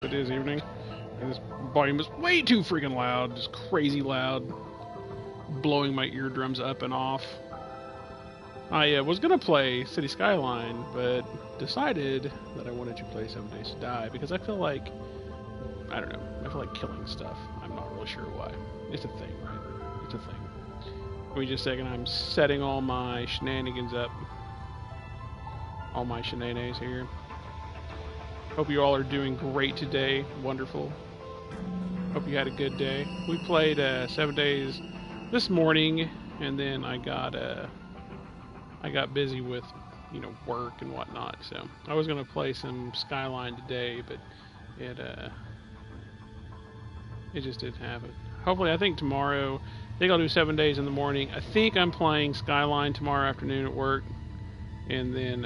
It is evening, and this volume is way too freaking loud, just crazy loud, blowing my eardrums up and off. I was gonna play City Skyline, but decided that I wanted to play 7 Days to Die because I feel like, I don't know, I feel like killing stuff. I'm not really sure why. It's a thing, right? It's a thing. Give me just a second, I'm setting all my shenanigans up. All my shenanigans here. Hope you all are doing great today. Wonderful. Hope you had a good day. We played 7 Days this morning, and then I got busy with, work and whatnot. So I was gonna play some Skyline today, but it just didn't happen. Hopefully, I think tomorrow. I think I'll do 7 Days in the morning. I think I'm playing Skyline tomorrow afternoon at work, and then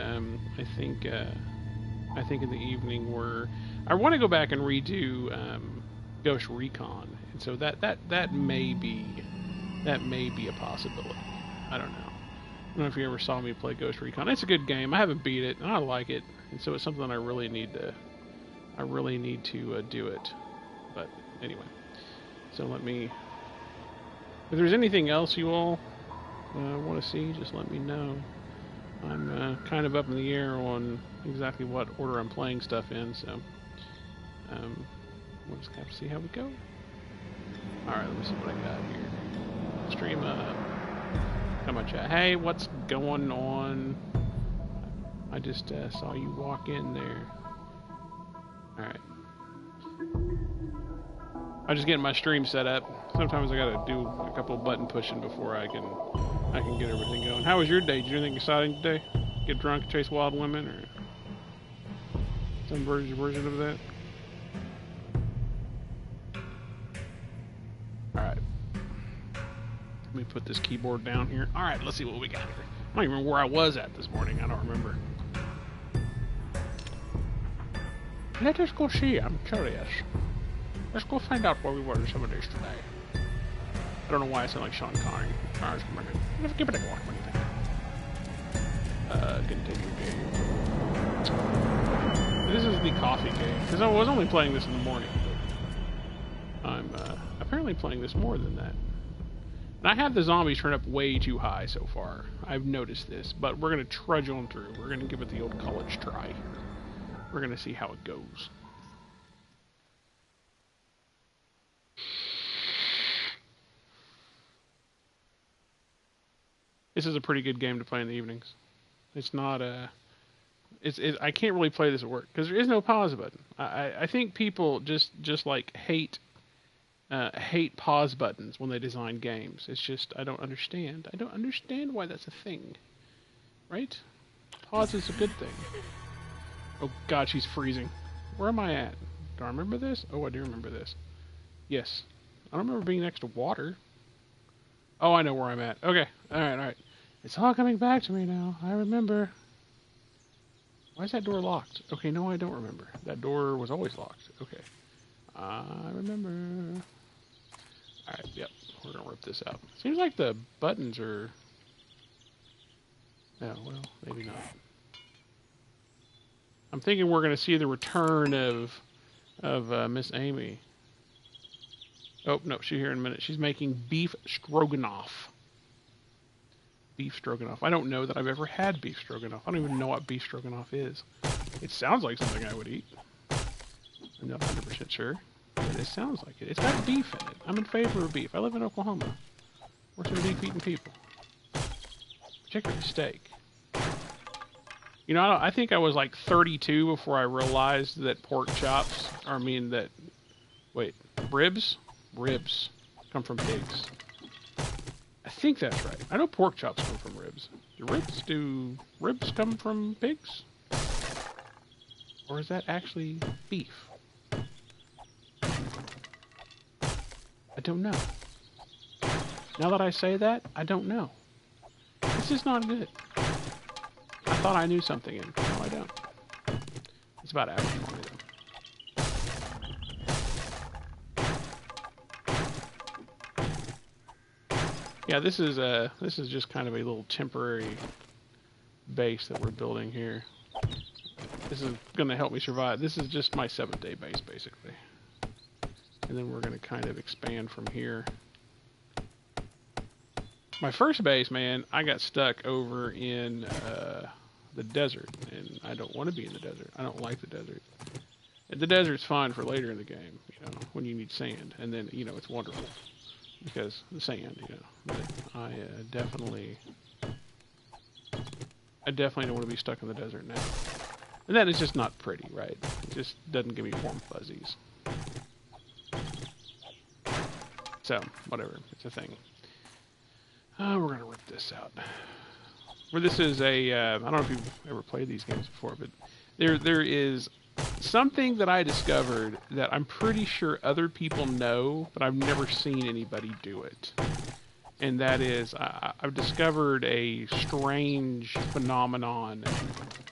I think in the evening I want to go back and redo Ghost Recon, and so that may be a possibility. I don't know. I don't know if you ever saw me play Ghost Recon. It's a good game. I haven't beat it, and I like it, and so it's something I really need to do it. But anyway, so let me. If there's anything else you all want to see, just let me know. I'm kind of up in the air on exactly what order I'm playing stuff in, so we'll just have to see how we go. Alright, let me see what I got here. Stream up. Come on, chat. Hey, what's going on? I just saw you walk in there. Alright. I'm just getting my stream set up. Sometimes I gotta do a couple of button pushing before I can get everything going. How was your day? Did you do anything exciting today? Get drunk, chase wild women, or some version of that? Alright. Let me put this keyboard down here. Alright, let's see what we got here. I don't even remember where I was at this morning. I don't remember. Let us go see. I'm curious. Let's go find out where we were 7 days today. I don't know why I sound like Sean Connery. Let's give it a go. What do you think? Continue game. This is the coffee game. Because I was only playing this in the morning. But I'm apparently playing this more than that. And I have the zombies turned up way too high so far. I've noticed this. But we're going to trudge on through. We're going to give it the old college try. We're going to see how it goes. This is a pretty good game to play in the evenings. It's not I can't really play this at work because there is no pause button. I think people just like hate pause buttons when they design games. It's just I don't understand. I don't understand why that's a thing. Right? Pause is a good thing. Oh God, she's freezing. Where am I at? Do I remember this? Oh, I do remember this. Yes. I don't remember being next to water. Oh, I know where I'm at. Okay. Alright. It's all coming back to me now. I remember. Why is that door locked? Okay, no, I don't remember. That door was always locked. Okay. I remember. Alright, yep. We're gonna rip this out. Seems like the buttons are... Oh, well, maybe not. I'm thinking we're gonna see the return of Miss Amy. Oh, no, she's here in a minute. She's making beef stroganoff. Beef stroganoff. I don't know that I've ever had beef stroganoff. I don't even know what beef stroganoff is. It sounds like something I would eat. I'm not 100% sure, but it sounds like it. It's got beef in it. I'm in favor of beef. I live in Oklahoma. We're some beef-eating people. Particularly steak. You know, I think I was like 32 before I realized that pork chops, wait, ribs? Ribs come from pigs. I think that's right. I know pork chops come from ribs. Do ribs come from pigs? Or is that actually beef? I don't know. Now that I say that, I don't know. This is not good. I thought I knew something, and no, I don't. It's about average for me, though. Yeah, this is just kind of a little temporary base that we're building here. This is going to help me survive. This is just my 7th-day base, basically. And then we're going to kind of expand from here. My first base, man, I got stuck over in the desert, and I don't want to be in the desert. I don't like the desert. And the desert's fine for later in the game, you know, when you need sand, and then, you know, it's wonderful because the sand, you know. But I definitely don't want to be stuck in the desert now. And then it's just not pretty, right? It just doesn't give me warm fuzzies. So, whatever, it's a thing. We're gonna rip this out. Where this is a, I don't know if you've ever played these games before, but there is something that I discovered that I'm pretty sure other people know, but I've never seen anybody do it. And that is, I've discovered a strange phenomenon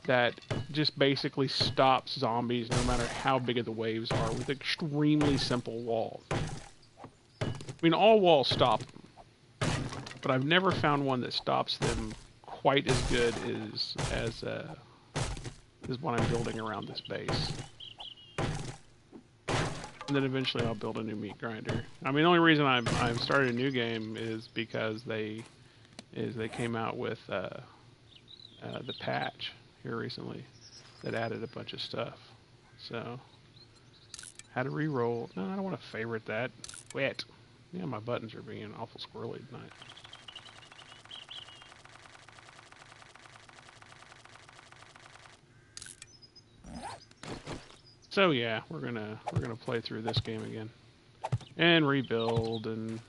that just basically stops zombies no matter how big the waves are with an extremely simple wall. I mean, all walls stop them. But I've never found one that stops them quite as good as what I'm building around this base. And then eventually I'll build a new meat grinder. I mean, the only reason I've started a new game is because they came out with the patch here recently that added a bunch of stuff. So, how to re-roll. No, I don't want to favorite that. Wet. Yeah, my buttons are being awful squirrely tonight. So yeah, we're gonna play through this game again and rebuild, and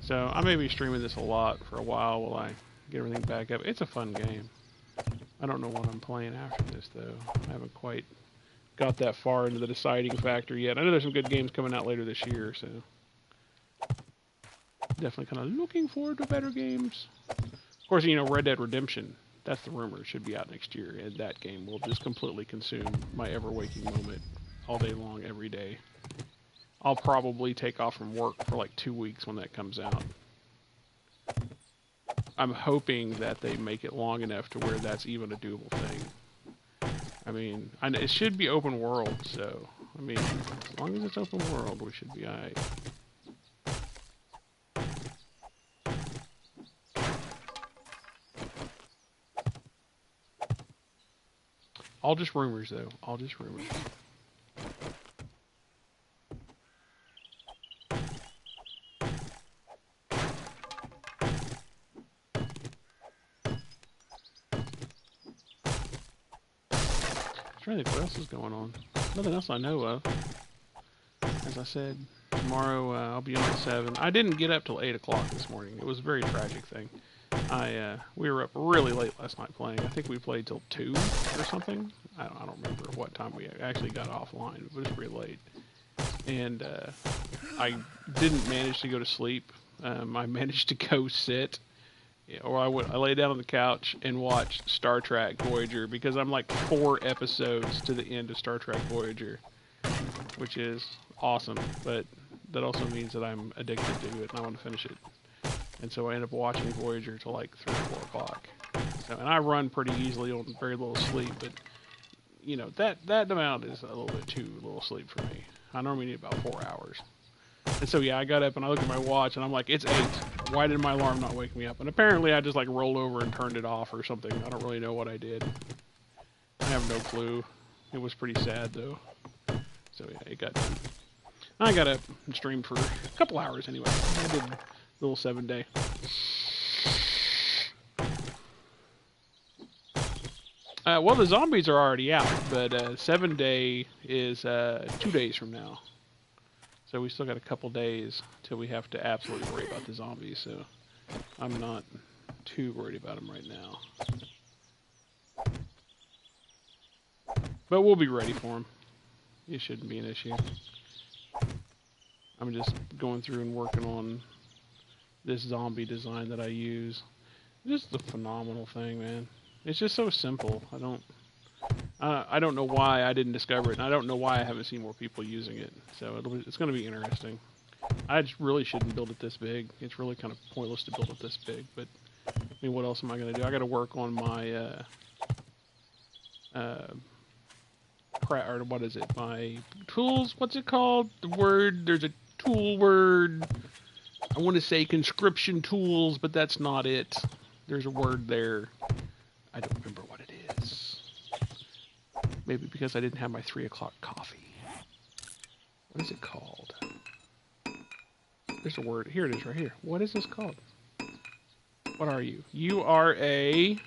so I may be streaming this a lot for a while while I get everything back up. It's a fun game. I don't know what I'm playing after this though. I haven't quite got that far into the deciding factor yet. I know there's some good games coming out later this year, so definitely kind of looking forward to better games. Of course, you know, Red Dead Redemption. That's the rumor. Should be out next year, and that game will just completely consume my ever-waking moment all day long, every day. I'll probably take off from work for like 2 weeks when that comes out. I'm hoping that they make it long enough to where that's even a doable thing. I mean, it should be open world, so, I mean, as long as it's open world, we should be alright. All just rumors, though. All just rumors. I'm trying to think what else is going on. Nothing else I know of. As I said, tomorrow I'll be on at 7. I didn't get up till 8 o'clock this morning. It was a very tragic thing. We were up really late last night playing. I think we played till 2 or something. I don't remember what time we actually got offline, but it was pretty late. And I didn't manage to go to sleep. I managed to go sit. Or I lay down on the couch and watched Star Trek Voyager because I'm like 4 episodes to the end of Star Trek Voyager, which is awesome. But that also means that I'm addicted to it and I want to finish it. And so I end up watching Voyager till like 3 or 4 o'clock. So, and I run pretty easily on very little sleep, but you know that amount is a little bit too little sleep for me. I normally need about 4 hours. And so yeah, I got up and I looked at my watch and I'm like, it's 8. Why did my alarm not wake me up? And apparently I just like rolled over and turned it off or something. I don't really know what I did. I have no clue. It was pretty sad though. So yeah, it got done. I got up and streamed for a couple hours anyway. I did a little 7-day. Well, the zombies are already out, but 7-day is 2 days from now. So we still got a couple days till we have to absolutely worry about the zombies, so I'm not too worried about them right now. But we'll be ready for them. It shouldn't be an issue. I'm just going through and working on this zombie design that I use. It's just a phenomenal thing, man. It's just so simple. I don't know why I didn't discover it, and I don't know why I haven't seen more people using it. So it's going to be interesting. I just really shouldn't build it this big. It's really kind of pointless to build it this big. But I mean, what else am I going to do? I got to work on my prep, or what is it? My tools. What's it called? The word. There's a tool word. I want to say conscription tools, but that's not it. There's a word there. I don't remember what it is. Maybe because I didn't have my 3 o'clock coffee. What is it called? There's a word. Here it is right here. What is this called? What are you? You are a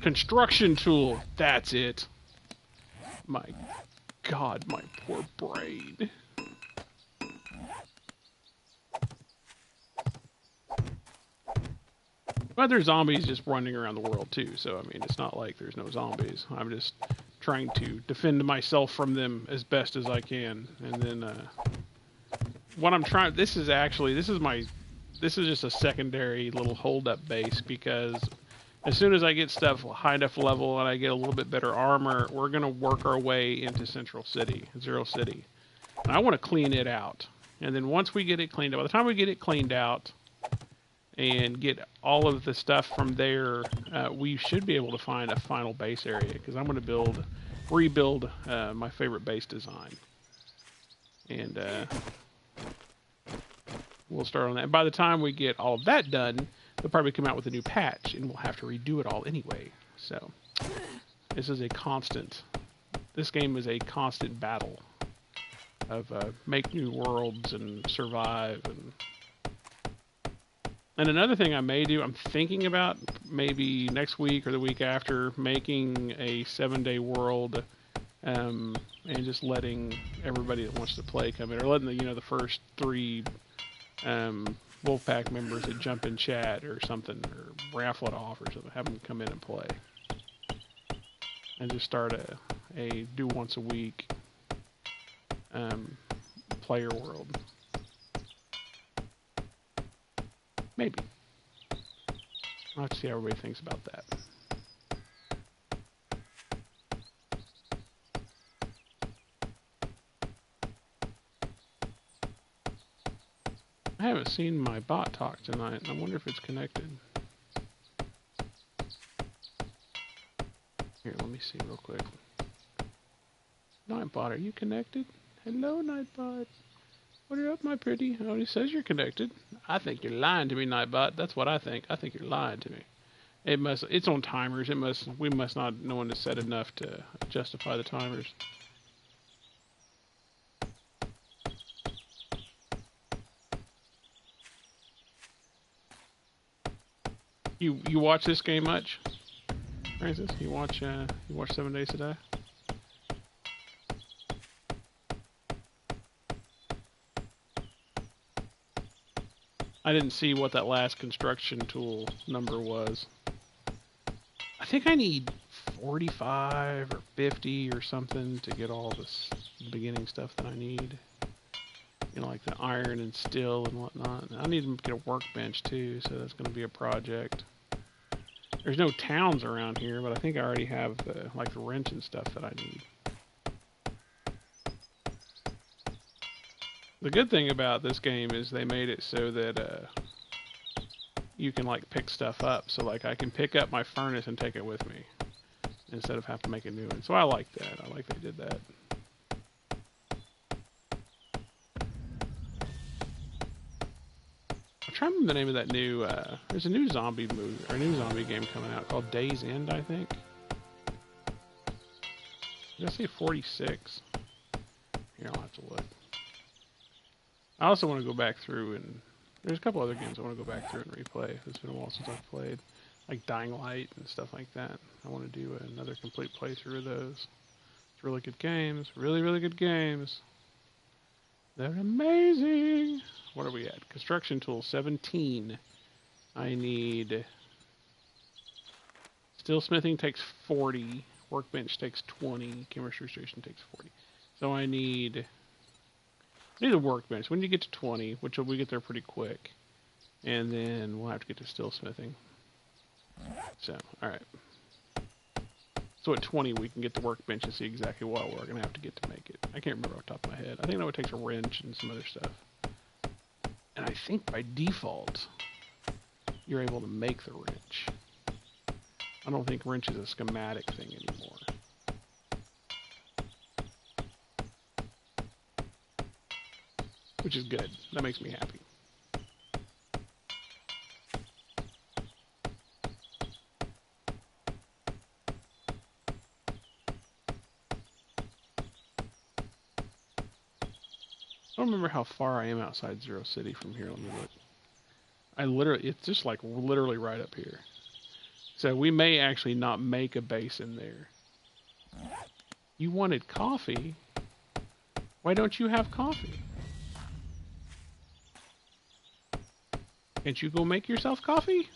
construction tool. That's it. My God, my poor brain. But there's zombies just running around the world too, so I mean, it's not like there's no zombies. I'm just trying to defend myself from them as best as I can. And then what I'm trying, this is just a secondary little hold-up base, because as soon as I get stuff high enough level and I get a little bit better armor, we're going to work our way into Zero City. And I want to clean it out. And then once we get it cleaned out, by the time we get it cleaned out and get all of the stuff from there, we should be able to find a final base area, because I'm going to rebuild my favorite base design. And we'll start on that. And by the time we get all of that done, they'll probably come out with a new patch, and we'll have to redo it all anyway. So this game is a constant battle of make new worlds and survive. And another thing I may do, I'm thinking about maybe next week or the week after, making a 7-day world, and just letting everybody that wants to play come in, or letting the first 3 Wolfpack members that jump in chat or something, or raffle it off or something, have them come in and play, and just start a do once a week player world. Maybe. I'll have to see how everybody thinks about that. I haven't seen my bot talk tonight, and I wonder if it's connected. Here, let me see real quick. Nightbot, are you connected? Hello, Nightbot. What are you up, my pretty? Oh, it says you're connected. I think you're lying to me, Nightbot. That's what I think. I think you're lying to me. It's on timers. We must not know when to set enough to justify the timers. You watch this game much, Francis? You watch 7 Days to Die? I didn't see what that last construction tool number was. I think I need 45 or 50 or something to get all this beginning stuff that I need. Like the iron and steel and whatnot. I need to get a workbench too, so that's going to be a project. There's no towns around here, but I think I already have the wrench and stuff that I need. The good thing about this game is they made it so that you can pick stuff up. So I can pick up my furnace and take it with me instead of have to make a new one. So I like that. I like they did that. I'm trying to remember the name of that new. There's a new zombie movie or a new zombie game coming out called Days End, I think. Did I say 46? Here, I'll have to look. I also want to go back through, and there's a couple other games I want to go back through and replay. It's been a while since I've played, like Dying Light and stuff like that. I want to do another complete playthrough of those. It's really good games, really, really good games. They're amazing. What are we at? Construction tools, 17. I need... Steelsmithing takes 40. Workbench takes 20. Chemistry station takes 40. So I need a workbench. When you get to 20, which we get there pretty quick, and then we'll have to get to steelsmithing. So, alright. So at 20, we can get the workbench and see exactly what we're going to have to get to make it. I can't remember off the top of my head. I think it takes a wrench and some other stuff. And I think by default, you're able to make the wrench. I don't think wrench is a schematic thing anymore. which is good. That makes me happy. I don't remember how far I am outside Zero City from here. Let me look. It's just like literally right up here. So we may actually not make a base in there. You wanted coffee? Why don't you have coffee? Can't you go make yourself coffee?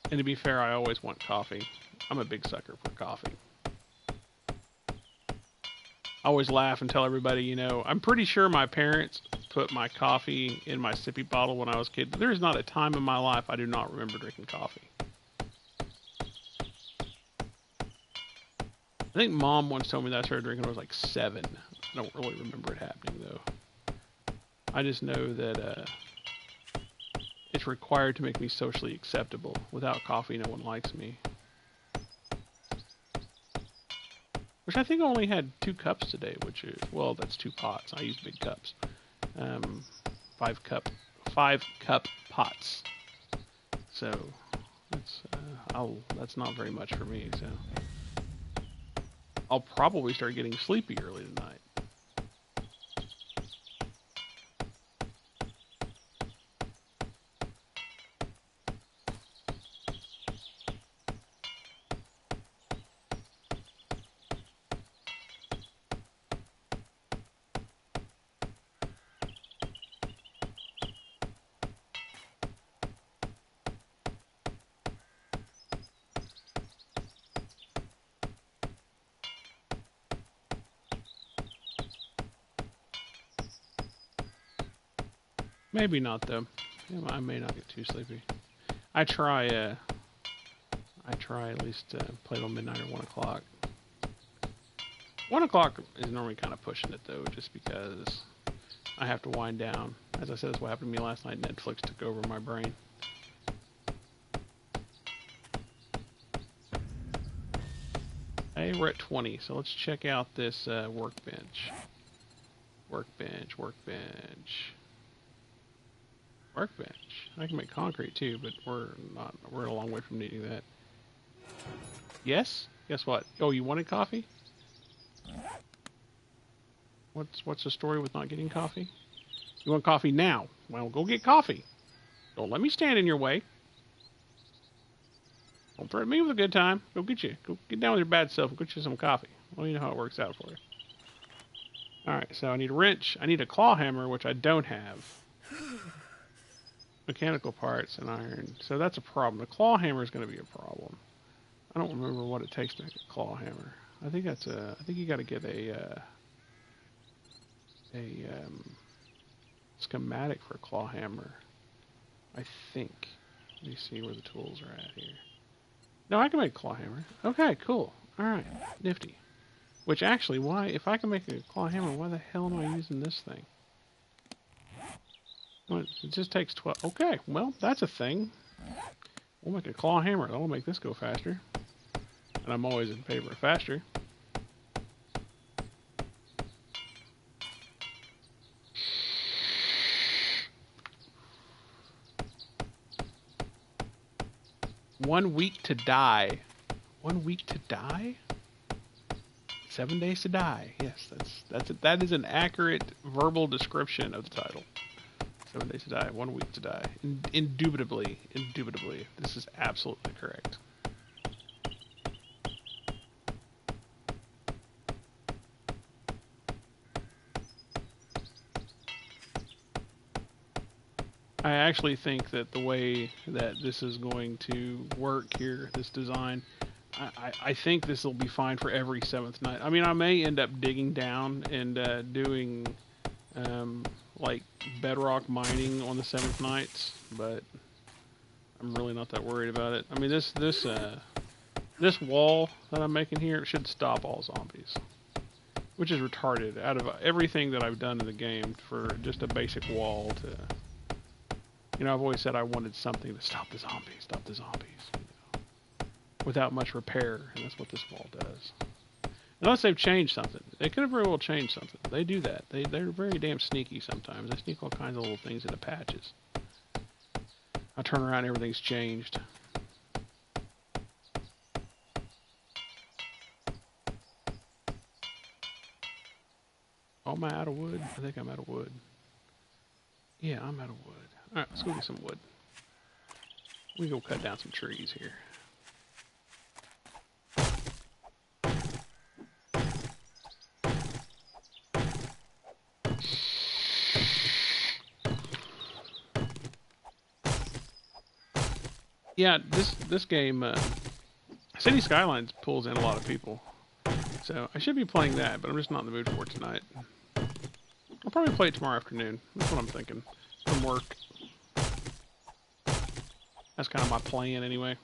And to be fair, I always want coffee. I'm a big sucker for coffee. I always laugh and tell everybody, you know, I'm pretty sure my parents put my coffee in my sippy bottle when I was a kid. There's not a time in my life I do not remember drinking coffee. I think Mom once told me that I started drinking when I was like 7. I don't really remember it happening, though. I just know that it's required to make me socially acceptable. Without coffee, no one likes me. Which I think I only had 2 cups today, which is, well, that's 2 pots. I use big cups. 5 cup pots. So that's not very much for me. So I'll probably start getting sleepy early tonight. Maybe not though. I may not get too sleepy. I try at least play till midnight or 1 o'clock. 1 o'clock is normally kind of pushing it though, just because I have to wind down. As I said, that's what happened to me last night. Netflix took over my brain. Hey, we're at 20, so let's check out this workbench. Workbench. I can make concrete too, but we're a long way from needing that. Yes? Guess what? Oh, you wanted coffee? What's the story with not getting coffee? You want coffee now? Well, go get coffee. Don't let me stand in your way. Don't threaten me with a good time. Go get down with your bad self and get you some coffee. Well, you know how it works out for you. Alright, so I need a wrench. I need a claw hammer, which I don't have. Mechanical parts and iron. So that's a problem. The claw hammer is going to be a problem. I don't remember what it takes to make a claw hammer. I think you got to get a schematic for a claw hammer. I think. Let me see where the tools are at here. No, I can make a claw hammer. Okay, cool. All right, nifty. Which actually, if I can make a claw hammer, why the hell am I using this thing? Well, it just takes 12. Okay, well, that's a thing. We'll make a claw hammer. That'll make this go faster. And I'm always in favor of faster. One week to die. 1 week to die? 7 days to die. Yes, that is an accurate verbal description of the title. 7 days to die, 1 week to die. Indubitably. This is absolutely correct. I actually think that the way that this is going to work here, this design, I think this will be fine for every 7th night. I mean, I may end up digging down and doing like bedrock mining on the 7th nights, but I'm really not that worried about it. I mean, this wall that I'm making here should stop all zombies, which is retarded. Out of everything that I've done in the game for just a basic wall You know, I've always said I wanted something to stop the zombies, you know, without much repair, and that's what this wall does. Unless they've changed something. They could have very well changed something. They do that. They're very damn sneaky sometimes. They sneak all kinds of little things into patches. I turn around and everything's changed. Oh, am I out of wood? I think I'm out of wood. Yeah, I'm out of wood. Alright, let's go get some wood. We go cut down some trees here. Yeah, this game, City Skylines pulls in a lot of people. So I should be playing that, but I'm just not in the mood for it tonight. I'll probably play it tomorrow afternoon. That's what I'm thinking. From work. That's kind of my plan anyway.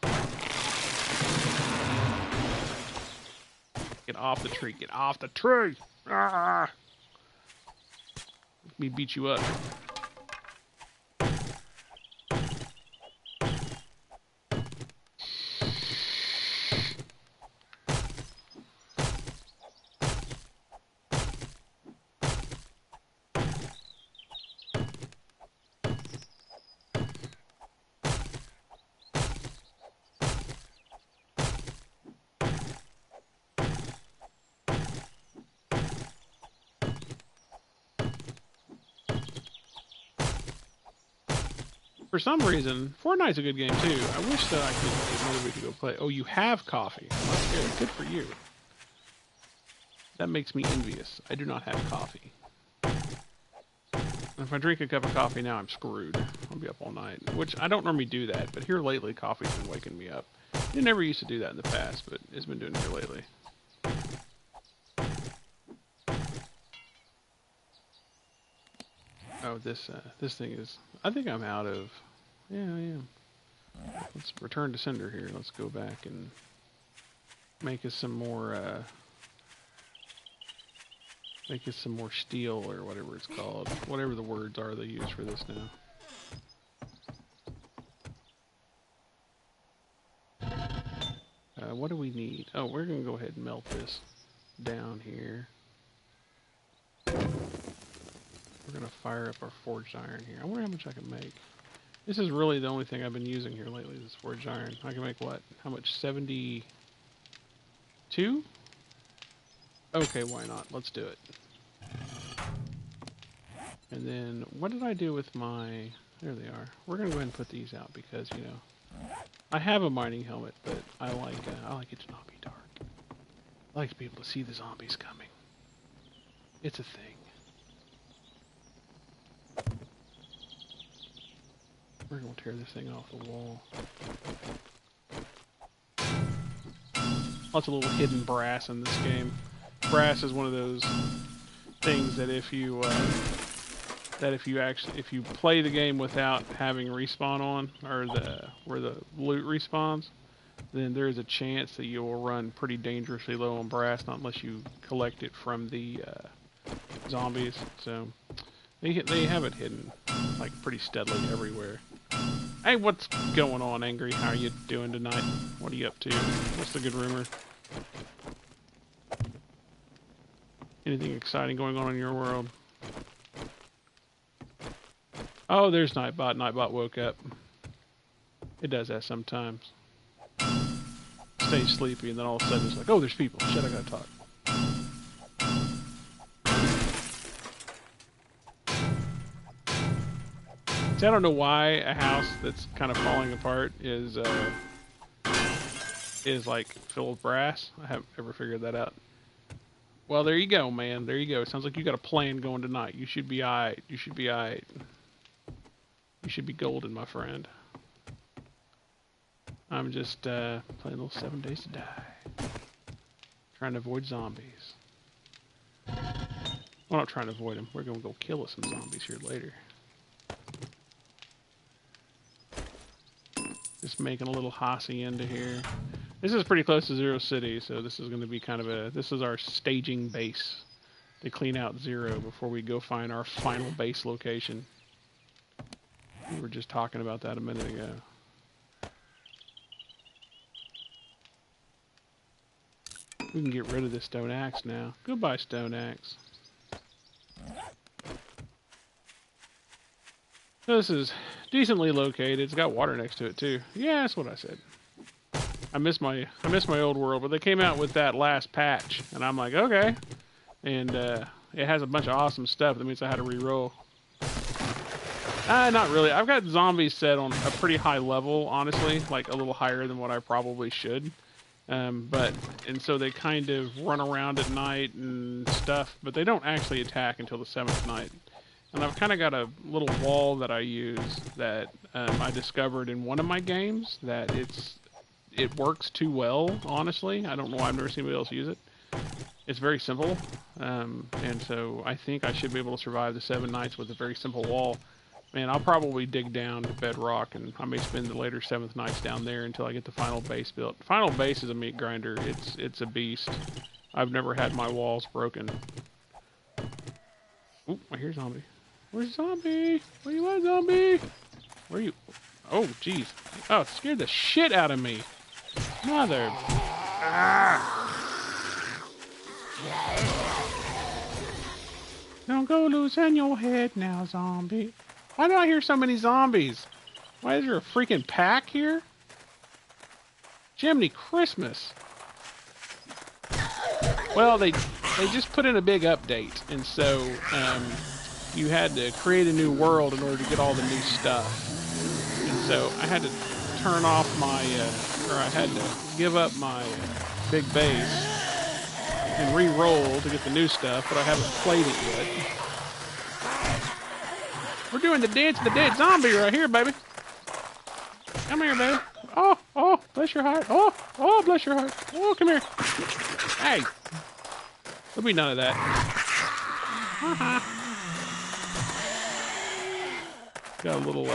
Get off the tree. Get off the tree! Ah! Let me beat you up. For some reason, Fortnite's a good game too. I wish that I could get another week to go play. Oh, you have coffee. That's good. Good for you. That makes me envious. I do not have coffee. If I drink a cup of coffee now, I'm screwed. I'll be up all night. Which, I don't normally do that, but here lately, coffee's been waking me up. It never used to do that in the past, but it's been doing it here lately. Oh, this thing is... I think I'm out of... Yeah, I am. Let's return to sender here. Let's go back and make us some more... make us some more steel, or whatever it's called. Whatever the words are they use for this now. What do we need? Oh, we're going to go ahead and melt this down here. We're going to fire up our forged iron here. I wonder how much I can make. This is really the only thing I've been using here lately, this forged iron. I can make what? How much? 72? Okay, why not? Let's do it. And then, what did I do with my... There they are. We're going to go ahead and put these out because, you know, I have a mining helmet, but I like it to not be dark. I like to be able to see the zombies coming. It's a thing. We're going to tear this thing off the wall. Lots of little hidden brass in this game. Brass is one of those things that if you play the game without having respawn on, or where the loot respawns, then there is a chance that you will run pretty dangerously low on brass, not unless you collect it from the zombies. So they have it hidden like pretty steadily everywhere. Hey, what's going on, Angry? How are you doing tonight? What are you up to? What's the good rumor? Anything exciting going on in your world? Oh, there's Nightbot. Nightbot woke up. It does that sometimes. Stays sleepy, and then all of a sudden it's like, oh, there's people. Shit, I gotta talk. See, I don't know why a house that's kind of falling apart is like filled with brass. I haven't ever figured that out. Well, there you go, man. There you go. It sounds like you got a plan going tonight. You should be alright. You should be alright. You should be golden, my friend. I'm just playing a little 7 Days to Die. Trying to avoid zombies. Well, not trying to avoid them. We're going to go kill some zombies here later. Just making a little hacienda here. This is pretty close to Zero City, so this is going to be kind of this is our staging base to clean out Zero before we go find our final base location. We were just talking about that a minute ago. We can get rid of this stone axe now. Goodbye, stone axe. So this is decently located. It's got water next to it too. Yeah, that's what I said. I miss my old world, but they came out with that last patch, and I'm like, okay. And it has a bunch of awesome stuff. That means I had to re-roll. Not really. I've got zombies set on a pretty high level, honestly, like a little higher than what I probably should. And so they kind of run around at night and stuff, but they don't actually attack until the 7th night. And I've kind of got a little wall that I use that I discovered in one of my games that it works too well, honestly. I don't know why I've never seen anybody else use it. It's very simple, and so I think I should be able to survive the 7 nights with a very simple wall. Man, I'll probably dig down to bedrock, and I may spend the later 7th nights down there until I get the final base built. Final base is a meat grinder. It's a beast. I've never had my walls broken. Oop, I hear zombie. Where's zombie? Where you at, zombie? Where you? Oh, jeez. Oh, it scared the shit out of me. Mother. Ah. Don't go losing your head now, zombie. Why do I hear so many zombies? Why is there a freaking pack here? Jiminy Christmas. Well, they just put in a big update, and so you had to create a new world in order to get all the new stuff. And so I had to turn off my, or I had to give up my big base and re-roll to get the new stuff, but I haven't played it yet. We're doing the dance of the dead zombie right here, baby. Come here, baby. Oh, bless your heart. Oh, bless your heart. Oh, come here. Hey. There'll be none of that. Got a little,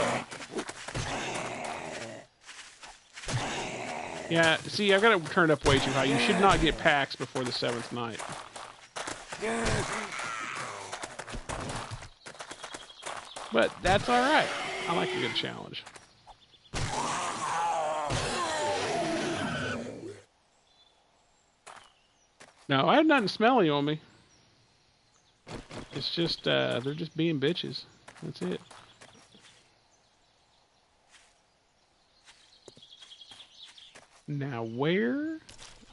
Yeah, see, I've got it turned up way too high. You should not get packs before the 7th night. But that's alright. I like a good challenge. No, I have nothing smelly on me. It's just, they're just being bitches. That's it. Now where?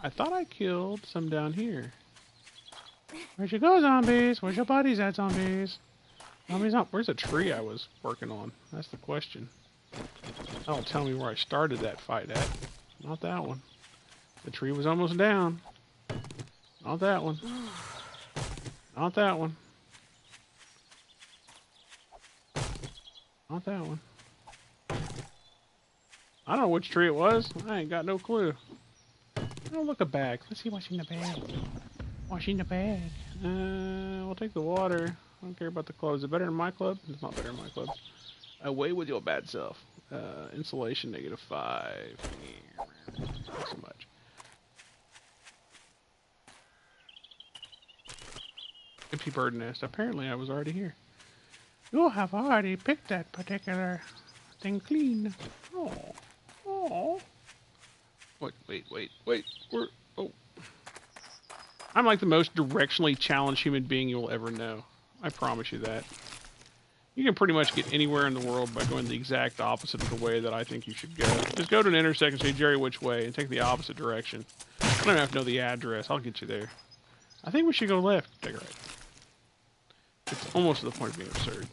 I thought I killed some down here. Where'd you go, zombies? Where's your buddies at, zombies? Zombies not. Where's the tree I was working on? That's the question. Don't tell me where I started that fight at. Not that one. The tree was almost down. Not that one. Not that one. Not that one. I don't know which tree it was. I ain't got no clue. Oh, look, a bag. Let's see what's in the bag. What's in the bag? We'll take the water. I don't care about the clothes. Is it better than my club? It's not better than my club. Away with your bad self. Insulation, -5. Not so much. Empty bird nest. Apparently I was already here. You have already picked that particular thing clean. Oh. Oh. Wait. We're... Oh. I'm like the most directionally challenged human being you'll ever know. I promise you that. You can pretty much get anywhere in the world by going the exact opposite of the way that I think you should go. Just go to an intersection, say, Jerry, which way, and take the opposite direction. I don't have to know the address. I'll get you there. I think we should go left. Take a right. It's almost to the point of being absurd.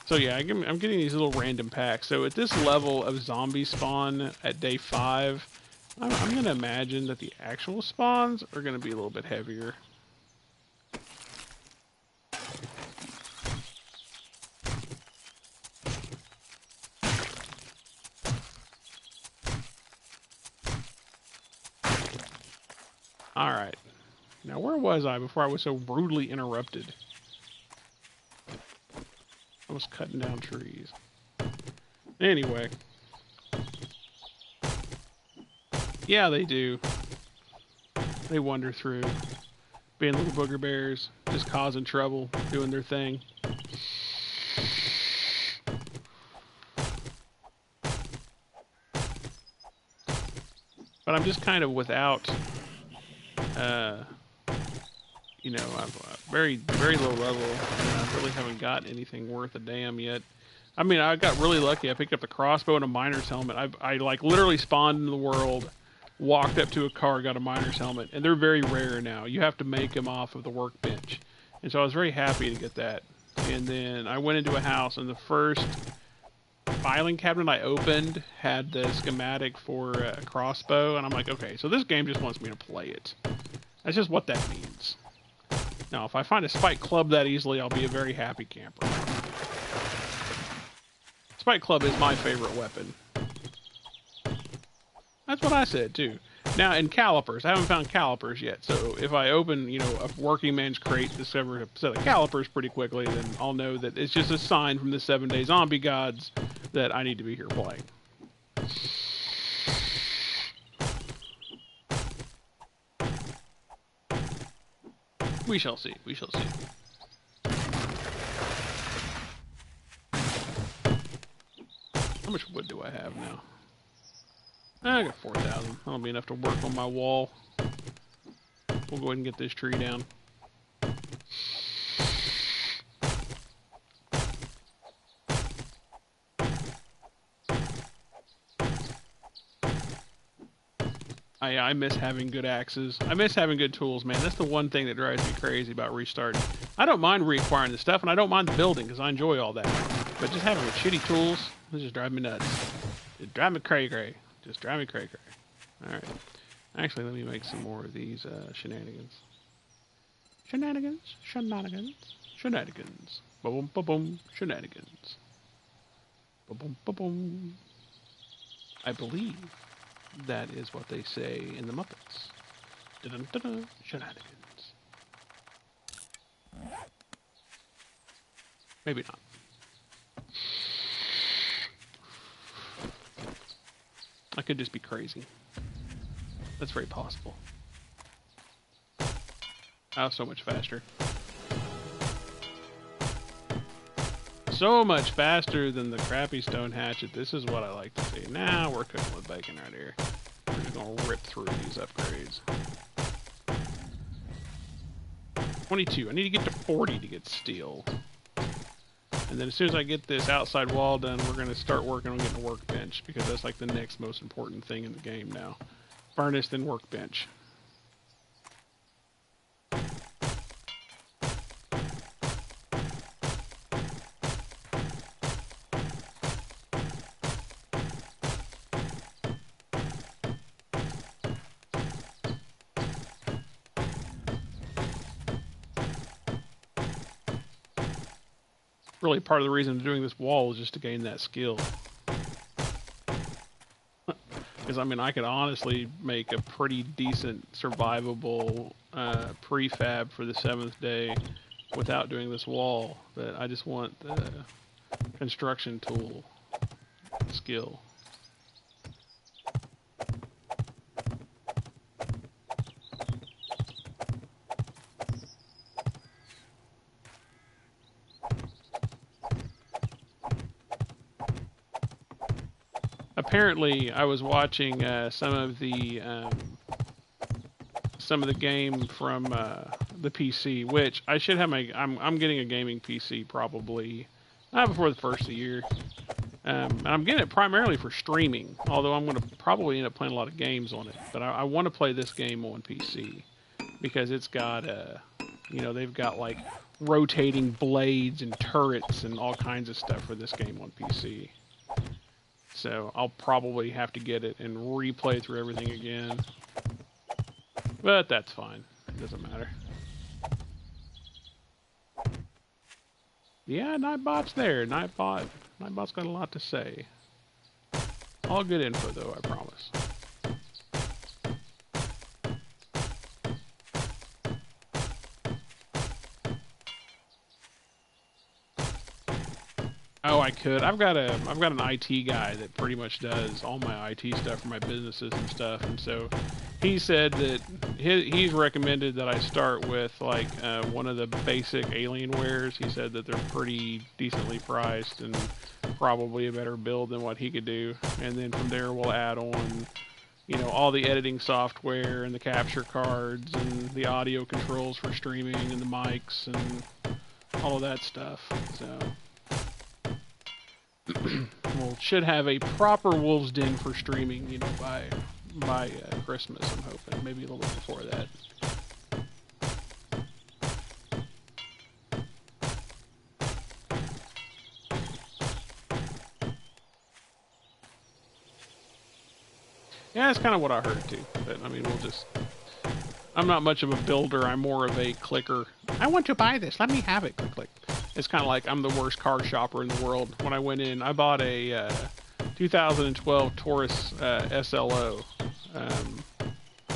So yeah, I'm getting these little random packs. So at this level of zombie spawn at day 5, I'm going to imagine that the actual spawns are going to be a little bit heavier. Alright. Now where was I before I was so brutally interrupted? I was cutting down trees. Anyway. Yeah, they do. They wander through, being little booger bears, just causing trouble, doing their thing. But I'm just kind of without, you know, I'm very, very low level, and I really haven't got anything worth a damn yet. I mean, I got really lucky. I picked up the crossbow and a miner's helmet. I like literally spawned in the world, walked up to a car, got a miner's helmet, and they're very rare now. You have to make them off of the workbench, and so I was very happy to get that. And then I went into a house, and the first filing cabinet I opened had the schematic for a crossbow, and I'm like, okay, so this game just wants me to play it. That's just what that means. Now, if I find a spike club that easily, I'll be a very happy camper. Spike club is my favorite weapon. That's what I said, too. Now, in calipers, I haven't found calipers yet, so if I open, you know, a working man's crate, discover a set of calipers pretty quickly, then I'll know that it's just a sign from the 7-day zombie gods that I need to be here playing. We shall see. We shall see. How much wood do I have now? I got 4,000. That'll be enough to work on my wall. We'll go ahead and get this tree down. I miss having good axes. I miss having good tools, man. That's the one thing that drives me crazy about restarting. I don't mind reacquiring the stuff, and I don't mind the building, because I enjoy all that. But just having shitty tools, it just drives me nuts. It drives me cray-cray. Just drive me cray-cray. Alright. Actually, let me make some more of these shenanigans. Shenanigans, shenanigans, shenanigans. Ba-boom, ba-boom, shenanigans. Ba-boom, ba-boom. I believe that is what they say in the Muppets. Da-dun-da-dun, shenanigans. Maybe not. I could just be crazy. That's very possible. Oh, so much faster. So much faster than the crappy stone hatchet. This is what I like to see. Now we're cooking with bacon right here. We're just gonna rip through these upgrades. 22. I need to get to 40 to get steel. And then as soon as I get this outside wall done, we're going to start working on getting a workbench, because that's like the next most important thing in the game now. Furnace, then workbench. Really, part of the reason I'm doing this wall is just to gain that skill. Because, I mean, I could honestly make a pretty decent survivable prefab for the 7th day without doing this wall. But I just want the construction tool skill. Apparently, I was watching some of the game from the PC, which I should have my. I'm getting a gaming PC probably before the first of the year, and I'm getting it primarily for streaming. Although I'm going to probably end up playing a lot of games on it, but I want to play this game on PC because it's got you know, they've got like rotating blades and turrets and all kinds of stuff for this game on PC. So I'll probably have to get it and replay through everything again. But that's fine. It doesn't matter. Yeah, Nightbot's there. Nightbot's got a lot to say. All good info, though, I promise. Oh, I could. I've got an IT guy that pretty much does all my IT stuff for my businesses and stuff, and so he said that he's recommended that I start with like one of the basic Alienwares. He said that they're pretty decently priced and probably a better build than what he could do. And then from there we'll add on, you know, all the editing software and the capture cards and the audio controls for streaming and the mics and all of that stuff. So we'll should have a proper Wolves Den for streaming, you know, by Christmas. I'm hoping, maybe a little bit before that. Yeah, that's kind of what I heard too. But I mean, we'll just. I'm not much of a builder. I'm more of a clicker. I want to buy this. Let me have it. Click, click. It's kind of like I'm the worst car shopper in the world. When I went in, I bought a 2012 Taurus SLO.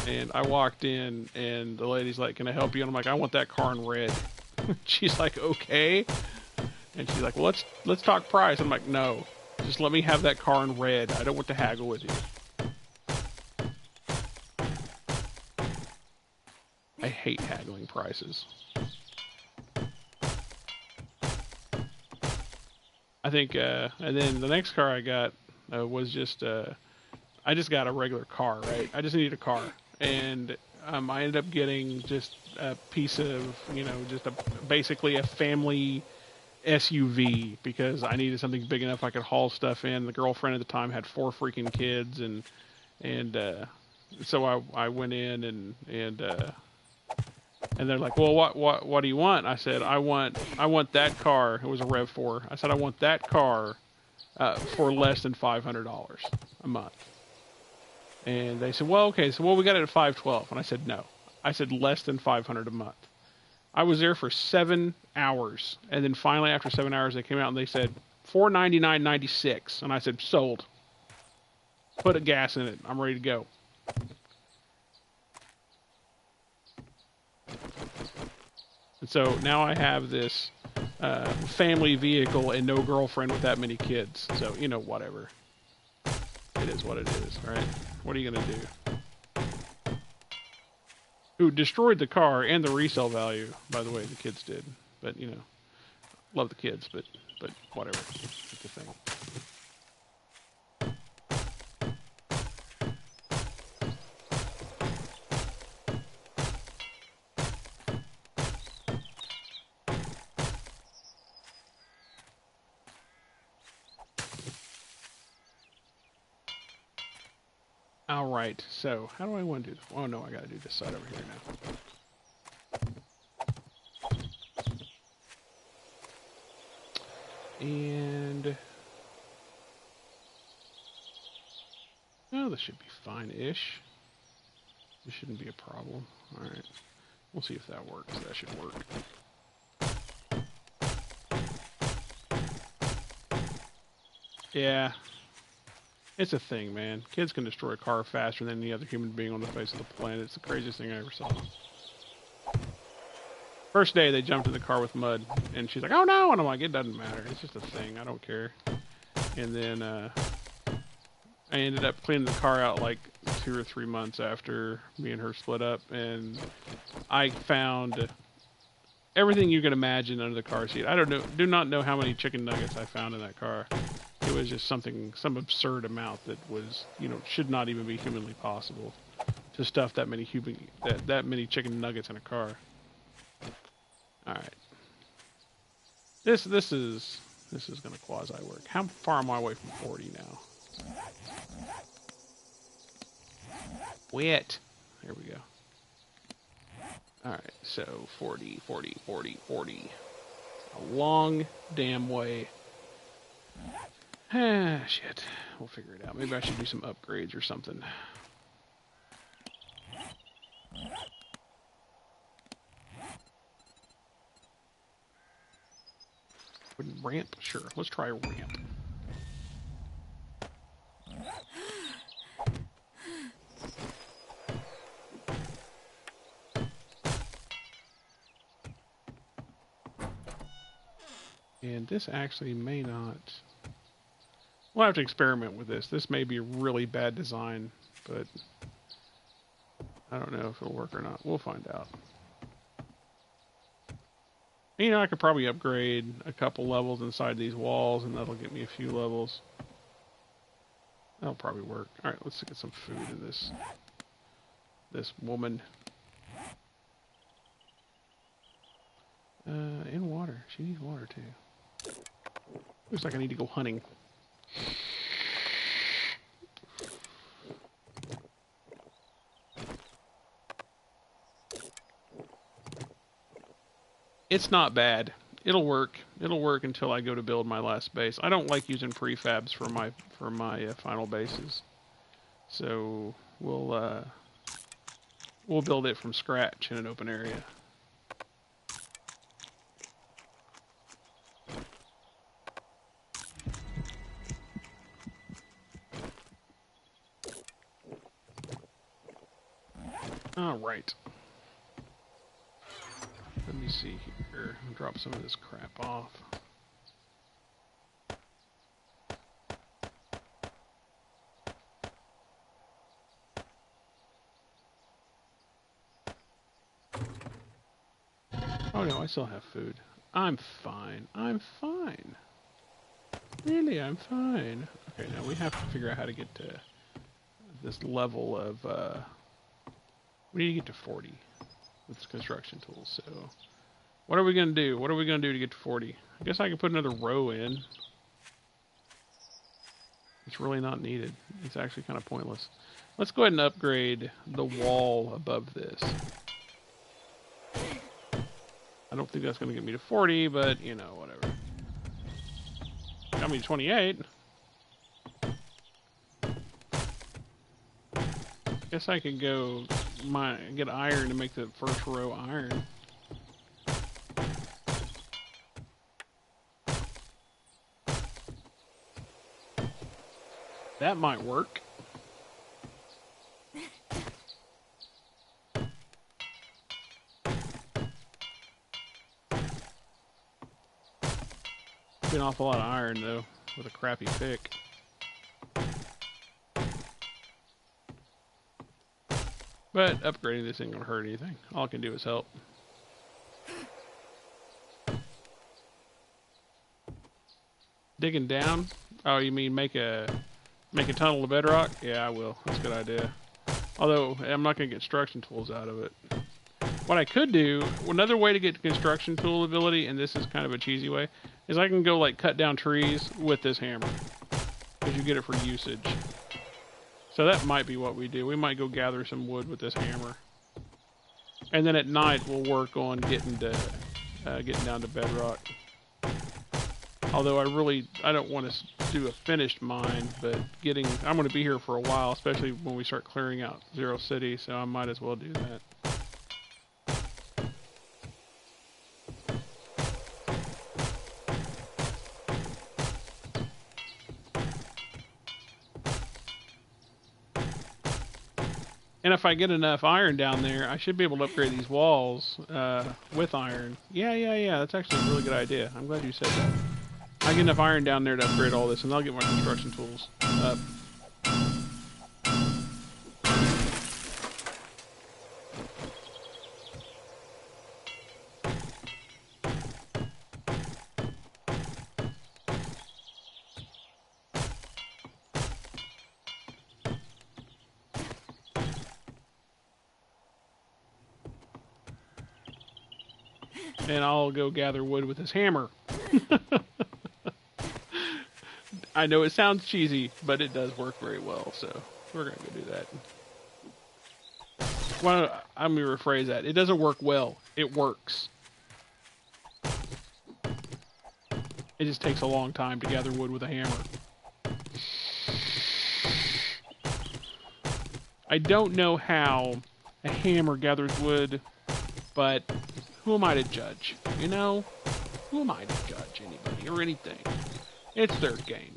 And I walked in, and the lady's like, "Can I help you?" And I'm like, "I want that car in red." She's like, "Okay." And she's like, "Well, let's talk price." I'm like, "No, just let me have that car in red. I don't want to haggle with you." I hate haggling prices. I think, and then the next car I got was just, I just got a regular car, right? I just needed a car. And I ended up getting just a piece of, you know, just basically a family SUV because I needed something big enough I could haul stuff in. The girlfriend at the time had 4 freaking kids, and so I went in and they're like, "Well, what do you want?" I said, I want that car." It was a Rev4. I said, "I want that car for less than $500 a month." And they said, "Well, okay, so we got it at 512." And I said, "No." I said less than 500 a month. I was there for 7 hours, and then finally after 7 hours they came out and they said $499.96, and I said, "Sold. Put a gas in it. I'm ready to go." And so now I have this family vehicle and no girlfriend with that many kids. So, you know, whatever. It is what it is, right? What are you going to do? Who destroyed the car and the resale value, by the way, the kids did. But, you know, love the kids, but whatever. It's a thing. All right, so how do I want to do this? Oh no, I got to do this side over here now. And oh, this should be fine-ish. This shouldn't be a problem. All right, we'll see if that works. That should work. Yeah. It's a thing, man. Kids can destroy a car faster than any other human being on the face of the planet. It's the craziest thing I ever saw. First day, they jumped in the car with mud, and she's like, "Oh no!" And I'm like, "It doesn't matter. It's just a thing. I don't care." And then I ended up cleaning the car out like 2 or 3 months after me and her split up, and I found everything you can imagine under the car seat. I do not know how many chicken nuggets I found in that car. It was just some absurd amount that was, you know, should not even be humanly possible to stuff that many that many chicken nuggets in a car. All right, this is gonna quasi work. How far am I away from 40 now? Wet. There we go. All right, so 40, 40, 40, 40. A long damn way. Ah, shit. We'll figure it out. Maybe I should do some upgrades or something. Ramp? Sure. Let's try a ramp. And this actually may not... We'll have to experiment with this. This may be a really bad design, but I don't know if it'll work or not. We'll find out. You know, I could probably upgrade a couple levels inside these walls, and that'll get me a few levels. That'll probably work. All right, let's get some food in this woman. In water. She needs water too. Looks like I need to go hunting. It's not bad. It'll work. It'll work until I go to build my last base. I don't like using prefabs for my final bases, so we'll build it from scratch in an open area. All right. Let me see here. Drop some of this crap off. Oh no, I still have food. I'm fine. I'm fine. Really, I'm fine. Okay, now we have to figure out how to get to this level of, we need to get to 40 with construction tools, so what are we going to do? What are we going to do to get to 40? I guess I can put another row in. It's really not needed. It's actually kind of pointless. Let's go ahead and upgrade the wall above this. I don't think that's going to get me to 40, but, you know, whatever. Got me to 28. Guess I could go get iron to make the first row iron. That might work. Be an awful lot of iron though, with a crappy pick. But upgrading this ain't gonna hurt anything. All I can do is help. Digging down? Oh, you mean make a tunnel to bedrock? Yeah, I will. That's a good idea. Although I'm not gonna get construction tools out of it. What I could do, another way to get construction tool ability, and this is kind of a cheesy way, is I can go like cut down trees with this hammer, because you get it for usage. So that might be what we do. We might go gather some wood with this hammer, and then at night we'll work on getting down to bedrock. Although I don't want to do a finished mine, but I'm going to be here for a while, especially when we start clearing out Zero City, so I might as well do that. And if I get enough iron down there, I should be able to upgrade these walls with iron. Yeah. That's actually a really good idea. I'm glad you said that. I get enough iron down there to upgrade all this, and I'll get my construction tools up. And I'll go gather wood with this hammer. I know it sounds cheesy, but it does work very well, so we're going to go do that. Well, I'm going to rephrase that. It doesn't work well. It works. It just takes a long time to gather wood with a hammer. I don't know how a hammer gathers wood, but who am I to judge? You know? Who am I to judge anybody or anything? It's their game.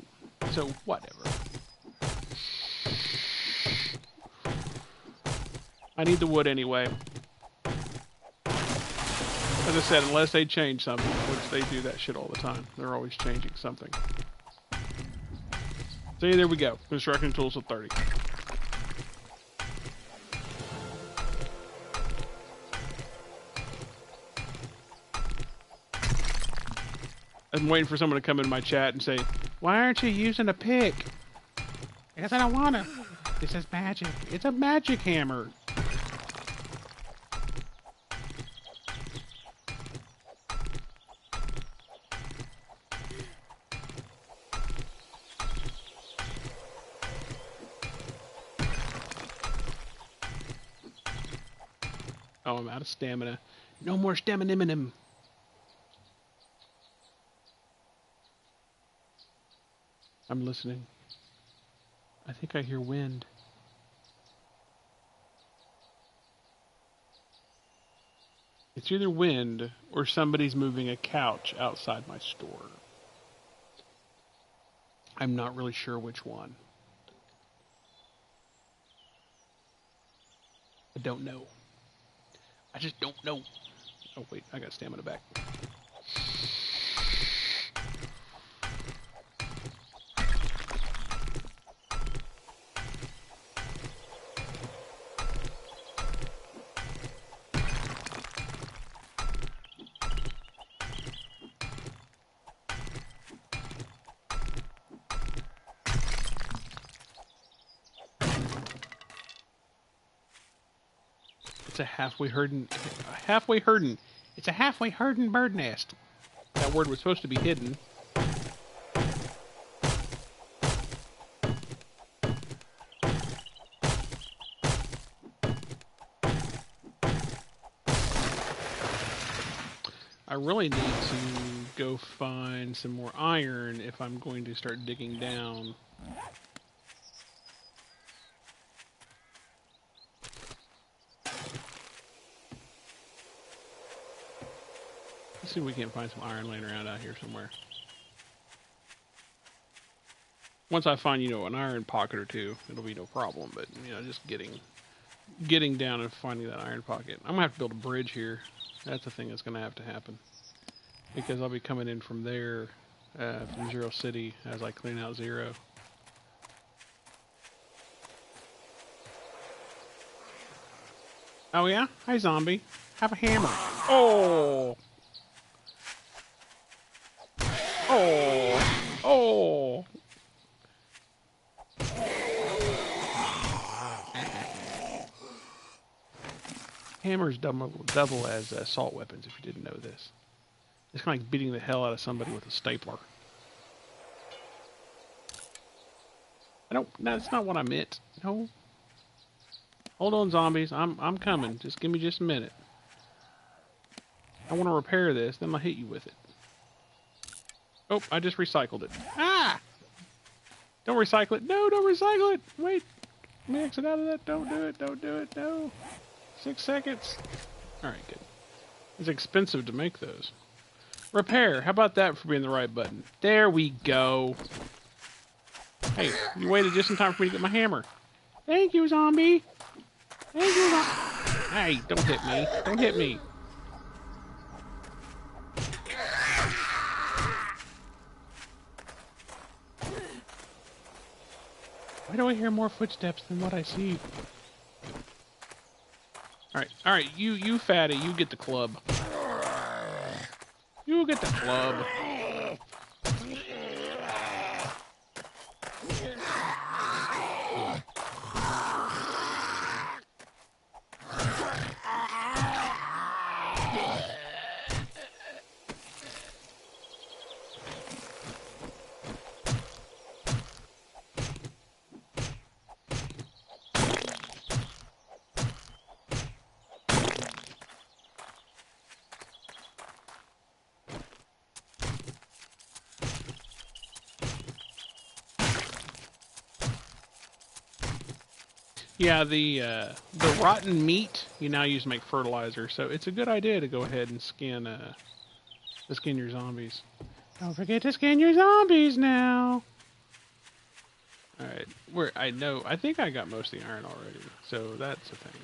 So, whatever. I need the wood anyway. As I said, unless they change something, which they do that shit all the time. They're always changing something. So, yeah, there we go. Construction tools with 30. I'm waiting for someone to come in my chat and say, "Why aren't you using a pick?" Because I don't want to. This is magic. It's a magic hammer. Oh, I'm out of stamina. No more stamina. I'm listening. I think I hear wind. It's either wind or somebody's moving a couch outside my store. I'm not really sure which one. I don't know. I just don't know. Oh, wait, I got stamina back. It's a halfway herding. It's a halfway herding bird nest. That word was supposed to be hidden. I really need to go find some more iron if I'm going to start digging down. Let's see if we can't find some iron laying around out here somewhere. Once I find, an iron pocket or two, it'll be no problem. But, just getting down and finding that iron pocket. I'm going to have to build a bridge here. That's the thing that's going to have to happen. Because I'll be coming in from there, from Zero City, as I clean out Zero. Oh, yeah? Hi, zombie. Have a hammer. Oh! Oh! Oh! Hammers double as assault weapons, if you didn't know this. It's kind of like beating the hell out of somebody with a stapler. No, that's not what I meant. No. Hold on, zombies. I'm coming. Just give me just a minute. I want to repair this, then I'll hit you with it. Oh, I just recycled it. Ah! Don't recycle it. No, don't recycle it. Wait. Let me exit out of that. Don't do it. Don't do it. No. 6 seconds. Alright, good. It's expensive to make those. Repair. How about that for being the right button? There we go. Hey, you waited just in time for me to get my hammer. Thank you, zombie. Thank you, zombie. Hey, don't hit me. Don't hit me. Why do I hear more footsteps than what I see? Alright, you fatty, you get the club. You get the club. Yeah, the rotten meat you now use to make fertilizer, so it's a good idea to go ahead and skin your zombies. Don't forget to skin your zombies now. All right, I think I got most of the iron already, so that's a thing.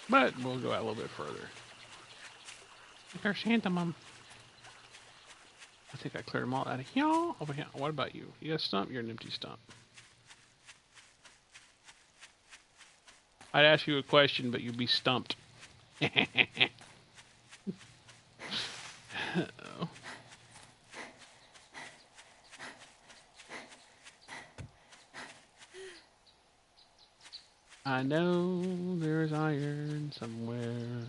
But we'll go out a little bit further. Chrysanthemum. I think I cleared them all out of here. Over here. What about you? You got a stump? You're an empty stump. I'd ask you a question, but you'd be stumped. Uh-oh. I know there's iron somewhere.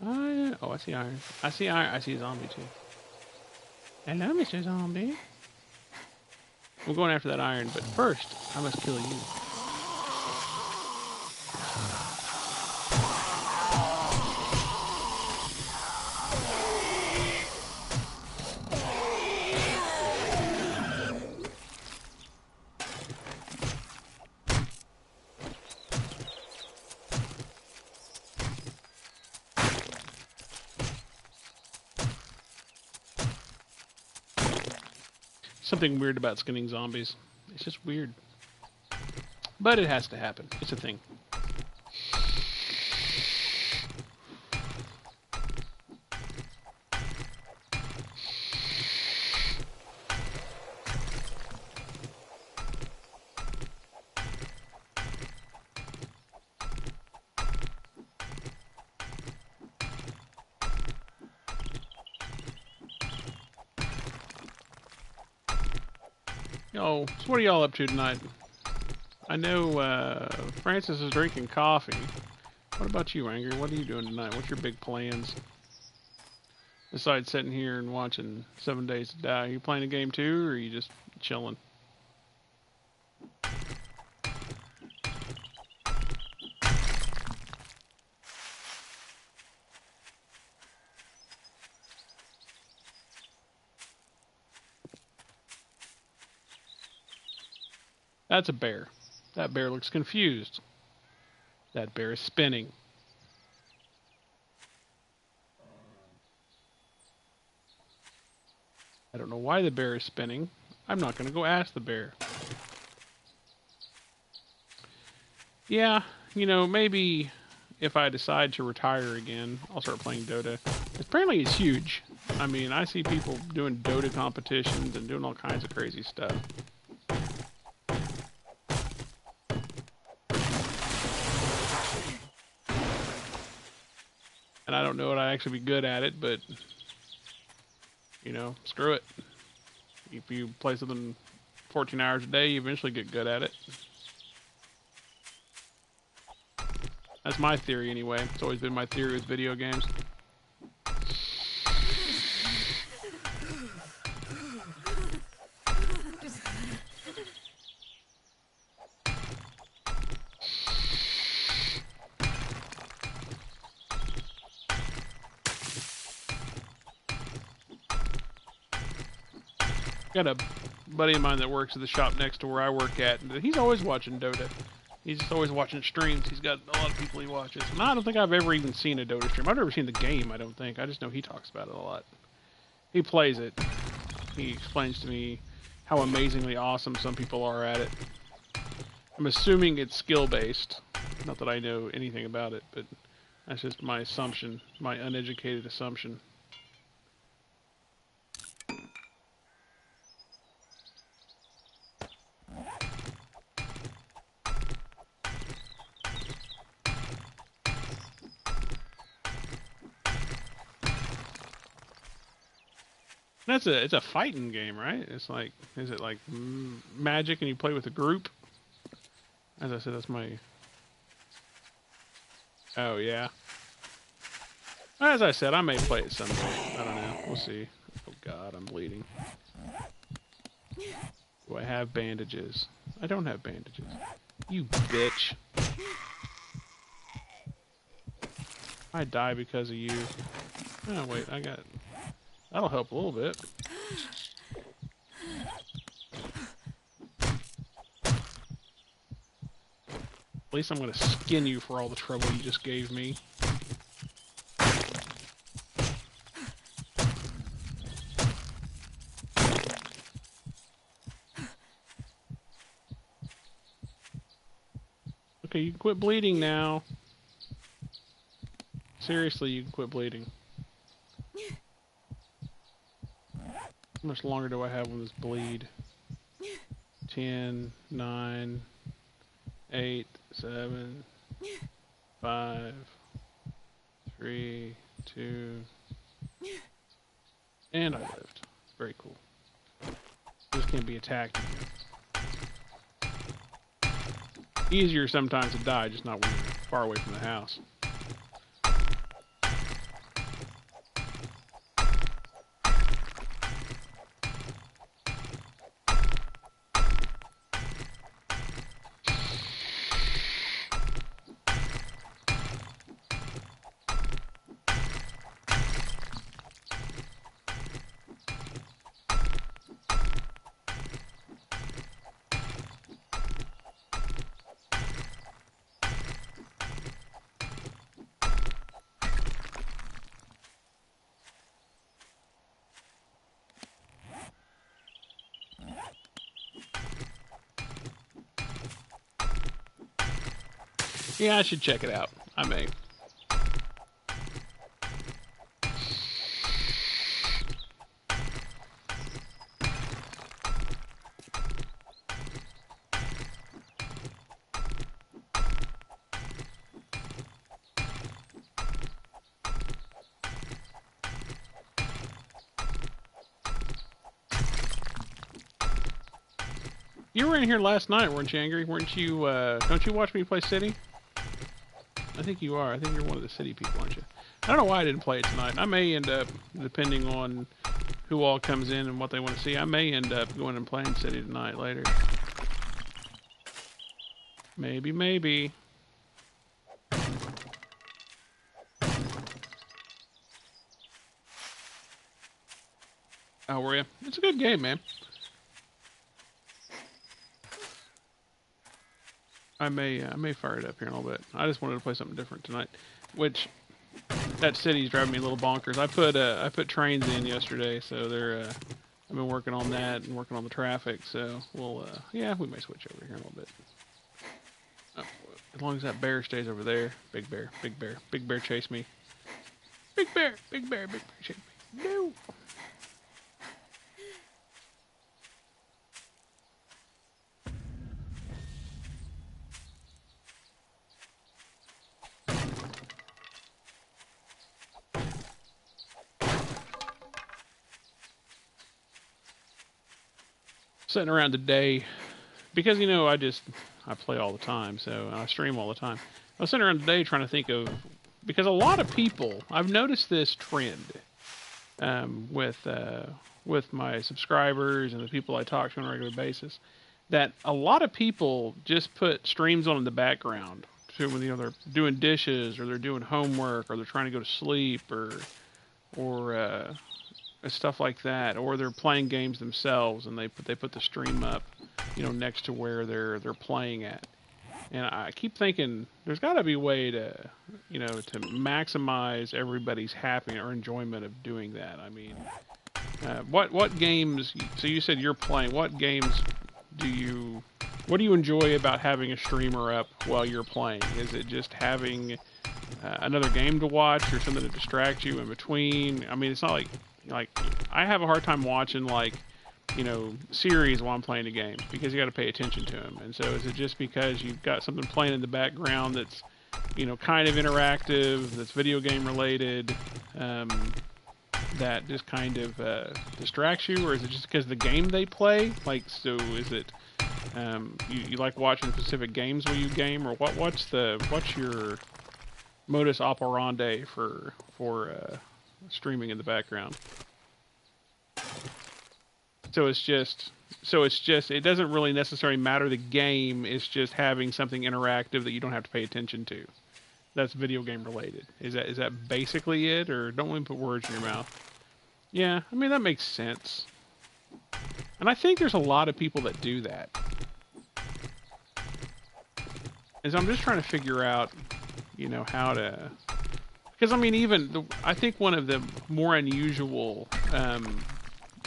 Oh, I see iron. I see iron. I see a zombie too. Hello, Mr. Zombie. I'm going after that iron, but first, I must kill you. Something weird about skinning zombies. It's just weird. But it has to happen. It's a thing. Oh, so what are y'all up to tonight? I know Francis is drinking coffee. What about you, Angry? What are you doing tonight? What's your big plans? Besides sitting here and watching 7 Days to Die, are you playing a game too, or are you just chilling? That's a bear. That bear looks confused. That bear is spinning. I don't know why the bear is spinning. I'm not going to go ask the bear. Yeah, you know, maybe if I decide to retire again, I'll start playing Dota. Apparently it's huge. I mean, I see people doing Dota competitions and doing all kinds of crazy stuff. And I don't know that I'd actually be good at it, but, you know, screw it. If you play something 14 hours a day, you eventually get good at it. That's my theory anyway. It's always been my theory with video games. Got a buddy of mine that works at the shop next to where I work at, and he's always watching Dota. He's just always watching streams. He's got a lot of people he watches. And I don't think I've ever even seen a Dota stream. I've never seen the game, I don't think. I just know he talks about it a lot. He plays it. He explains to me how amazingly awesome some people are at it. I'm assuming it's skill-based. Not that I know anything about it, but that's just my assumption, my uneducated assumption. It's a fighting game, right? It's like, is it like Magic and you play with a group? As I said, that's my... Oh, yeah. As I said, I may play it someday. I don't know. We'll see. Oh, God, I'm bleeding. Do I have bandages? I don't have bandages. You bitch. I die because of you. Oh, wait, I got... That'll help a little bit. At least I'm going to skin you for all the trouble you just gave me. Okay, you can quit bleeding now. Seriously, you can quit bleeding. How much longer do I have on this bleed? 10, 9, 8, 7, 5, 3, 2, And I lived. Very cool. Just can't be attacked again. Easier sometimes to die, just not when you're far away from the house. Yeah, I should check it out. I may. You were in here last night, weren't you, Angry? Weren't you, don't you watch me play City? I think you are. I think you're one of the City people, aren't you? I don't know why I didn't play it tonight. I may end up, depending on who all comes in and what they want to see, I may end up going and playing City tonight later. Maybe, maybe. Oh, were you? It's a good game, man. I may fire it up here in a little bit. I just wanted to play something different tonight, which that city's driving me a little bonkers. I put trains in yesterday, so they're I've been working on that and working on the traffic. So we'll yeah, we may switch over here in a little bit. Oh, as long as that bear stays over there. Big bear, big bear, big bear, chase me. Big bear, big bear, big bear, chase me. No. Sitting around today, because you know I play all the time, so I stream all the time. I was sitting around today trying to think of, because a lot of people, I've noticed this trend with my subscribers and the people I talk to on a regular basis, that a lot of people just put streams on in the background. So when they're doing dishes or they're doing homework or they're trying to go to sleep or stuff like that, or they're playing games themselves and they put the stream up, next to where they're playing at. And I keep thinking there's got to be a way to, to maximize everybody's happiness or enjoyment of doing that. I mean, what games? So you said you're playing. What games what do you enjoy about having a streamer up while you're playing? Is it just having another game to watch or something to distract you in between? I mean, it's not like I have a hard time watching series while I'm playing a game because you got to pay attention to them. And so is it just because you've got something playing in the background that's kind of interactive, that's video game related, that just kind of distracts you, or is it just because the game they play? Like, so is it you like watching specific games while you game, or what's your modus operandi for streaming in the background? So it's just it doesn't really necessarily matter the game, it's just having something interactive that you don't have to pay attention to. That's video game related. Is that basically it, or don't let me put words in your mouth? Yeah, I mean that makes sense. And I think there's a lot of people that do that. And so I'm just trying to figure out, how to, because I mean I think one of the more unusual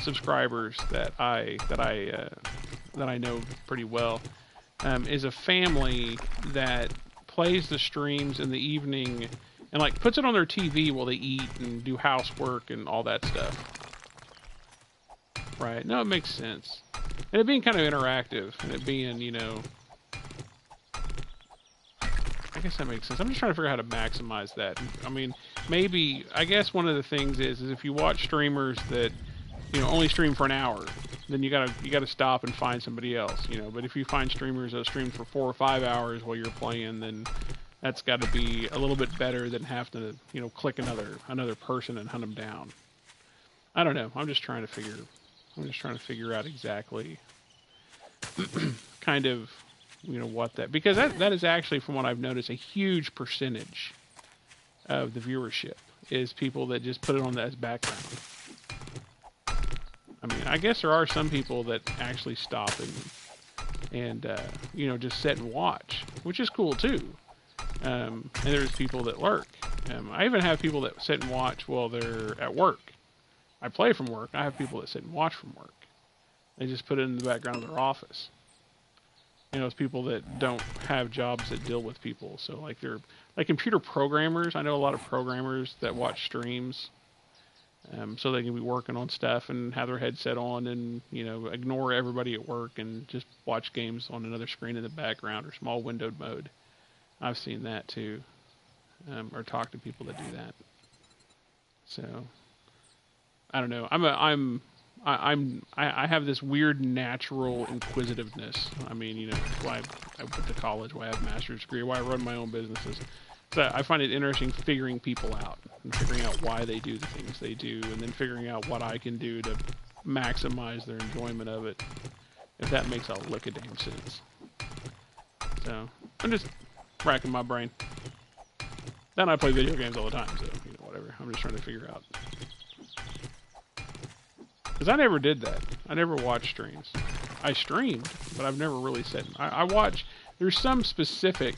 subscribers that I know pretty well is a family that plays the streams in the evening and puts it on their TV while they eat and do housework and all that stuff. Right? No, it makes sense. And it being kind of interactive and it being, I guess that makes sense. I'm just trying to figure out how to maximize that. I mean, maybe, I guess one of the things is if you watch streamers that, only stream for an hour, then you gotta stop and find somebody else, But if you find streamers that stream for 4 or 5 hours while you're playing, then that's got to be a little bit better than have to, click another person and hunt them down. I don't know. I'm just trying to figure out exactly kind of, what that, because that is actually, from what I've noticed, a huge percentage of the viewership is people that just put it on as background. I mean, I guess there are some people that actually stop and just sit and watch, which is cool too. And there's people that lurk. I even have people that sit and watch while they're at work. I play from work. I have people that sit and watch from work. They just put it in the background of their office. It's people that don't have jobs that deal with people. So like they're like computer programmers. I know a lot of programmers that watch streams, so they can be working on stuff and have their headset on and ignore everybody at work and just watch games on another screen in the background or small windowed mode. I've seen that too, or talked to people that do that. So I don't know. I have this weird natural inquisitiveness. I mean, why I went to college, why I have a master's degree, why I run my own businesses. So I find it interesting figuring people out and figuring out why they do the things they do, and then figuring out what I can do to maximize their enjoyment of it, if that makes a lick of damn sense. So I'm just racking my brain. Then I play video games all the time, so whatever. I'm just trying to figure out. Because I never did that. I never watched streams. I streamed, but I've never really said. I watch. There's some specific,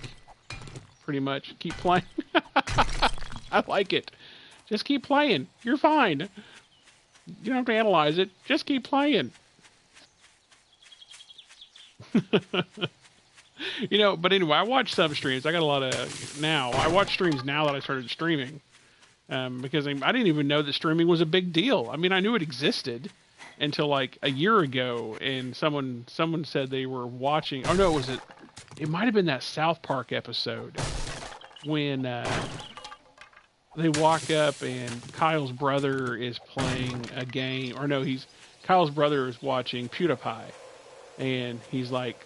pretty much, keep playing. I like it. Just keep playing. You're fine. You don't have to analyze it. Just keep playing. But anyway, I watch some streams. I got a lot of, now. I watch streams now that I started streaming. Because I didn't even know that streaming was a big deal. I mean, I knew it existed until like a year ago, and someone said they were watching. Oh no, it might have been that South Park episode when they walk up and Kyle's brother is playing a game, or no, Kyle's brother is watching PewDiePie, and he's like,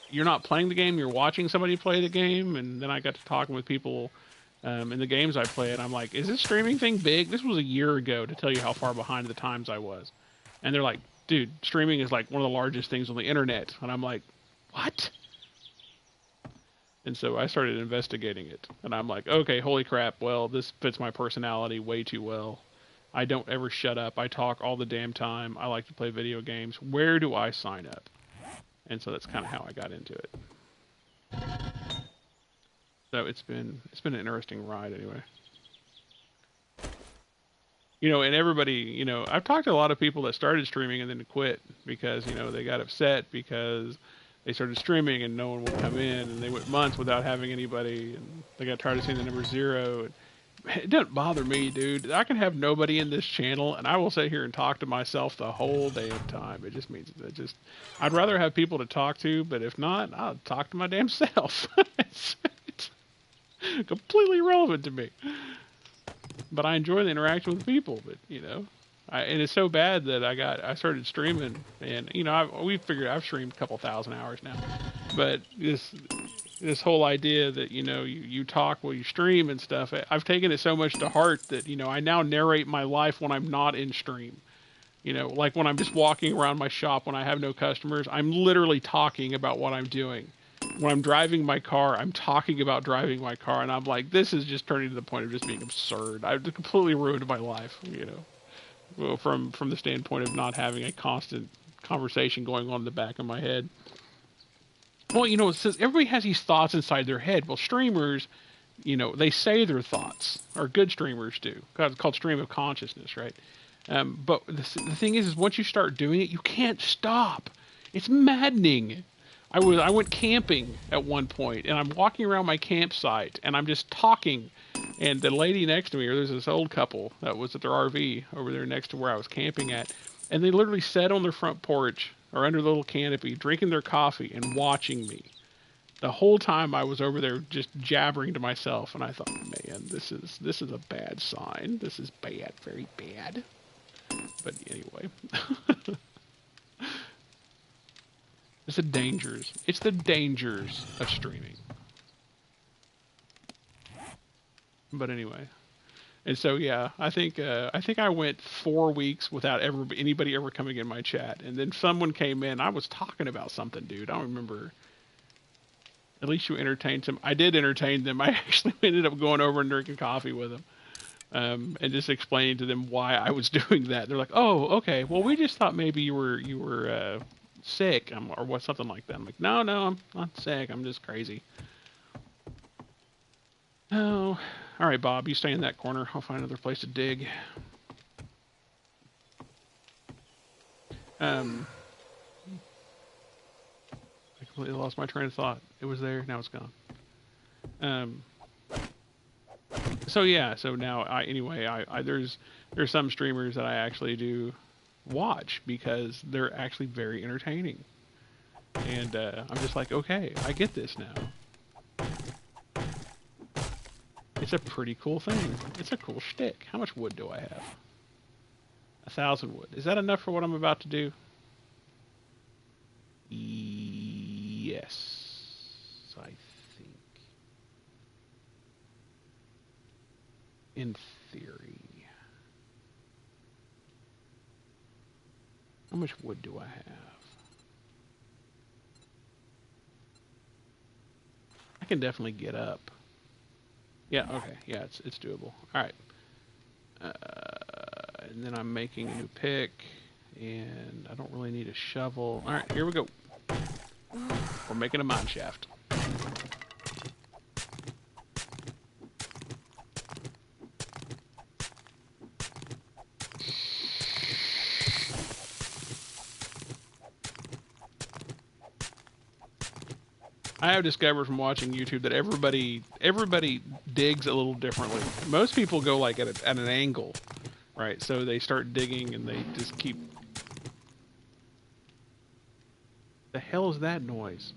"You're not playing the game, you're watching somebody play the game." And then I got to talking with people. In the games I play, and I'm like, is this streaming thing big? This was a year ago, to tell you how far behind the times I was. And they're like, dude, streaming is like one of the largest things on the internet. And I'm like, what? And so I started investigating it. And I'm like, okay, holy crap, well, this fits my personality way too well. I don't ever shut up. I talk all the damn time. I like to play video games. Where do I sign up? And so that's kind of how I got into it. So it's been an interesting ride anyway. And everybody, I've talked to a lot of people that started streaming and then quit because, they got upset because they started streaming and no one would come in, and they went months without having anybody, and they got tired of seeing the number 0. And it doesn't bother me, dude. I can have nobody in this channel and I will sit here and talk to myself the whole damn time. It just means I'd rather have people to talk to, but if not, I'll talk to my damn self. It's completely irrelevant to me, but I enjoy the interaction with people. But and it's so bad that I started streaming, and I've streamed a couple thousand hours now. But this whole idea that you talk while you stream and stuff, I've taken it so much to heart that I now narrate my life when I'm not in stream. Like when I'm just walking around my shop when I have no customers, I'm literally talking about what I'm doing. When I'm driving my car, I'm talking about driving my car, and I'm like, this is just turning to the point of just being absurd. I've completely ruined my life, well, from the standpoint of not having a constant conversation going on in the back of my head. Well, it says everybody has these thoughts inside their head. Well, streamers, they say their thoughts, or good streamers do. It's called stream of consciousness, right? But the thing is once you start doing it, you can't stop. It's maddening. I went camping at one point, and I'm walking around my campsite, and I'm just talking, and the lady next to me, or there's this old couple that was at their RV over there next to where I was camping at, and they literally sat on their front porch, or under the little canopy, drinking their coffee and watching me. The whole time I was over there just jabbering to myself, and I thought, man, this is a bad sign. This is bad, very bad. But anyway, it's the dangers. It's the dangers of streaming. But anyway, and so yeah, I think I went 4 weeks without anybody ever coming in my chat, and then someone came in. I was talking about something, dude. I don't remember. At least you entertained them. I did entertain them. I actually ended up going over and drinking coffee with them, and just explaining to them why I was doing that. They're like, "Oh, okay. Well, we just thought maybe you were sick, or what, something like that." I'm like, "No, I'm not sick. I'm just crazy." Oh, all right, Bob. You stay in that corner. I'll find another place to dig. I completely lost my train of thought. It was there, now it's gone. So yeah, so now there's some streamers that I actually do watch because they're actually very entertaining, and I'm just like, okay, I get this now. It's a pretty cool thing. It's a cool shtick. How much wood do I have? 1,000 wood. Is that enough for what I'm about to do? Yes, I think. In theory. How much wood do I have? I can definitely get up. Yeah, okay. Yeah, it's doable. All right. And then I'm making a new pick, and I don't really need a shovel. All right, here we go. We're making a mine shaft. I have discovered from watching YouTube that everybody digs a little differently. Most people go like at an angle, right? So they start digging and they just keep. The hell is that noise?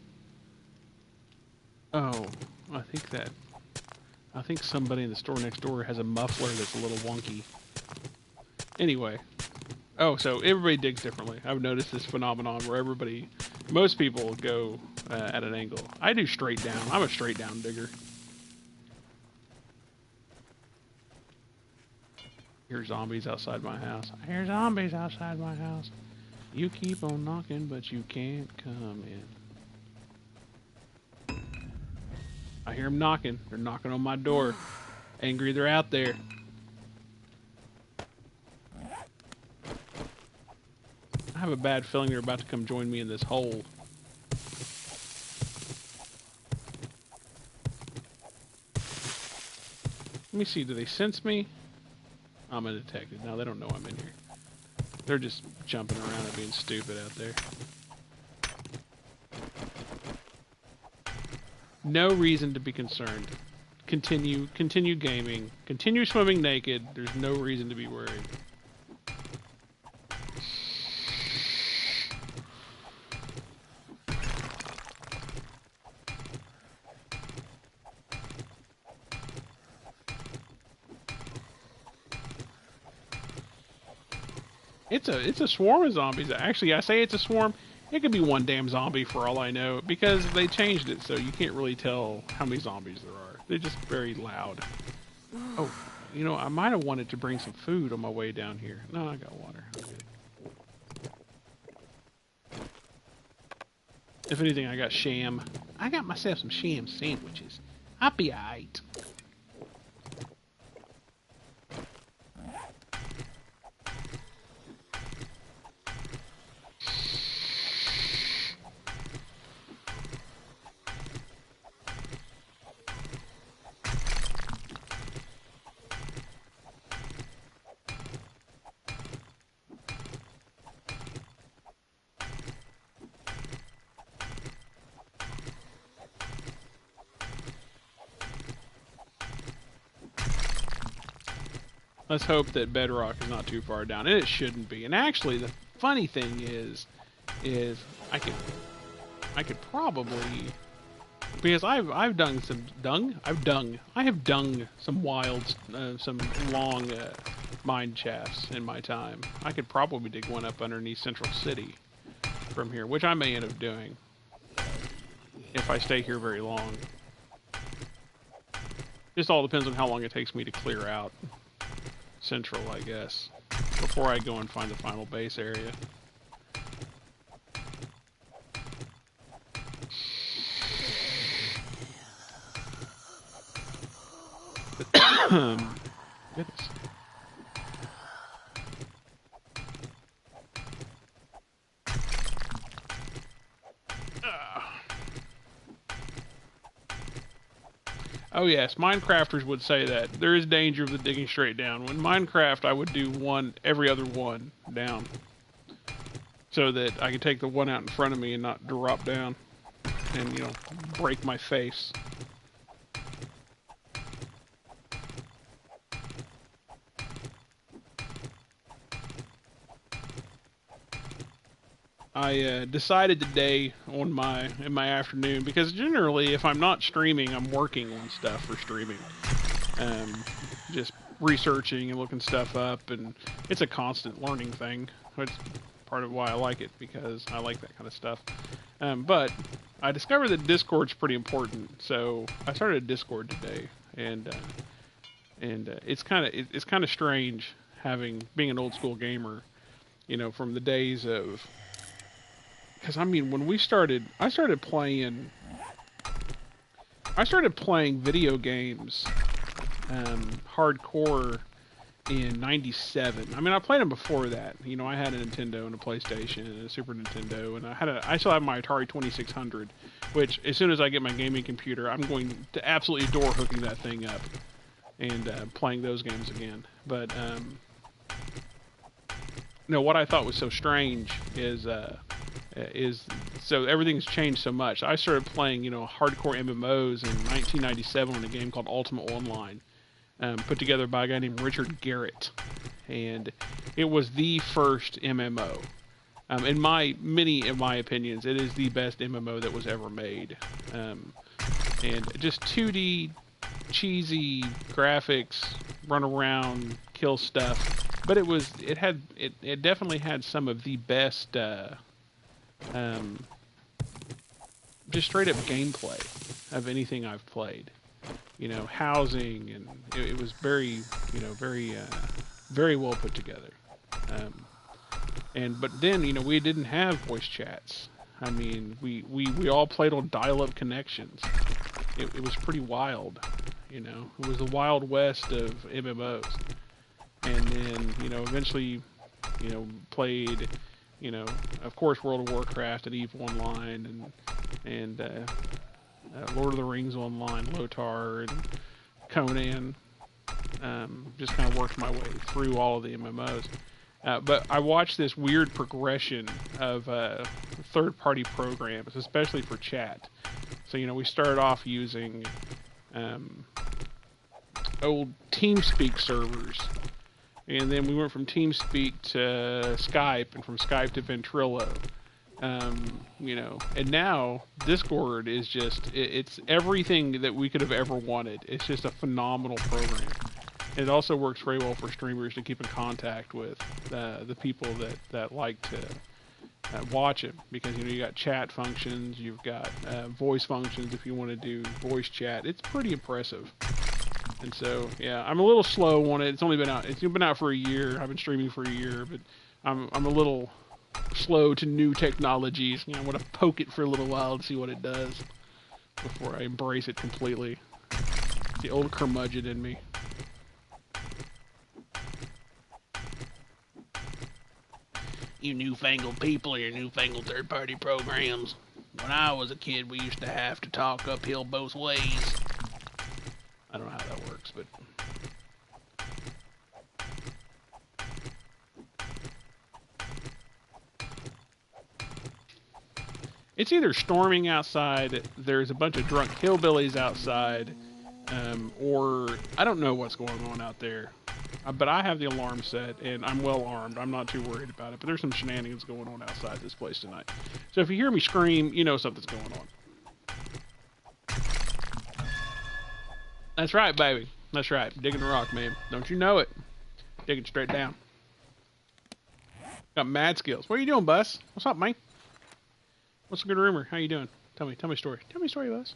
Oh, I think somebody in the store next door has a muffler that's a little wonky. Anyway, oh, so everybody digs differently. I've noticed this phenomenon where most people go at an angle. I do straight down. I'm a straight down digger. I hear zombies outside my house. I hear zombies outside my house. You keep on knocking, but you can't come in. I hear them knocking. They're knocking on my door. Angry they're out there. I have a bad feeling they're about to come join me in this hole. Let me see, do they sense me? I'm undetected. No, they don't know I'm in here. They're just jumping around and being stupid out there. No reason to be concerned. Continue gaming. Continue swimming naked. There's no reason to be worried. It's a swarm of zombies. Actually, I say it's a swarm. It could be one damn zombie for all I know, because they changed it so you can't really tell how many zombies there are. They're just very loud. Oh, you know, I might have wanted to bring some food on my way down here. No, I got water. Okay. If anything, I got sham. I got myself some sham sandwiches. I'll be alright. Let's hope that bedrock is not too far down, and it shouldn't be. And actually, the funny thing is I could probably Because I've done some I have done some wild, some long mine shafts in my time. I could probably dig one up underneath Central City from here, which I may end up doing if I stay here very long. Just all depends on how long it takes me to clear out Central, I guess, before I go and find the final base area. Goodness. Oh yes, Minecrafters would say that. There is danger of the digging straight down. When Minecraft, I would do one every other one down. So that I can take the one out in front of me and not drop down. And, you know, break my face. I decided today in my afternoon, because generally if I'm not streaming, I'm working on stuff for streaming. Just researching and looking stuff up, and it's a constant learning thing. It's part of why I like it, because I like that kind of stuff. But I discovered that Discord's pretty important, so I started a Discord today, and it's kind of strange being an old school gamer, you know, from the days of. Because I mean, when I started playing video games, hardcore in '97. I mean, I played them before that. You know, I had a Nintendo and a PlayStation and a Super Nintendo, and I still have my Atari 2600, which as soon as I get my gaming computer, I'm going to absolutely adore hooking that thing up and playing those games again. But no, what I thought was so strange is so everything's changed so much. I started playing, you know, hardcore MMOs in 1997 in a game called Ultimate Online, put together by a guy named Richard Garrett, and it was the first MMO. In my opinions, it is the best MMO that was ever made, and just 2D cheesy graphics, run around, kill stuff, but it definitely had some of the best. Just straight up gameplay of anything I've played. You know, housing, and it was very, you know, very well put together. But then, you know, we didn't have voice chats. I mean, we all played on dial-up connections. It was pretty wild, you know. It was the Wild West of MMOs. And then, you know, eventually, you know, played, you know, of course, World of Warcraft and EVE Online and Lord of the Rings Online, LOTAR, and Conan. Just kind of worked my way through all of the MMOs. But I watched this weird progression of third-party programs, especially for chat. So, you know, we started off using old TeamSpeak servers. And then we went from TeamSpeak to Skype, and from Skype to Ventrilo. You know, and now Discord is it's everything that we could have ever wanted. It's just a phenomenal program. It also works very well for streamers to keep in contact with the people that like to watch it, because, you know, you got chat functions, you've got voice functions if you want to do voice chat. It's pretty impressive. And so, yeah, I'm a little slow on it. It's been out for a year. I've been streaming for a year, but I'm a little slow to new technologies. You know, I want to poke it for a little while to see what it does before I embrace it completely. It's the old curmudgeon in me. You newfangled people or your newfangled third-party programs. When I was a kid, we used to have to talk uphill both ways. I don't know how that works, but... It's either storming outside, there's a bunch of drunk hillbillies outside, or I don't know what's going on out there. But I have the alarm set, and I'm well armed. I'm not too worried about it, but there's some shenanigans going on outside this place tonight. So if you hear me scream, you know something's going on. That's right, baby. That's right. Digging the rock, man. Don't you know it? Dig it straight down. Got mad skills. What are you doing, Bus? What's up, man? What's a good rumor? How you doing? Tell me a story. Tell me a story, Bus.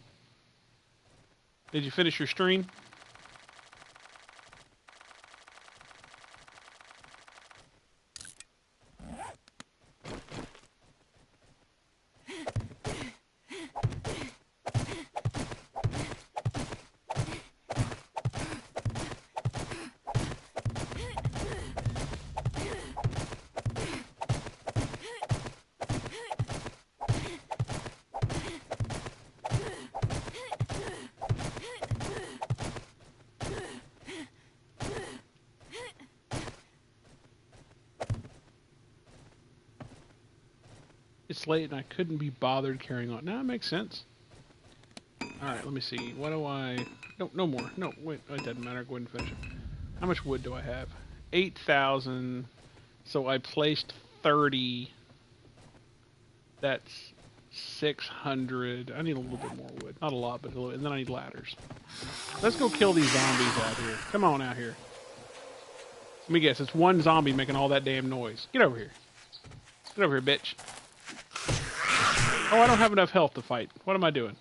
Did you finish your stream? It's late and I couldn't be bothered carrying on. Now it makes sense. Alright, let me see. What do I... No more. No, wait. It doesn't matter. Go ahead and finish it. How much wood do I have? 8,000. So I placed 30. That's 600. I need a little bit more wood. Not a lot, but a little. And then I need ladders. Let's go kill these zombies out here. Come on out here. Let me guess. It's one zombie making all that damn noise. Get over here. Get over here, bitch. Oh, I don't have enough health to fight. What am I doing?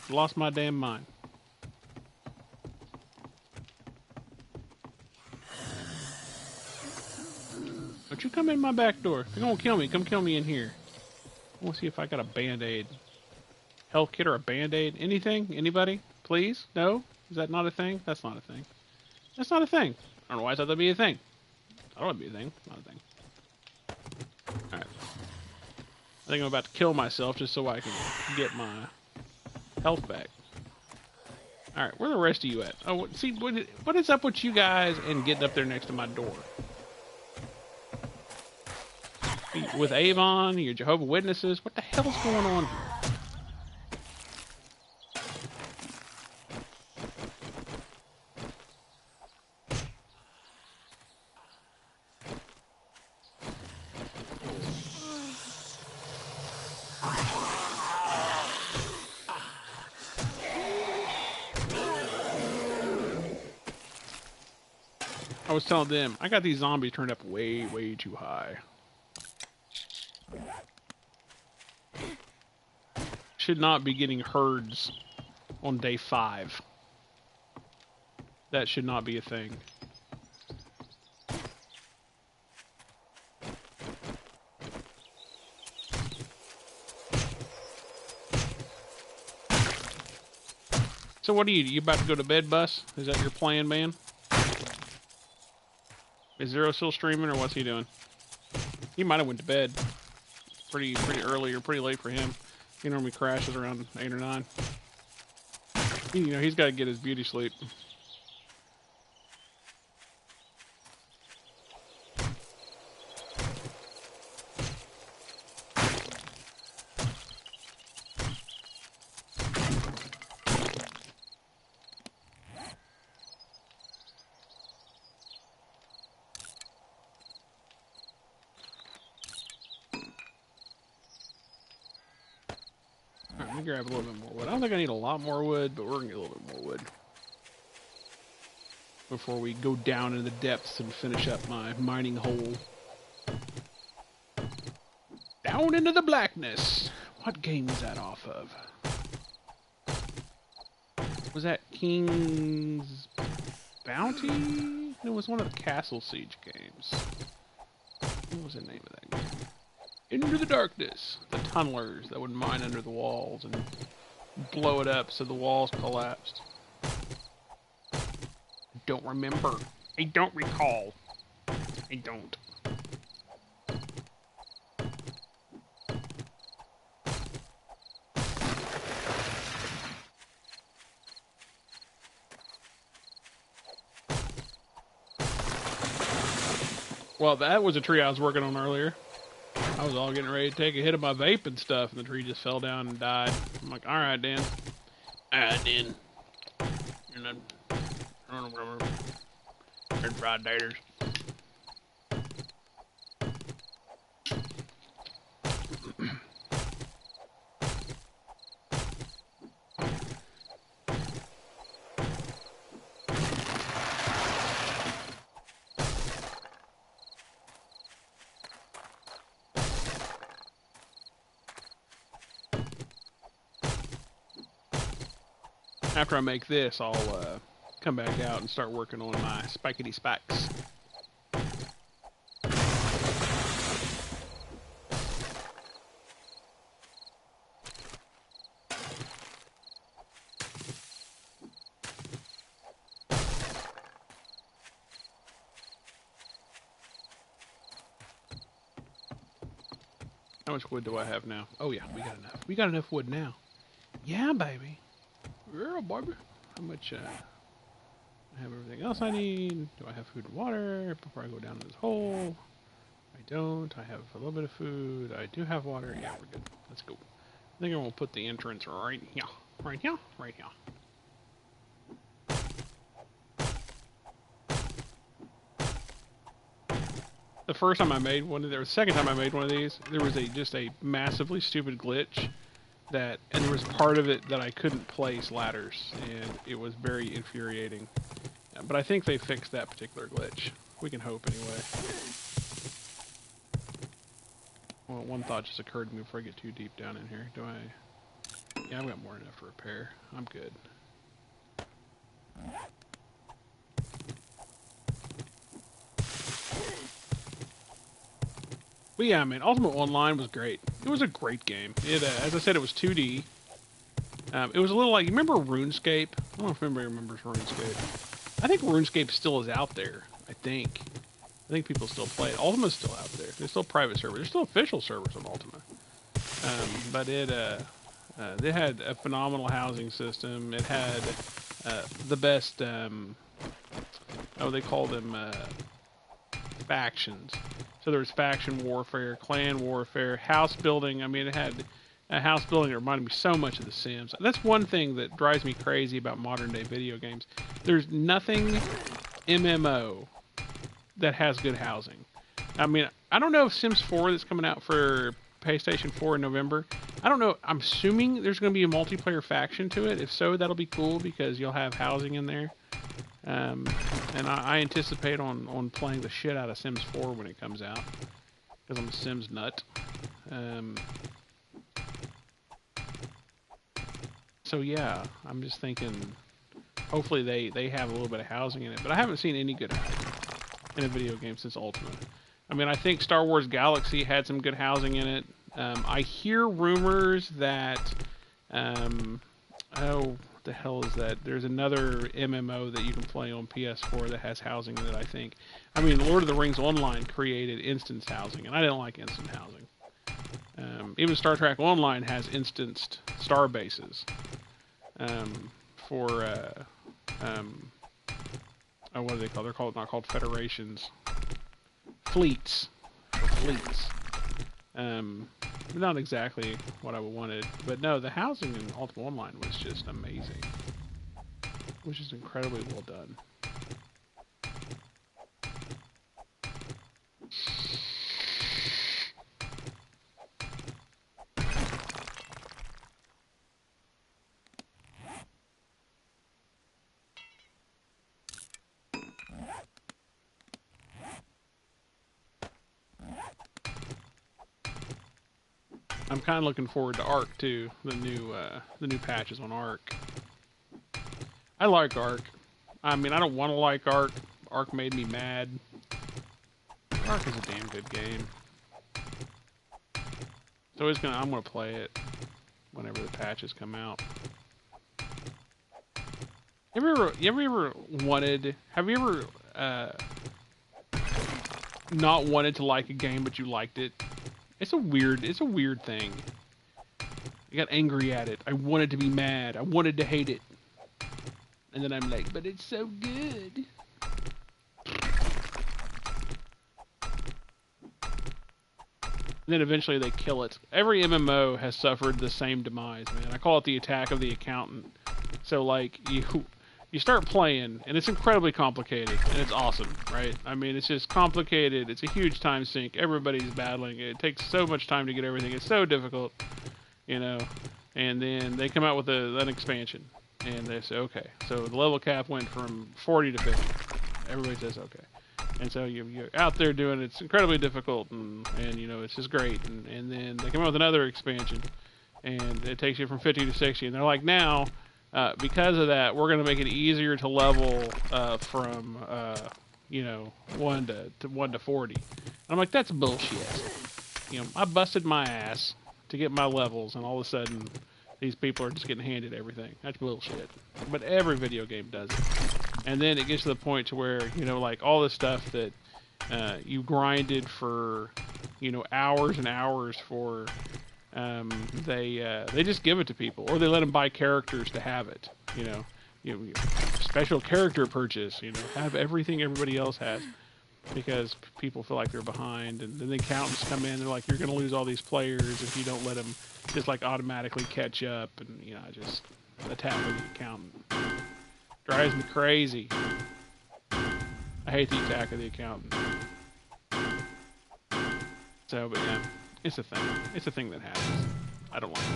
Lost my damn mind. Don't you come in my back door. If you're gonna kill me, come kill me in here. I want to see if I got a band-aid. Health kit or a band-aid? Anything? Anybody? Please? No? Is that not a thing? That's not a thing. That's not a thing. I don't know why I thought that'd be a thing. I don't want to be a thing. Not a thing. Alright. I think I'm about to kill myself just so I can get my health back. Alright, where the rest of you at? Oh, see, what is up with you guys and getting up there next to my door? With Avon, your Jehovah's Witnesses, what the hell's going on here? I was telling them, I got these zombies turned up way, way too high. Should not be getting herds on day 5. That should not be a thing. So what are you about to go to bed, Bus? Is that your plan, man? Is Zero still streaming, or what's he doing? He might have went to bed pretty early or pretty late for him. He normally crashes around 8 or 9. You know, he's got to get his beauty sleep. Let me grab a little bit more wood. I don't think I need a lot more wood, but we're going to get a little bit more wood before we go down into the depths and finish up my mining hole. Down into the blackness. What game was that off of? Was that King's Bounty? It was one of the Castle Siege games. What was the name of that game? Into the darkness. The tunnelers that would mine under the walls and blow it up so the walls collapsed. I don't remember. I don't recall. I don't. Well, that was a tree I was working on earlier. I was all getting ready to take a hit of my vape and stuff, and the tree just fell down and died. I'm like, alright, Dan. Alright, Dan. You're not... I don't know whatever. They're fried taters. After I make this, I'll come back out and start working on my spikety spikes. How much wood do I have now? Oh yeah, we got enough. We got enough wood now. Yeah, baby. Yeah, baby. How much, I have everything else I need. Do I have food and water before I go down in this hole? I don't. I have a little bit of food. I do have water. Yeah, we're good. Let's go. I think I'm going to put the entrance right here. Right here? Right here. The first time I made one of these, or the second time I made one of these, there was just a massively stupid glitch and there was part of it that I couldn't place ladders, and it was very infuriating. But I think they fixed that particular glitch. We can hope anyway. Well, one thought just occurred to me before I get too deep down in here. Do I? Yeah, I've got more than enough to repair. I'm good. But yeah, man, Ultimate Online was great. It was a great game. It, as I said, it was 2D. It was a little like, you remember RuneScape? I don't know if anybody remembers RuneScape. I think RuneScape still is out there. I think people still play it. Ultima's still out there. There's still private servers. There's still official servers on Ultima. But it had a phenomenal housing system. It had the best, they call them factions. So there was faction warfare, clan warfare, house building. I mean, it had a house building that reminded me so much of The Sims. That's one thing that drives me crazy about modern day video games. There's nothing MMO that has good housing. I mean, I don't know if Sims 4 that's coming out for PlayStation 4 in November. I don't know. I'm assuming there's going to be a multiplayer faction to it. If so, that'll be cool because you'll have housing in there. And I anticipate on playing the shit out of Sims 4 when it comes out, because I'm a Sims nut. So yeah, I'm just thinking, hopefully they have a little bit of housing in it, but I haven't seen any good housing in a video game since Ultima. I mean, I think Star Wars Galaxy had some good housing in it. I hear rumors that, what the hell is that? There's another MMO that you can play on PS4 that has housing in it, I think. I mean, Lord of the Rings Online created instance housing, and I didn't like instant housing. Even Star Trek Online has instanced star bases for, what do they call? They're not called federations. Fleets. Fleets. Not exactly what I wanted, but no, the housing in Ultima Online was just amazing. It was just incredibly well done. I'm kind of looking forward to Ark too. The new patches on Ark. I like Ark. I mean, I don't want to like Ark. Ark made me mad. Ark is a damn good game. So I'm gonna play it whenever the patches come out. Have you ever not wanted to like a game but you liked it? It's a weird thing. I got angry at it. I wanted to be mad. I wanted to hate it. And then I'm like, but it's so good. And then eventually they kill it. Every MMO has suffered the same demise, man. I call it the attack of the accountant. So like you start playing, and it's incredibly complicated, and it's awesome, right? I mean, it's just complicated. It's a huge time sink. Everybody's battling. It takes so much time to get everything. It's so difficult, you know. And then they come out with an expansion, and they say, okay, so the level cap went from 40 to 50. Everybody says, okay. And so you're out there doing it. It's incredibly difficult, and you know, it's just great. And then they come out with another expansion, and it takes you from 50 to 60, and they're like, now Because of that, we're gonna make it easier to level from 1 to 40. And I'm like, that's bullshit. I busted my ass to get my levels, and all of a sudden, these people are just getting handed everything. That's bullshit. But every video game does it. And then it gets to the point to where, like all the stuff that you grinded for, hours and hours for, they just give it to people, or they let them buy characters to have it. Special character purchase. Have everything everybody else has, because people feel like they're behind, and then the accountants come in. They're like, you're going to lose all these players if you don't let them just like automatically catch up, and just attack the accountant. Drives me crazy. I hate the attack of the accountant. So, but yeah, it's a thing. It's a thing that happens. I don't like it.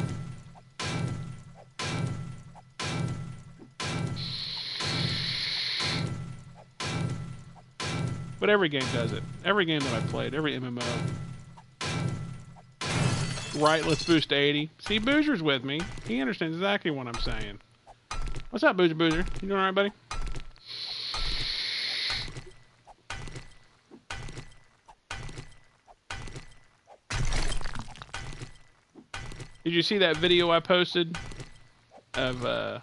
But every game does it. Every game that I've played, every MMO. Right, let's boost to 80. See, Boozer's with me. He understands exactly what I'm saying. What's up, Boozer? You doing alright, buddy? Did you see that video I posted of the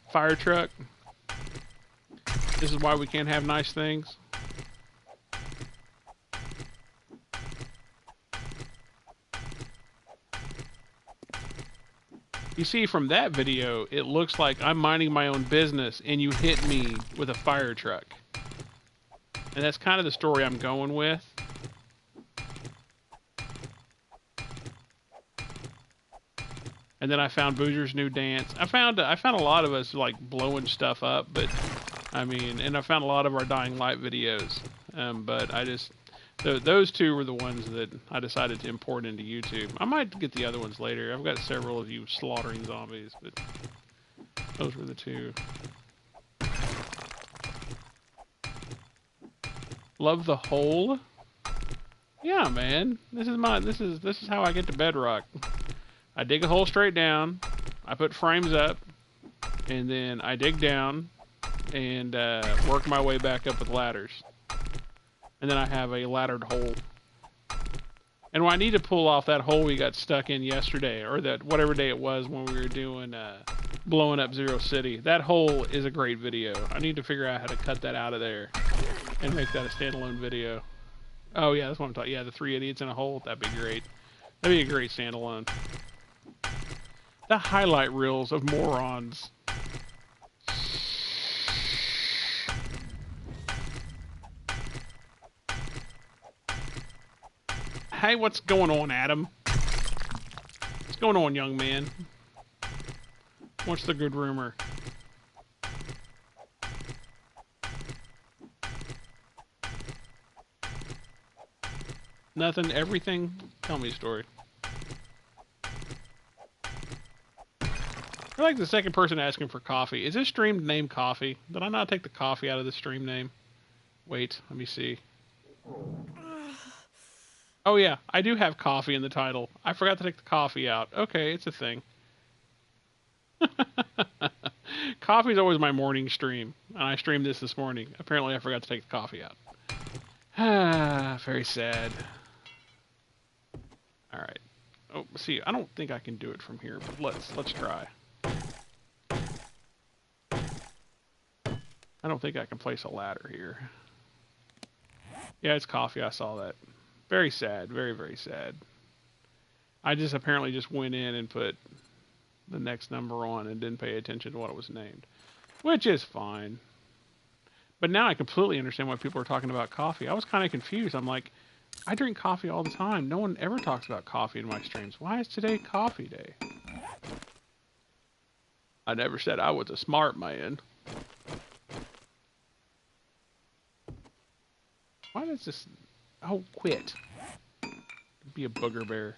fire truck? This is why we can't have nice things. You see, from that video, it looks like I'm minding my own business and you hit me with a fire truck. And that's kind of the story I'm going with. And then I found Boozer's new dance. I found a lot of us like blowing stuff up, but I mean, and I found a lot of our Dying Light videos. But I just, those two were the ones that I decided to import into YouTube. I might get the other ones later. I've got several of you slaughtering zombies, but those were the two. Love the hole? Yeah, man. This is how I get to bedrock. I dig a hole straight down, I put frames up, and then I dig down and work my way back up with ladders. And then I have a laddered hole. And when I need to pull off that hole we got stuck in yesterday, or that whatever day it was when we were doing blowing up Zero City, that hole is a great video. I need to figure out how to cut that out of there and make that a standalone video. Oh yeah, that's what I'm talking. Yeah, the 3 idiots in a hole. That'd be great. That'd be a great standalone. The highlight reels of morons. Hey, what's going on, Adam? What's going on, young man? What's the good rumor? Nothing, everything? Tell me a story. You're like the second person asking for coffee. Is this stream named Coffee? Did I not take the coffee out of the stream name? Wait, let me see. Oh yeah, I do have coffee in the title. I forgot to take the coffee out. Okay, it's a thing. Coffee's always my morning stream, and I streamed this morning. Apparently I forgot to take the coffee out. Ah, very sad. Alright. Oh, see, I don't think I can do it from here, but let's try. I don't think I can place a ladder here. Yeah, it's coffee. I saw that. Very sad. Very, very sad. I just apparently just went in and put the next number on and didn't pay attention to what it was named. Which is fine. But now I completely understand why people are talking about coffee. I was kind of confused. I'm like, I drink coffee all the time. No one ever talks about coffee in my streams. Why is today coffee day? I never said I was a smart man. Why does this... Oh, quit. Be a booger bear.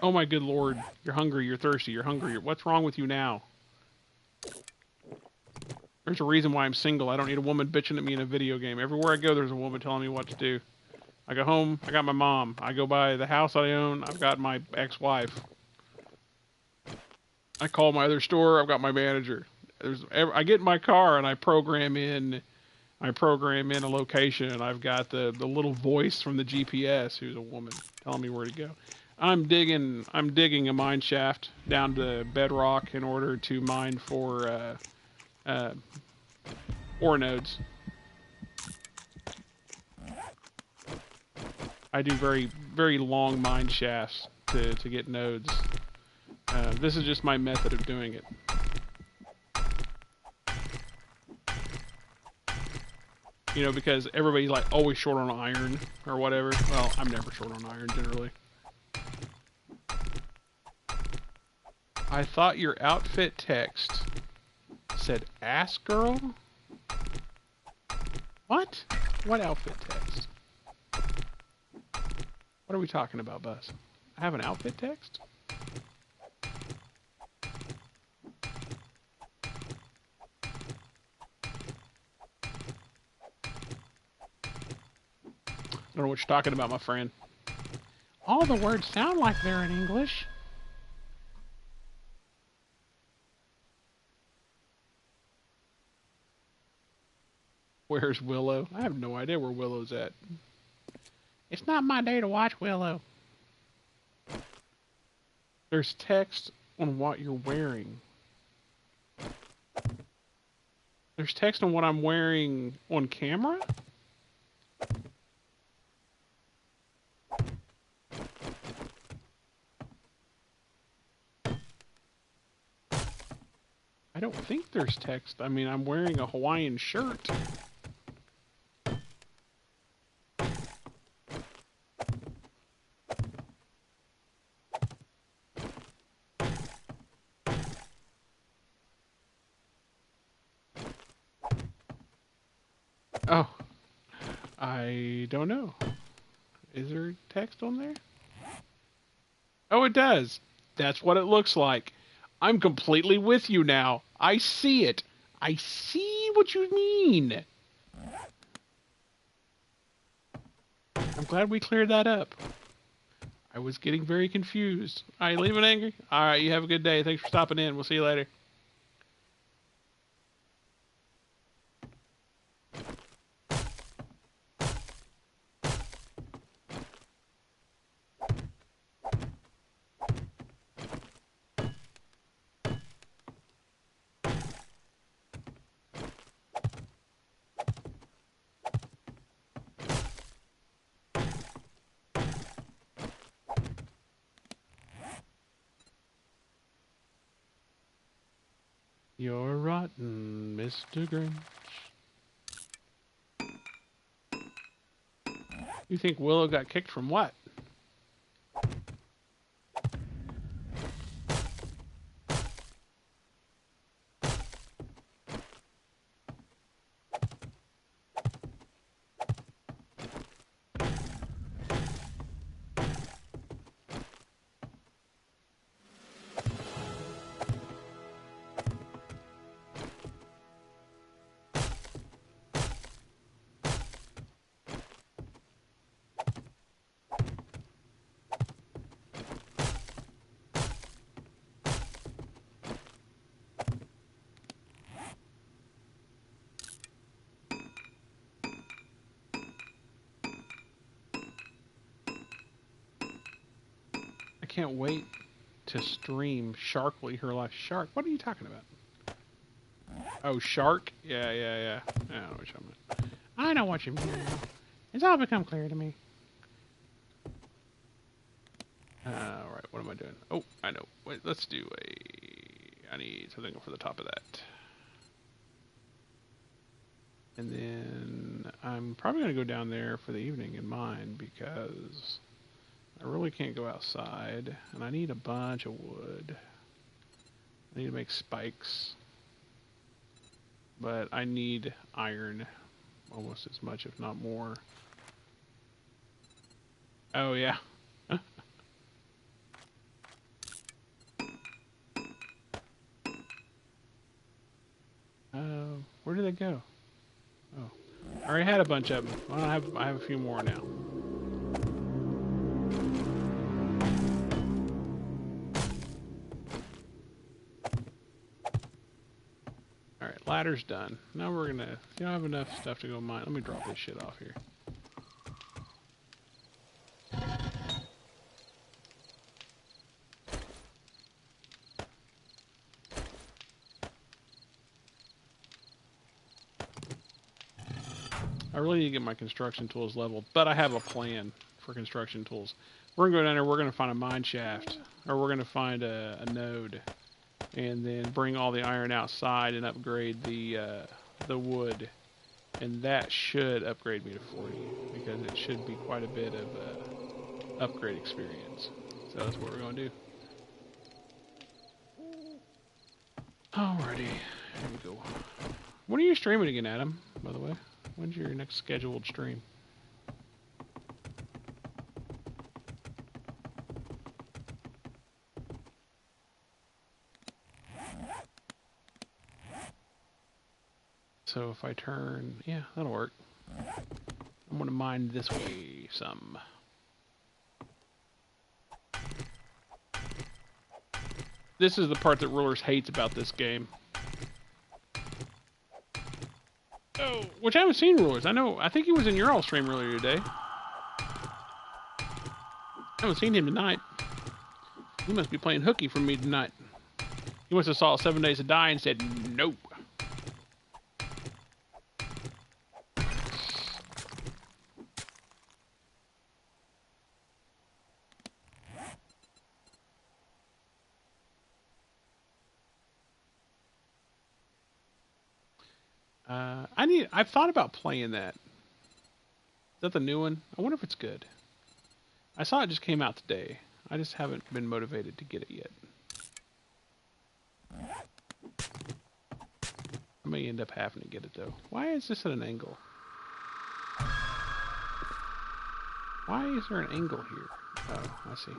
Oh my good lord. You're hungry, you're thirsty, you're hungry. What's wrong with you now? There's a reason why I'm single. I don't need a woman bitching at me in a video game. Everywhere I go, there's a woman telling me what to do. I go home, I got my mom. I go by the house I own, I've got my ex-wife. I call my other store, I've got my manager. I get in my car and I program in a location, and I've got the little voice from the GPS who's a woman telling me where to go. I'm digging a mine shaft down to bedrock in order to mine for ore nodes. I do very, very long mine shafts to get nodes. This is just my method of doing it. You know, because everybody's like always short on iron or whatever. Well, I'm never short on iron generally. I thought your outfit text said ass girl? What? What outfit text? What are we talking about, Buzz? I have an outfit text? I don't know what you're talking about, my friend. All the words sound like they're in English. Where's Willow? I have no idea where Willow's at. It's not my day to watch Willow. There's text on what you're wearing. There's text on what I'm wearing on camera? I don't think there's text. I mean, I'm wearing a Hawaiian shirt. Oh, I don't know. Is there text on there? Oh, it does. That's what it looks like. I'm completely with you now. I see it. I see what you mean. I'm glad we cleared that up. I was getting very confused. All right, leaving angry? All right, you have a good day. Thanks for stopping in. We'll see you later. You're rotten, Mr. Grinch. You think Willow got kicked from what? I can't wait to stream Sharkly Her Life. Shark? What are you talking about? Oh, Shark? Yeah. I don't know what you're talking about. I know what you mean now. It's all become clear to me. Alright, what am I doing? Oh, I know. Wait, let's do I need something for the top of that. And then I'm probably going to go down there for the evening in mine because I really can't go outside. And I need a bunch of wood. I need to make spikes. But I need iron almost as much, if not more. Oh, yeah. Where did they go? Oh, I already had a bunch of them. Well, I have a few more now. All right, ladder's done. Now we're gonna. You don't have enough stuff to go mine. Let me drop this shit off here. I really need to get my construction tools leveled, but I have a plan for construction tools. We're gonna go down there. We're gonna find a mine shaft, or we're gonna find a node, and then bring all the iron outside and upgrade the wood, and that should upgrade me to 40 because it should be quite a bit of upgrade experience. So that's what we're gonna do. Alrighty, here we go. When are you streaming again, Adam? By the way. When's your next scheduled stream? So if I turn, yeah, that'll work. I'm gonna mine this way some. This is the part that Rulers hates about this game. Oh, which I haven't seen Rulers. I think he was in your all stream earlier today. I haven't seen him tonight. He must be playing hooky from me tonight. He must have saw 7 Days to Die and said, nope. I've thought about playing that. Is that the new one? I wonder if it's good. I saw it just came out today. I just haven't been motivated to get it yet. I may end up having to get it though. Why is this at an angle? Why is there an angle here? Oh, I see.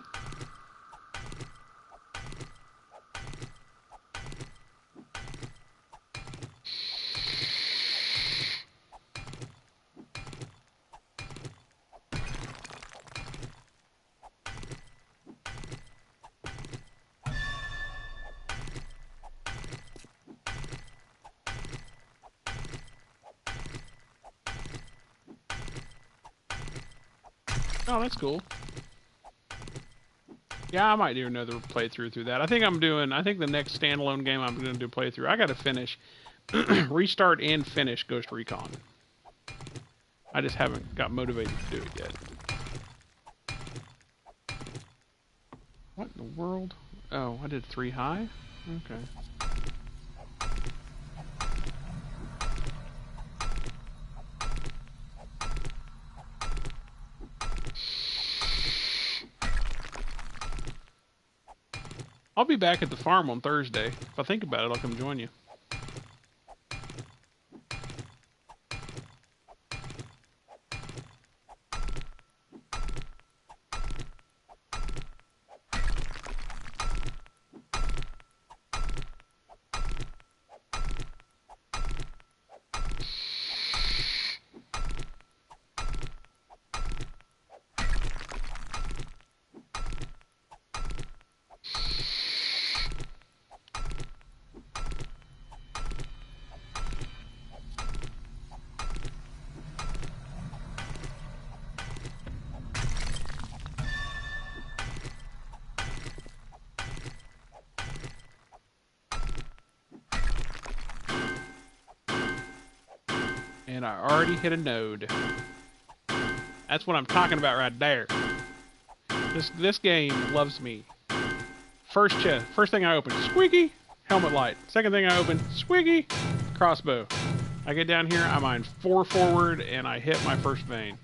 Oh, that's cool. Yeah, I might do another playthrough through that. I think the next standalone game I'm going to do a playthrough. I got to finish, restart and finish Ghost Recon. I just haven't got motivated to do it yet. What in the world? Oh, I did 3 high? Okay. I'll be back at the farm on Thursday. If I think about it, I'll come join you. And I already hit a node. That's what I'm talking about right there. This game loves me. First thing I open, squeaky, helmet light. Second thing I open, squeaky, crossbow. I get down here, I mine 4 forward, and I hit my first vein.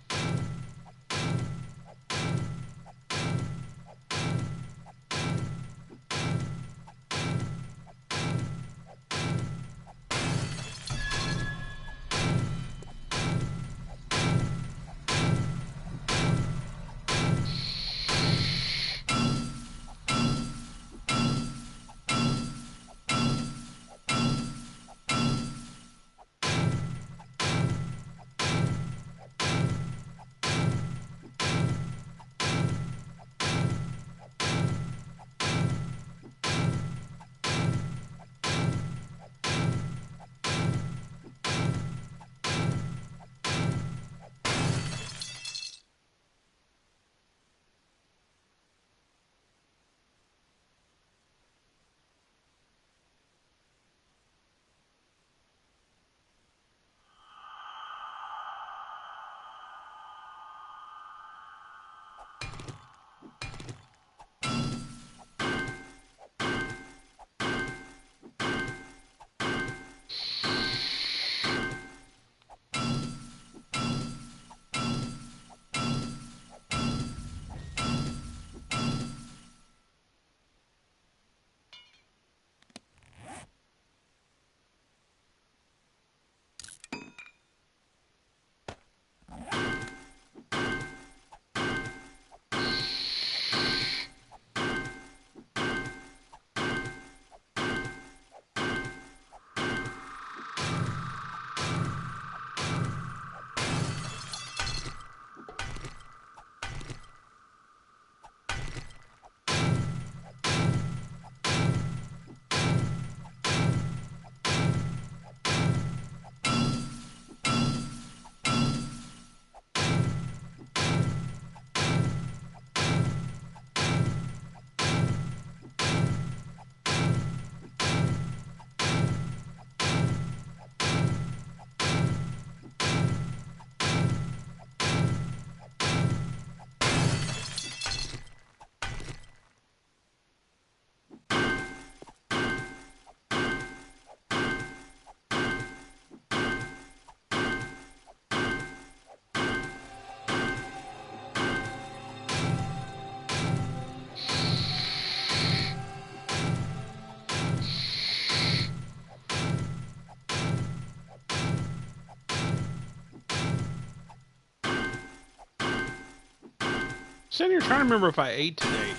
sitting here trying to remember if I ate today.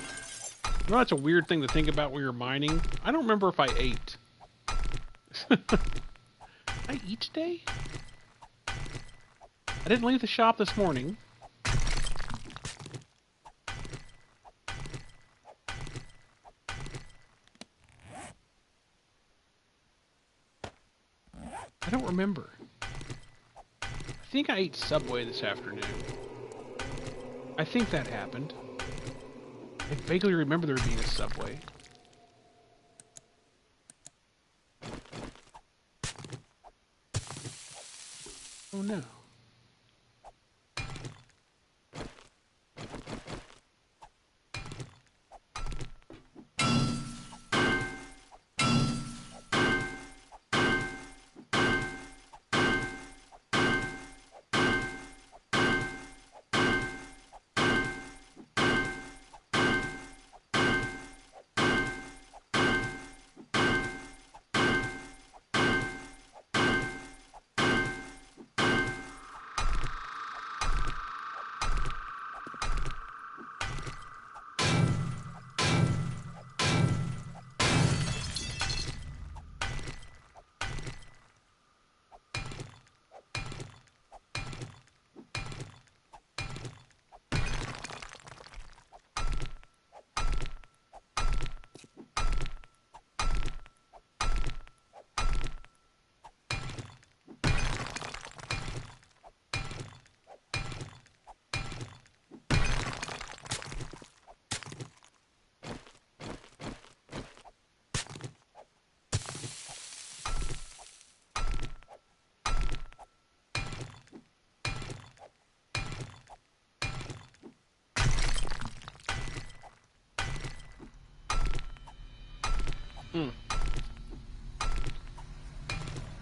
I know that's a weird thing to think about when you're mining. I don't remember if I ate. Did I eat today? I didn't leave the shop this morning. I don't remember. I think I ate Subway this afternoon. I think that happened. I vaguely remember there being a Subway. Oh no.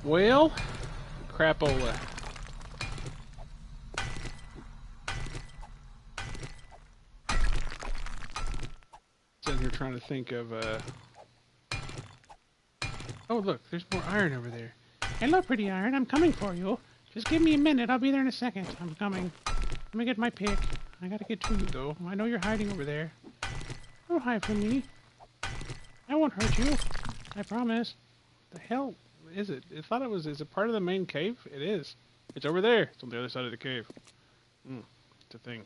Well, crapola. Sitting here trying to think of, Oh, look, there's more iron over there. Hello, pretty iron. I'm coming for you. Just give me a minute. I'll be there in a second. I'm coming. Let me get my pick. I gotta get to you, though. I know you're hiding over there. Don't hide from me. I won't hurt you. I promise. The hell is it? I thought it was... Is it part of the main cave? It is. It's over there. It's on the other side of the cave. It's a thing.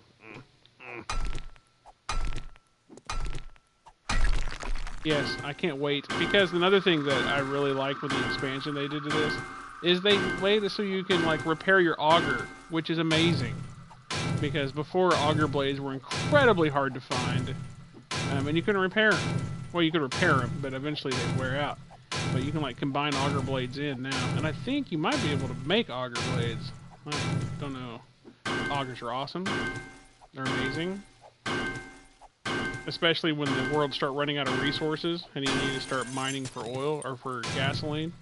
Yes, I can't wait. Because another thing that I really like with the expansion they did to this is they made it so you can, like, repair your auger, which is amazing. Because before, auger blades were incredibly hard to find. And you couldn't repair them. Well, you could repair them, but eventually they'd wear out. But you can, like, combine auger blades in now. And I think you might be able to make auger blades. I don't know. Augers are awesome. They're amazing. Especially when the world start running out of resources and you need to start mining for oil or for gasoline.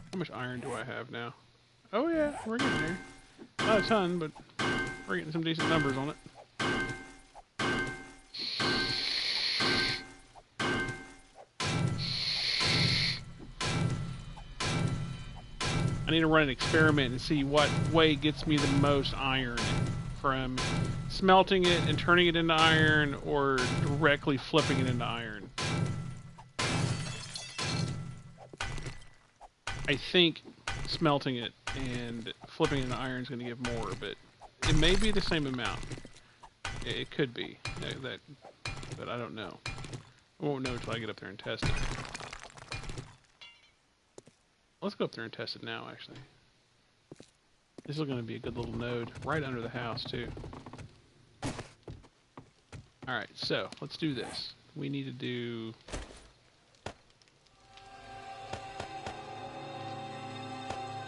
How much iron do I have now? Oh yeah, we're getting there. Not a ton, but we're getting some decent numbers on it. I need to run an experiment and see what way gets me the most iron from smelting it and turning it into iron or directly flipping it into iron. I think smelting it and flipping it into iron is going to give more, but it may be the same amount. It could be, but I don't know. I won't know until I get up there and test it. Let's go up there and test it now, actually. This is going to be a good little node, right under the house, too. Alright, so, let's do this. We need to do...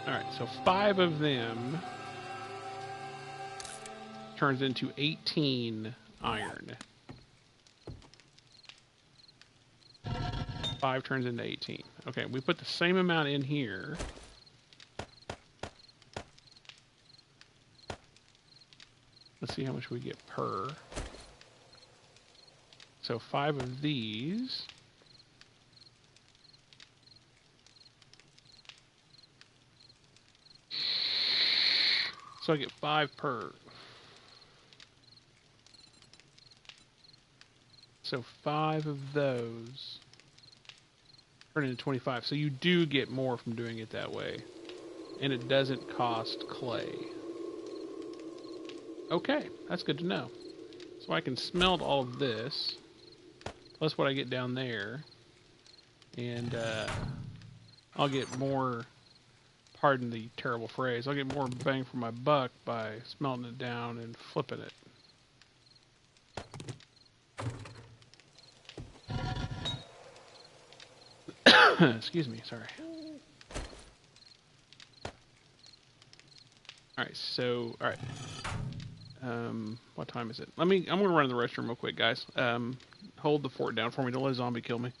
Alright, so 5 of them turns into 18 iron. 5 turns into 18. Okay, we put the same amount in here. Let's see how much we get per. So 5 of these. So I get 5 per. So 5 of those turn into 25. So you do get more from doing it that way. And it doesn't cost clay. Okay, that's good to know. So I can smelt all of this, plus what I get down there, and I'll get more, pardon the terrible phrase, I'll get more bang for my buck by smelting it down and flipping it. Excuse me, sorry. Alright, so, alright. What time is it? I'm gonna run to the restroom real quick, guys. Hold the fort down for me. Don't let a zombie kill me.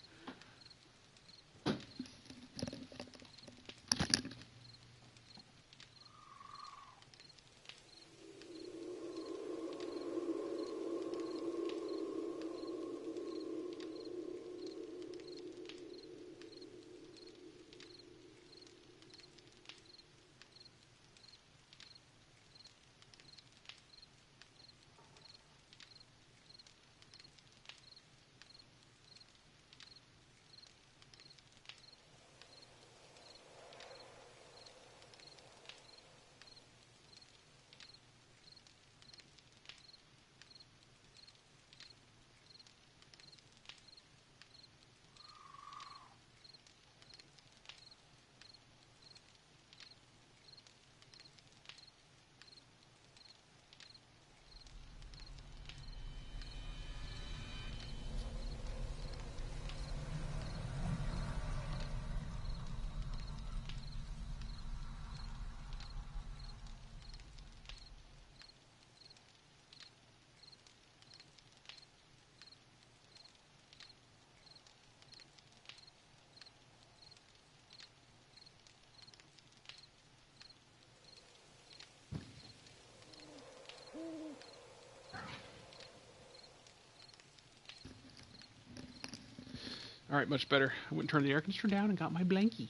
Alright, much better. I went and turned the air conditioner down and got my blankie.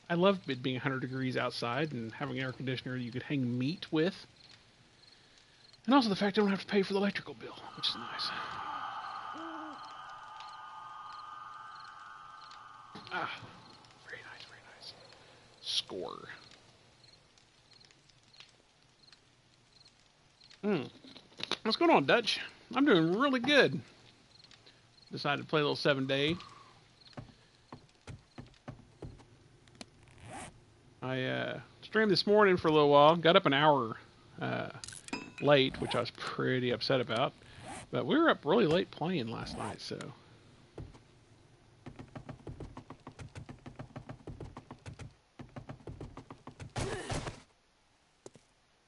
I love it being 100 degrees outside and having an air conditioner you could hang meat with. And also the fact I don't have to pay for the electrical bill, which is nice. Ah, very nice, very nice. Score. What's going on, Dutch? I'm doing really good. Decided to play a little 7-day. I streamed this morning for a little while. Got up an hour late, which I was pretty upset about. But we were up really late playing last night, so...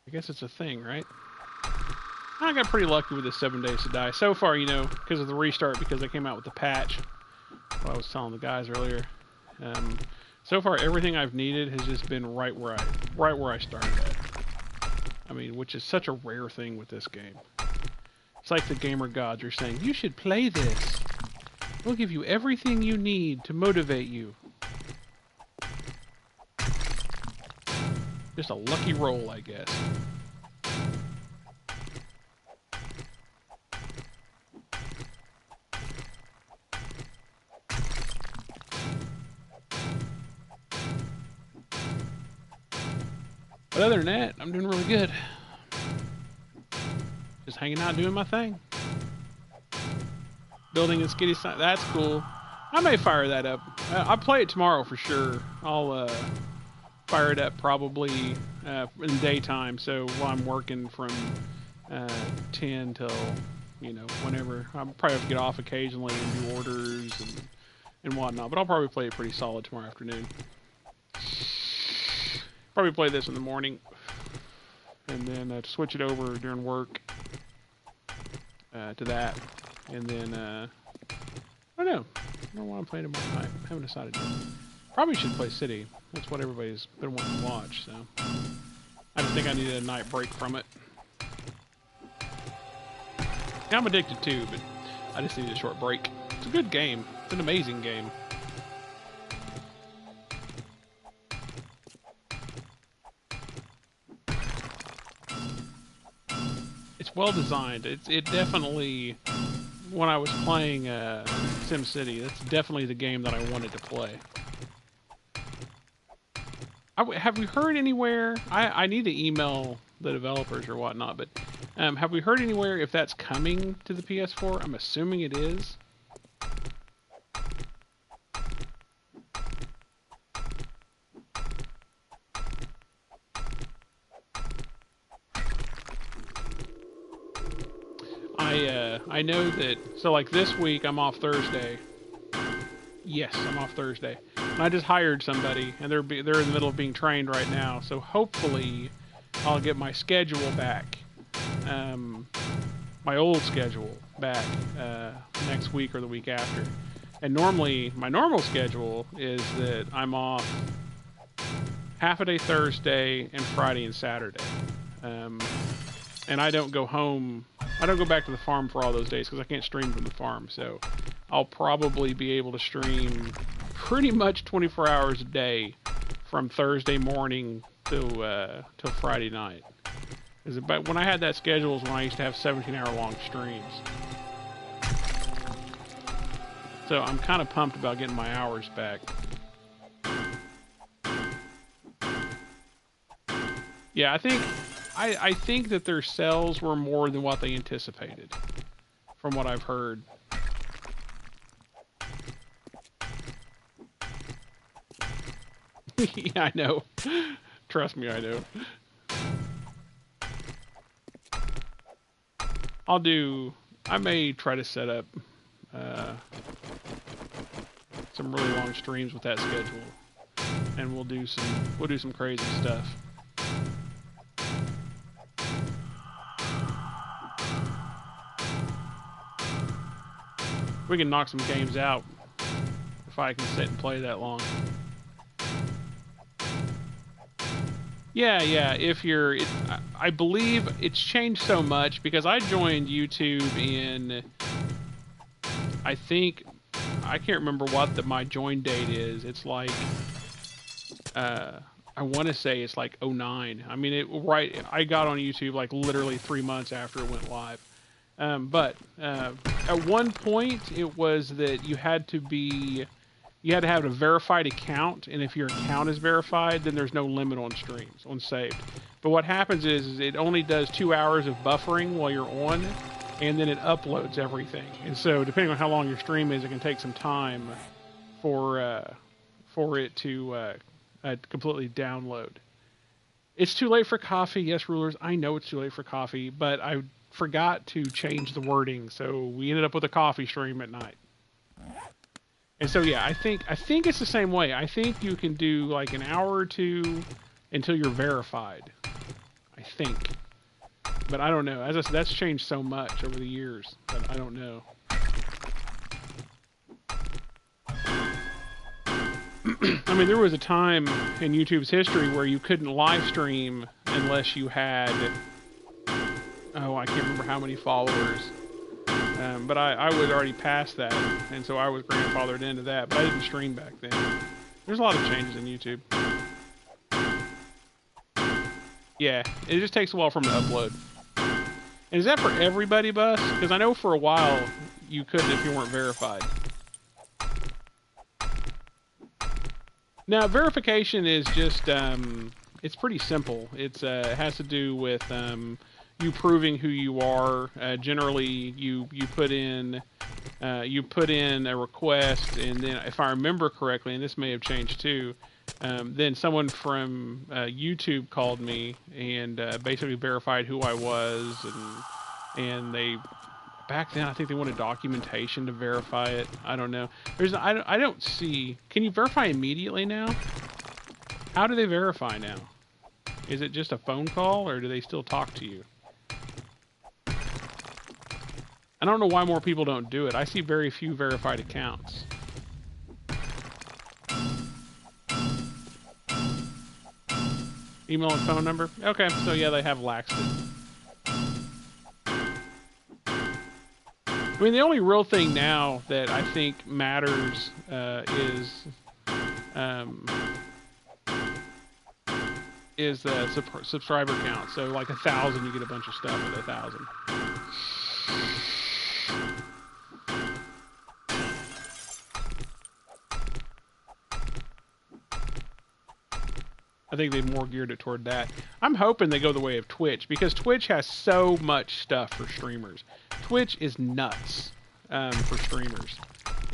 I guess it's a thing, right? I got pretty lucky with the 7 days to die. So far, you know, because of the restart, because I came out with the patch, what I was telling the guys earlier. So far, everything I've needed has just been right where I started at. I mean, which is such a rare thing with this game. It's like the gamer gods are saying, you should play this. We'll give you everything you need to motivate you. Just a lucky roll, I guess. But other than that, I'm doing really good. Just hanging out doing my thing. Building a skitty sign. That's cool. I may fire that up. I'll play it tomorrow for sure. I'll fire it up probably in daytime. So while I'm working from 10 till, you know, whenever. I'll probably have to get off occasionally and do orders and whatnot. But I'll probably play it pretty solid tomorrow afternoon. Probably play this in the morning, and then switch it over during work to that, and then I don't know. I don't know why I'm playing tomorrow night. I haven't decided yet. Probably should play City. That's what everybody's been wanting to watch. So I just think I needed a night break from it. Yeah, I'm addicted too, but I just needed a short break. It's a good game. It's an amazing game. well designed. It definitely, when I was playing SimCity, that's definitely the game that I wanted to play. Have we heard anywhere? I need to email the developers or whatnot, but have we heard anywhere if that's coming to the PS4? I'm assuming it is. I know that, so like this week I'm off Thursday. Yes, I'm off Thursday. And I just hired somebody, and they're in the middle of being trained right now. So hopefully, I'll get my schedule back, my old schedule back next week or the week after. And normally, my normal schedule is that I'm off half a day Thursday and Friday and Saturday. And I don't go home. I don't go back to the farm for all those days because I can't stream from the farm. So I'll probably be able to stream pretty much 24 hours a day from Thursday morning to Friday night. But when I had that schedule is when I used to have 17-hour long streams. So I'm kind of pumped about getting my hours back. Yeah, I think that their sales were more than what they anticipated, from what I've heard. Yeah, I know. Trust me, I know. I may try to set up some really long streams with that schedule, and we'll do some crazy stuff. We can knock some games out if I can sit and play that long. Yeah. I believe it's changed so much because I joined YouTube in, I can't remember what my join date is. It's like, I want to say it's like 09. I mean, I got on YouTube like literally 3 months after it went live. But at one point it was that you had to have a verified account, and if your account is verified, then there's no limit on streams, on saved. But what happens is it only does 2 hours of buffering while you're on, and then it uploads everything. And so depending on how long your stream is, it can take some time for it to completely download. It's too late for coffee. Yes, rulers, I know it's too late for coffee, but I forgot to change the wording, so we ended up with a coffee stream at night. And so yeah, I think it's the same way. I think you can do like an hour or two until you're verified. I think. But I don't know. As I said, that's changed so much over the years that I don't know. I mean, there was a time in YouTube's history where you couldn't live stream unless you had, I can't remember how many followers. But I was already past that, and so I was grandfathered into that, but I didn't stream back then. There's a lot of changes in YouTube. Yeah, it just takes a while for them to upload. And is that for everybody, Bus? Because I know for a while you couldn't if you weren't verified. Now, verification is just, it's pretty simple. It has to do with you proving who you are. Generally, you put in a request, and then if I remember correctly, and this may have changed too, then someone from YouTube called me and basically verified who I was, and they, back then I think they wanted documentation to verify it. I don't know. I don't see. Can you verify immediately now? How do they verify now? Is it just a phone call, or do they still talk to you? I don't know why more people don't do it. I see very few verified accounts. Email and phone number? Okay, so yeah, they have laxed it. I mean, the only real thing now that I think matters is is the subscriber count. So like 1,000, you get a bunch of stuff at 1,000. I think they've more geared it toward that. I'm hoping they go the way of Twitch, because Twitch has so much stuff for streamers. Twitch is nuts for streamers.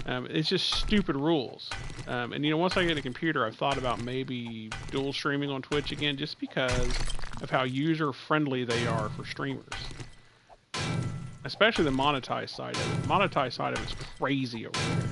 It's just stupid rules. And you know, once I get a computer, I've thought about maybe dual streaming on Twitch again, just because of how user friendly they are for streamers. Especially the monetized side of it. The monetized side of it's crazy over there.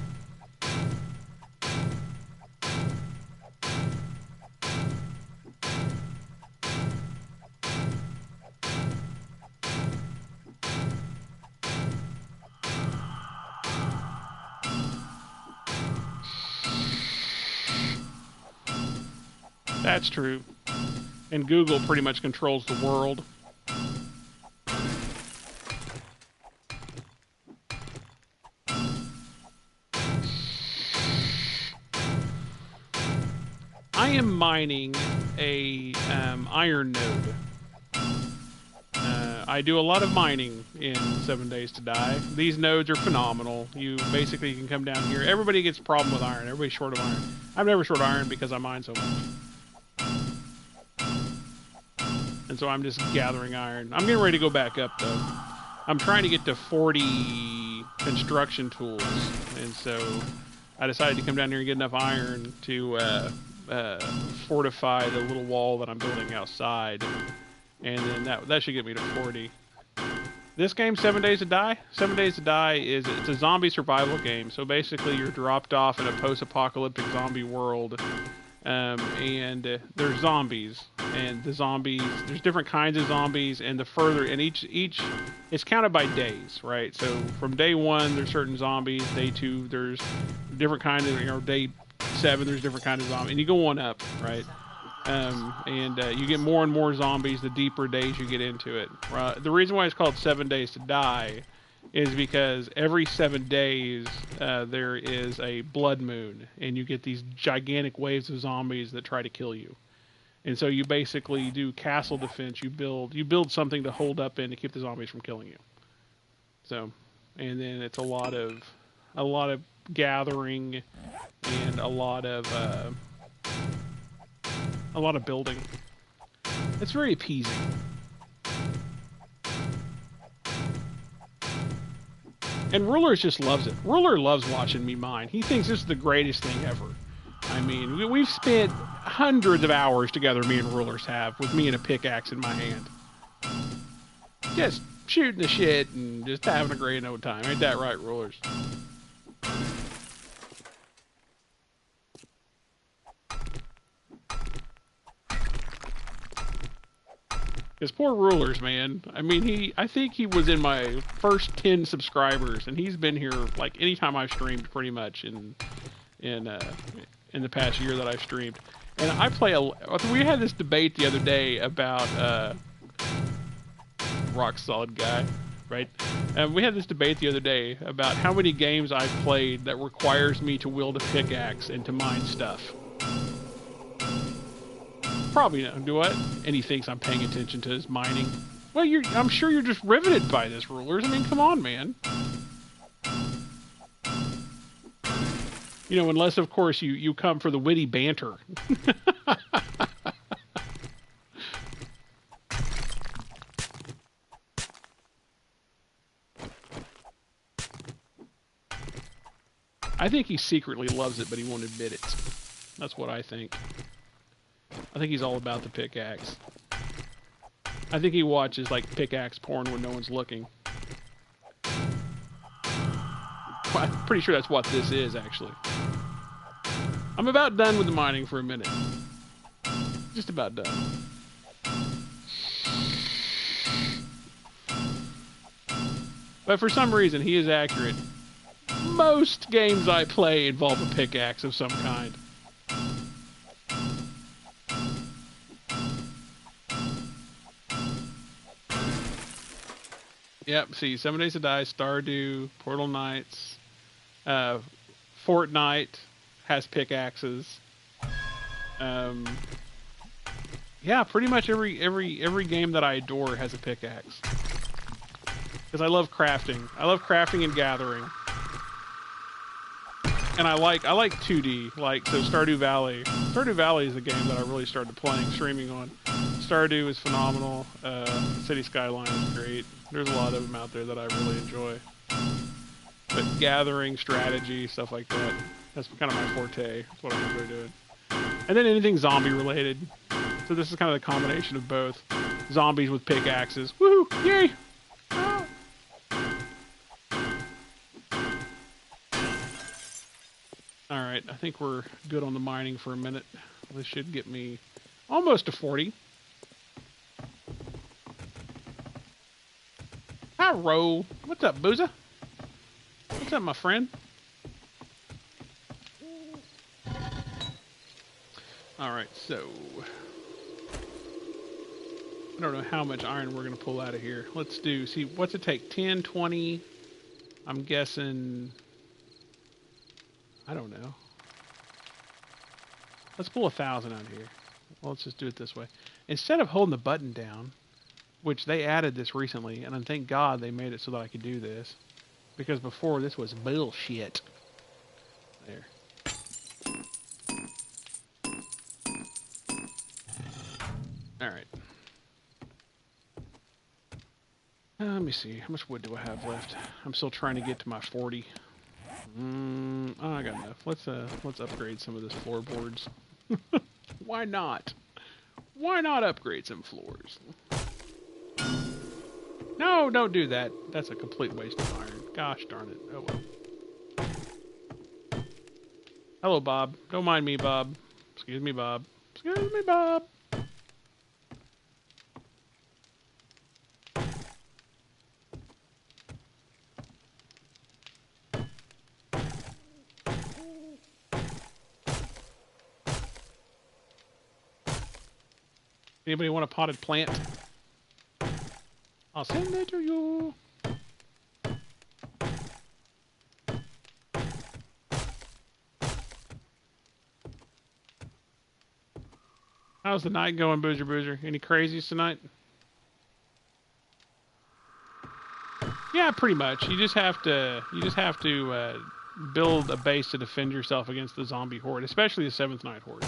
That's true. And Google pretty much controls the world. I am mining a iron node. I do a lot of mining in 7 Days to Die. These nodes are phenomenal. You basically can come down here. Everybody gets a problem with iron. Everybody's short of iron. I'm never short of iron because I mine so much. And so I'm just gathering iron. I'm getting ready to go back up, though. I'm trying to get to 40 construction tools. And so I decided to come down here and get enough iron to fortify the little wall that I'm building outside. And then that should get me to 40. This game, 7 Days to Die? 7 Days to Die it's a zombie survival game. So basically you're dropped off in a post-apocalyptic zombie world. And there's zombies. And the zombies, there's different kinds of zombies. And the further, and each it's counted by days, right? So from day 1, there's certain zombies. Day 2, there's different kinds of, you know, day 7, there's different kinds of zombies. And you go on up, right? You get more and more zombies the deeper days you get into it. The reason why it's called 7 Days to Die is because every 7 days there is a blood moon, and you get these gigantic waves of zombies that try to kill you. And so you basically do castle defense. You build something to hold up in to keep the zombies from killing you. So, and then it's a lot of gathering and a lot of building. It's very appeasing. And Rulers just loves it. Ruler loves watching me mine. He thinks this is the greatest thing ever. I mean, we've spent hundreds of hours together, me and Rulers have, with me and a pickaxe in my hand. Just shooting the shit and just having a great old time. Ain't that right, Rulers? His poor Rulers, man. I mean, I think he was in my first 10 subscribers, and he's been here like anytime I've streamed, pretty much in the past year that I've streamed. And I play we had this debate the other day about Rock Solid Guy, right? And we had this debate the other day about how many games I've played that requires me to wield a pickaxe and to mine stuff. Probably not. Do what? And he thinks I'm paying attention to his mining. Well, I'm sure you're just riveted by this, Rulers. I mean, come on, man. You know, unless, of course, you come for the witty banter. I think he secretly loves it, but he won't admit it. That's what I think. I think he's all about the pickaxe. I think he watches, like, pickaxe porn when no one's looking. Well, I'm pretty sure that's what this is, actually. I'm about done with the mining for a minute. Just about done. But for some reason, he is accurate. Most games I play involve a pickaxe of some kind. Yep, see, 7 Days to Die, Stardew, Portal Knights, Fortnite has pickaxes. Yeah, pretty much every game that I adore has a pickaxe. Because I love crafting. I love crafting and gathering. And I like 2D, like so Stardew Valley. Stardew Valley is a game that I really started playing, streaming on. Stardew is phenomenal. City Skylines is great. There's a lot of them out there that I really enjoy. But gathering, strategy, stuff like that, that's kind of my forte. That's what I enjoy doing. And then anything zombie related. So this is kind of the combination of both. Zombies with pickaxes. Woohoo! Yay! Ah. Alright, I think we're good on the mining for a minute. This should get me almost to 40. Hi, Ro. What's up, Booza? What's up, my friend? Alright, so... I don't know how much iron we're going to pull out of here. Let's do... See, what's it take? 10, 20? I'm guessing... I don't know. Let's pull 1,000 out of here. Well, let's just do it this way. Instead of holding the button down, which they added this recently, and thank God they made it so that I could do this, because before this was bullshit. There. Alright. Let me see. How much wood do I have left? I'm still trying to get to my 40. Oh, I got enough. Let's upgrade some of this floorboards. Why not? Why not upgrade some floors? No, don't do that. That's a complete waste of iron. Gosh darn it. Oh well. Hello, Bob. Don't mind me, Bob. Excuse me, Bob. Excuse me, Bob. Anybody want a potted plant? I'll send it to you. How's the night going, Boozer Boozer? Any crazies tonight? Yeah, pretty much. You just have to build a base to defend yourself against the zombie horde, especially the Seventh Night horde,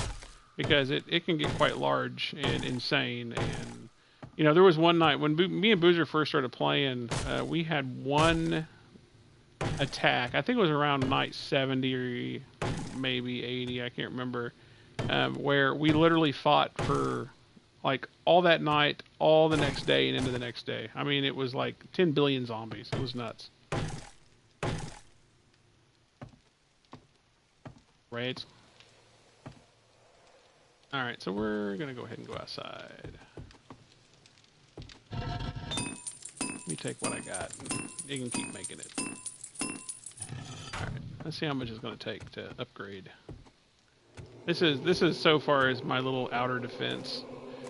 because it can get quite large and insane. And you know, there was one night when me and Boozer first started playing, we had one attack. I think it was around night 70 or maybe 80. I can't remember. Where we literally fought for like all that night, all the next day, and into the next day. I mean, it was like 10 billion zombies. It was nuts. Right? Alright, so we're going to go ahead and go outside. Let me take what I got. You can keep making it. Alright, let's see how much it's going to take to upgrade. This is so far as my little outer defense.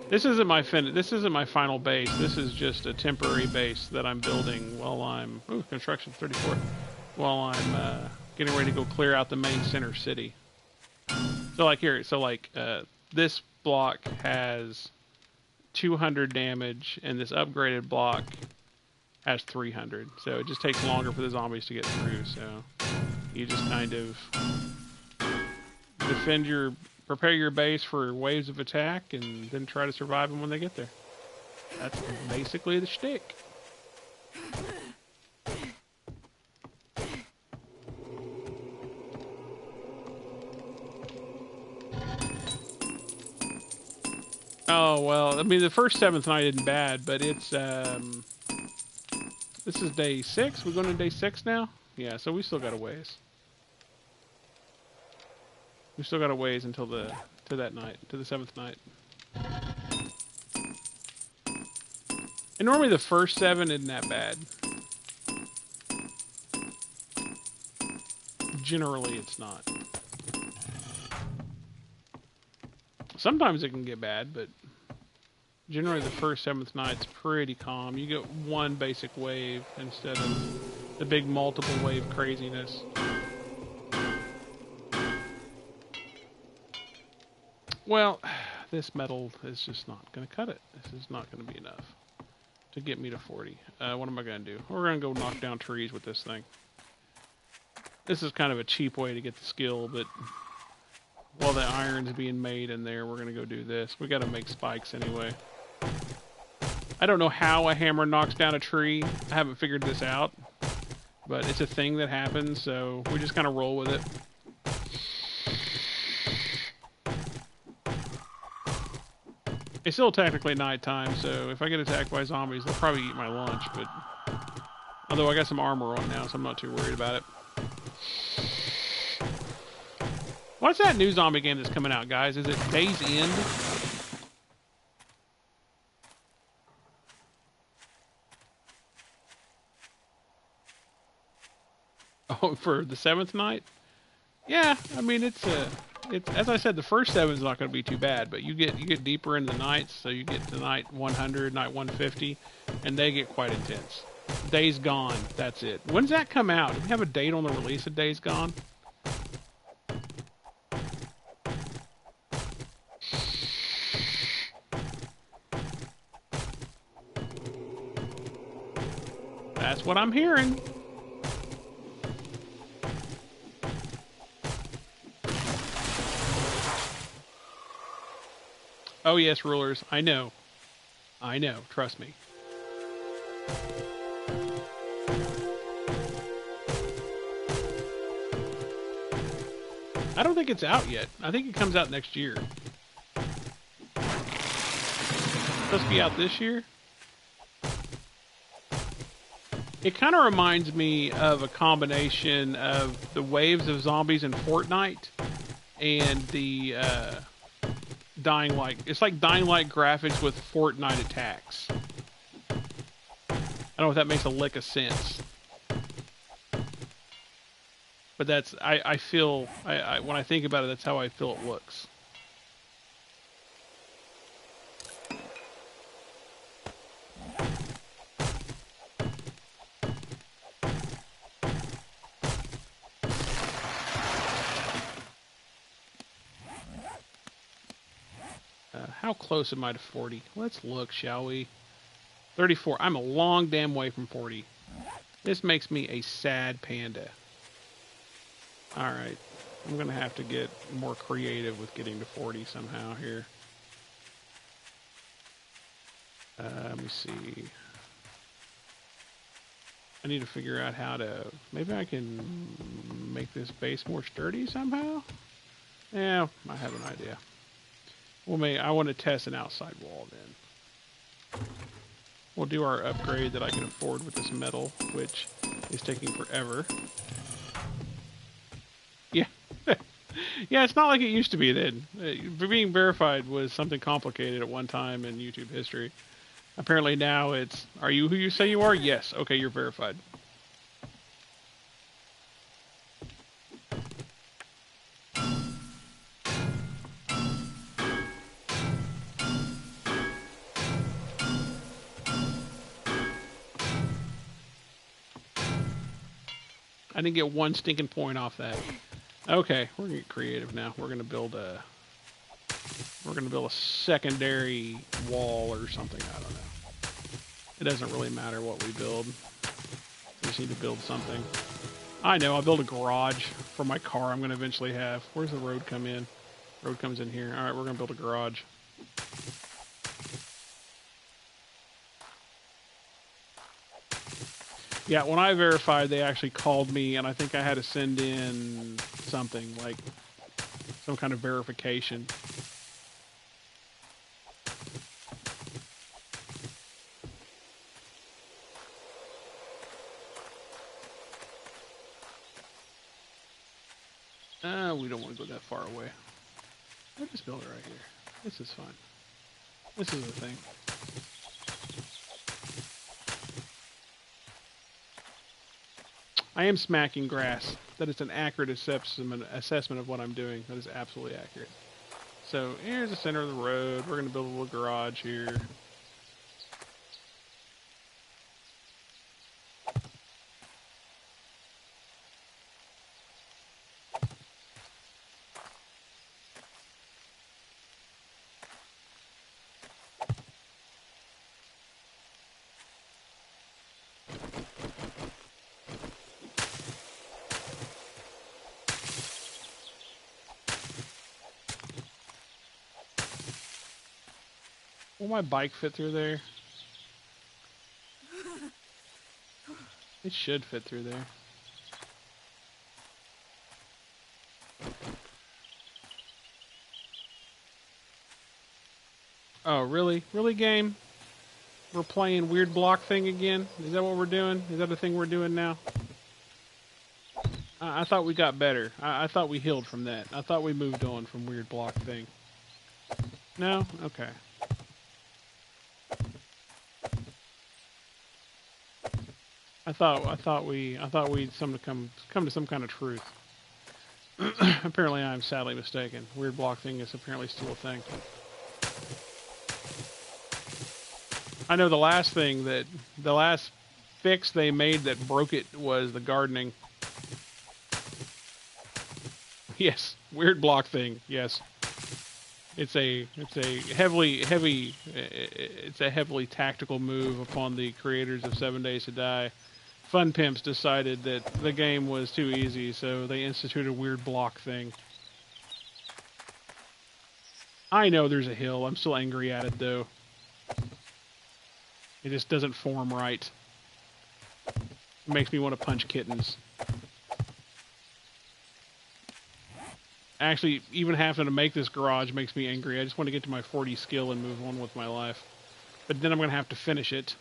This isn't my final base. This is just a temporary base that I'm building while I'm construction 34. While I'm getting ready to go clear out the main center city. So like here, this block has 200 damage, and this upgraded block has 300. So it just takes longer for the zombies to get through. So you just kind of prepare your base for waves of attack, and then try to survive them when they get there. That's basically the shtick. Oh, well, I mean, the first Seventh Night isn't bad, but it's, this is day 6? We're going to day 6 now? Yeah, so we still got a ways. We still got a ways until to that night, to the 7th night. And normally the first 7 isn't that bad. Generally, it's not. Sometimes it can get bad, but generally the first 7th night's pretty calm. You get one basic wave instead of the big multiple wave craziness. Well, this metal is just not going to cut it. This is not going to be enough to get me to 40. What am I going to do? We're going to go knock down trees with this thing. This is kind of a cheap way to get the skill, but while the iron's being made in there, we're going to go do this. We got to make spikes anyway. I don't know how a hammer knocks down a tree. I haven't figured this out, but it's a thing that happens, so we just kind of roll with it. It's still technically nighttime, so if I get attacked by zombies, they'll probably eat my lunch, but... Although I got some armor on now, so I'm not too worried about it. What's that new zombie game that's coming out, guys? Is it Days End? Oh, for the 7th night? Yeah, I mean, it's as I said, the first 7 is not going to be too bad, but you get deeper into the nights, so you get to night 100, night 150, and they get quite intense. Days Gone, that's it. When's that come out? Do we have a date on the release of Days Gone? That's what I'm hearing. Oh yes, rulers. I know. I know. Trust me. I don't think it's out yet. I think it comes out next year. It's supposed to be out this year? It kind of reminds me of a combination of the waves of zombies in Fortnite and the Dying Light. It's like Dying Light graphics with Fortnite attacks. I don't know if that makes a lick of sense. But that's, I feel, when I think about it, that's how I feel it looks. How close am I to 40? Let's look, shall we? 34. I'm a long damn way from 40. This makes me a sad panda. Alright. I'm going to have to get more creative with getting to 40 somehow here. Let me see. I need to figure out how to... Maybe I can make this base more sturdy somehow? Yeah, I have an idea. Well, I want to test an outside wall then. We'll do our upgrade that I can afford with this metal, which is taking forever. Yeah. Yeah, it's not like it used to be then. Being verified was something complicated at one time in YouTube history. Apparently now it's, are you who you say you are? Yes. Okay, you're verified. I didn't get one stinking point off that. Okay, we're gonna get creative now. We're gonna build a secondary wall or something. I don't know. It doesn't really matter what we build. We just need to build something. I know. I'll build a garage for my car. I'm gonna eventually have. Where's the road come in? Road comes in here. All right, we're gonna build a garage. Yeah, when I verified, they actually called me, and I think I had to send in something, like some kind of verification. We don't want to go that far away. I'll just build it right here. This is fine. This is the thing. I am smacking grass. That is an accurate assessment of what I'm doing. That is absolutely accurate. So here's the center of the road. We're going to build a little garage here. Will my bike fit through there? It should fit through there. Oh, really? Really, game? We're playing weird block thing again? Is that what we're doing? Is that the thing we're doing now? I thought we got better. I thought we healed from that. I thought we moved on from weird block thing. No? Okay. I thought we'd come to some kind of truth. Apparently I'm sadly mistaken. Weird block thing is apparently still a thing. I know the last fix they made that broke it was the gardening. Yes, weird block thing. Yes, it's a heavily tactical move upon the creators of 7 Days to Die. Fun Pimps decided that the game was too easy, so they instituted a weird block thing. I know there's a hill. I'm still angry at it though. It just doesn't form right. It makes me want to punch kittens. Actually, even having to make this garage makes me angry. I just want to get to my 40 skill and move on with my life. But then I'm going to have to finish it.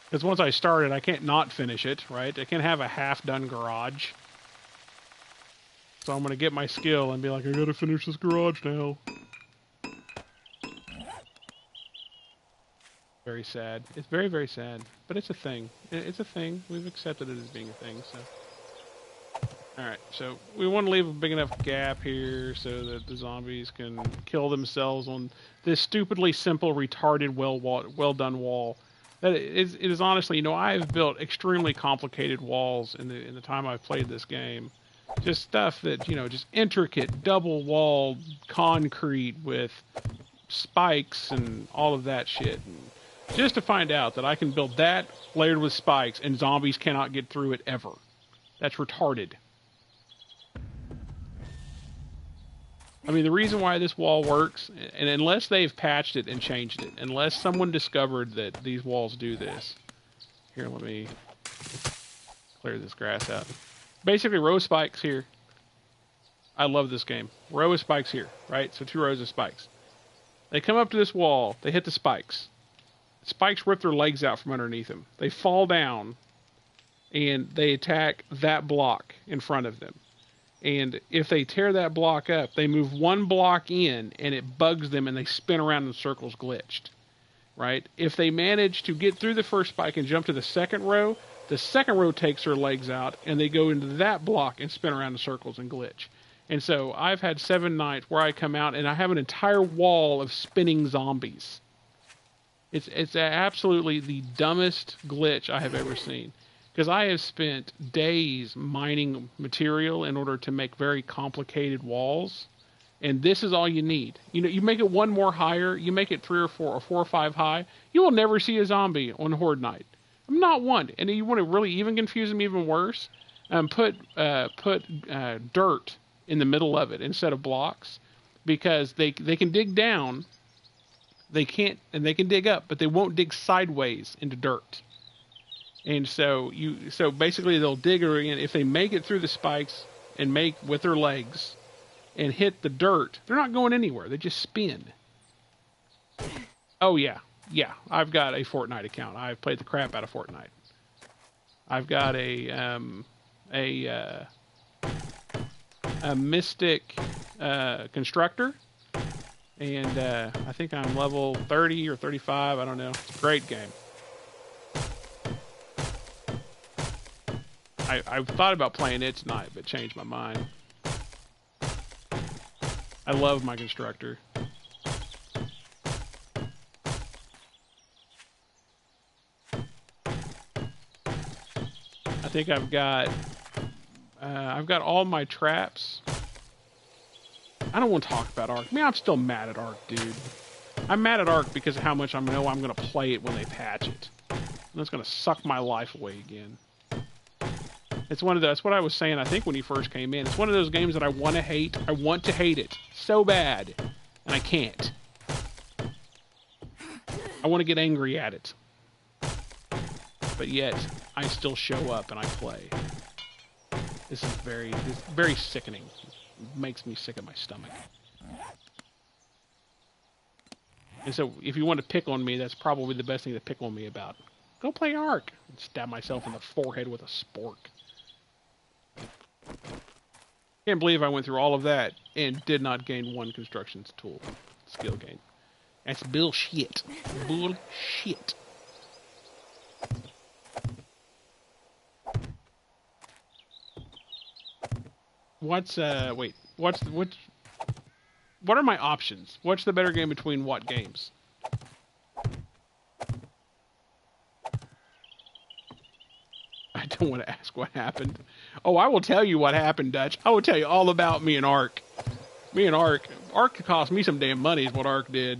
Because once I start it, I can't not finish it, right? I can't have a half-done garage. So I'm going to get my skill and be like, I got to finish this garage now. Very sad. It's very, very sad. But it's a thing. It's a thing. We've accepted it as being a thing, so... Alright, so we want to leave a big enough gap here so that the zombies can kill themselves on this stupidly simple, retarded, well done wall. That it is honestly, you know, I've built extremely complicated walls in the time I've played this game. Just stuff that, you know, just intricate, double-walled concrete with spikes and all of that shit. And just to find out that I can build that layered with spikes and zombies cannot get through it ever. That's retarded. I mean, the reason why this wall works, and unless they've patched it and changed it, unless someone discovered that these walls do this. Here, let me clear this grass out. Basically, row of spikes here. I love this game. Row of spikes here, right? So 2 rows of spikes. They come up to this wall. They hit the spikes. Spikes rip their legs out from underneath them. They fall down, and they attack that block in front of them. And if they tear that block up, they move 1 block in, and it bugs them, and they spin around in circles glitched, right? If they manage to get through the first spike and jump to the second row takes their legs out, and they go into that block and spin around in circles and glitch. And so I've had 7 nights where I come out, and I have an entire wall of spinning zombies. It's absolutely the dumbest glitch I have ever seen. Because I have spent days mining material in order to make very complicated walls. And this is all you need. You know, you make it 1 more higher, you make it 3 or 4 or 4 or 5 high, you will never see a zombie on Horde Night. Not one. And you want to really even confuse them even worse? Put dirt in the middle of it instead of blocks. Because they can dig down, they can dig up, but they won't dig sideways into dirt. And so basically they'll dig her in. If they make it through the spikes and make with their legs and hit the dirt, they're not going anywhere. They just spin. Oh yeah. I've got a Fortnite account. I've played the crap out of Fortnite. I've got a Mystic constructor, and I think I'm level 30 or 35. I don't know. It's a great game. I thought about playing it tonight, but changed my mind. I love my constructor. I think I've got all my traps. I don't want to talk about Ark. Man, I'm still mad at Ark, dude. I'm mad at Ark because of how much I know I'm going to play it when they patch it. And it's going to suck my life away again. It's one of that's what I was saying, I think, when he first came in. It's one of those games that I want to hate. I want to hate it so bad. And I can't. I want to get angry at it. But yet, I still show up and I play. This is very sickening. It makes me sick at my stomach. And so, if you want to pick on me, that's probably the best thing to pick on me about. Go play Ark. And stab myself in the forehead with a spork. Can't believe I went through all of that and did not gain one construction tool skill gain. That's bullshit. Bullshit. What are my options? What's the better game between what games? I don't want to ask what happened. Oh, I will tell you what happened, Dutch. I will tell you all about me and Ark. Me and Ark. Ark cost me some damn money is what Ark did.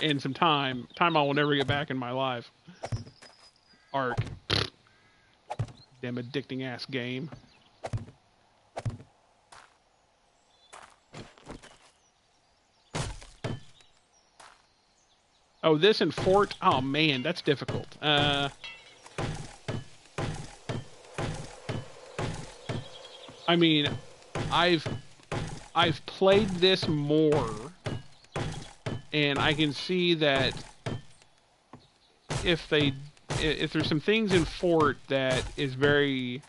And some time. Time I will never get back in my life. Ark. Damn addicting ass game. Oh, this and Fort. Oh man, that's difficult. I mean, I've played this more, and I can see that if there's some things in Fort that is very,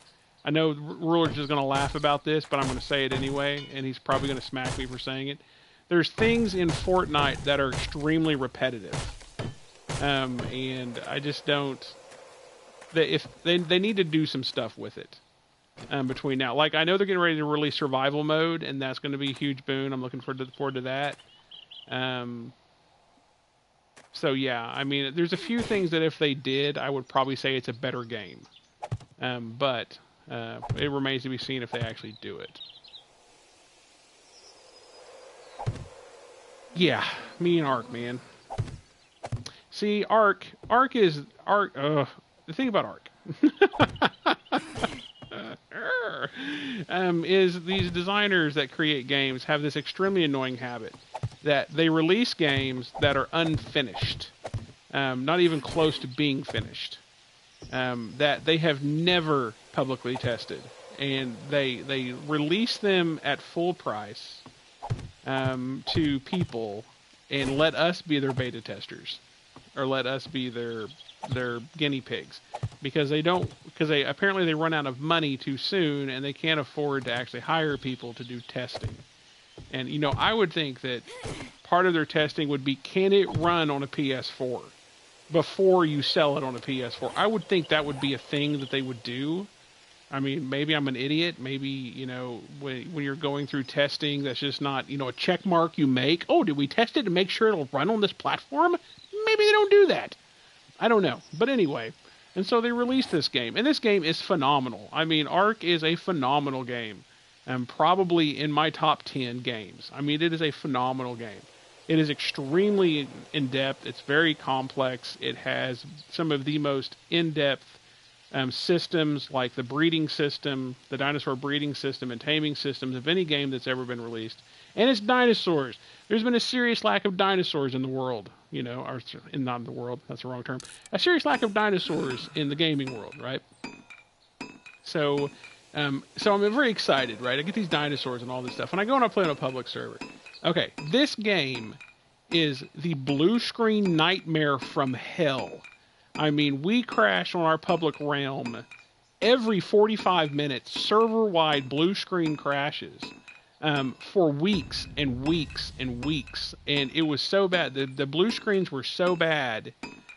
I know Ruler's just going to laugh about this, but I'm going to say it anyway, and he's probably going to smack me for saying it. There's things in Fortnite that are extremely repetitive, and I just don't. They need to do some stuff with it between now. Like I know they're getting ready to release survival mode, and that's going to be a huge boon. I'm looking forward to that. So yeah, I mean, there's a few things that if they did, I would probably say it's a better game. But it remains to be seen if they actually do it. Yeah, me and Ark, man. See, Ark is the thing about Ark is these designers that create games have this extremely annoying habit that they release games that are unfinished, not even close to being finished, that they have never publicly tested, and they release them at full price to people and let us be their beta testers or let us be their guinea pigs because they apparently run out of money too soon and they can't afford to actually hire people to do testing. And you know, I would think that part of their testing would be, can it run on a PS4 before you sell it on a PS4? I would think that would be a thing that they would do. I mean, maybe I'm an idiot. Maybe, you know, when you're going through testing, that's just not, you know, a check mark you make. Oh, did we test it to make sure it'll run on this platform? Maybe they don't do that. I don't know. But anyway, and so they released this game. And this game is phenomenal. I mean, Ark is a phenomenal game. And probably in my top 10 games. I mean, it is a phenomenal game. It is extremely in-depth. It's very complex. It has some of the most in-depth systems like the breeding system, the dinosaur breeding system and taming systems of any game that's ever been released. And it's dinosaurs. There's been a serious lack of dinosaurs in the world, you know, or not in the world, that's the wrong term. A serious lack of dinosaurs in the gaming world, right? So I'm very excited, right? I get these dinosaurs and all this stuff, and I go and I play on a public server. Okay, this game is the blue screen nightmare from hell. I mean, we crash on our public realm every 45 minutes, server-wide blue screen crashes for weeks and weeks and weeks. And it was so bad. The blue screens were so bad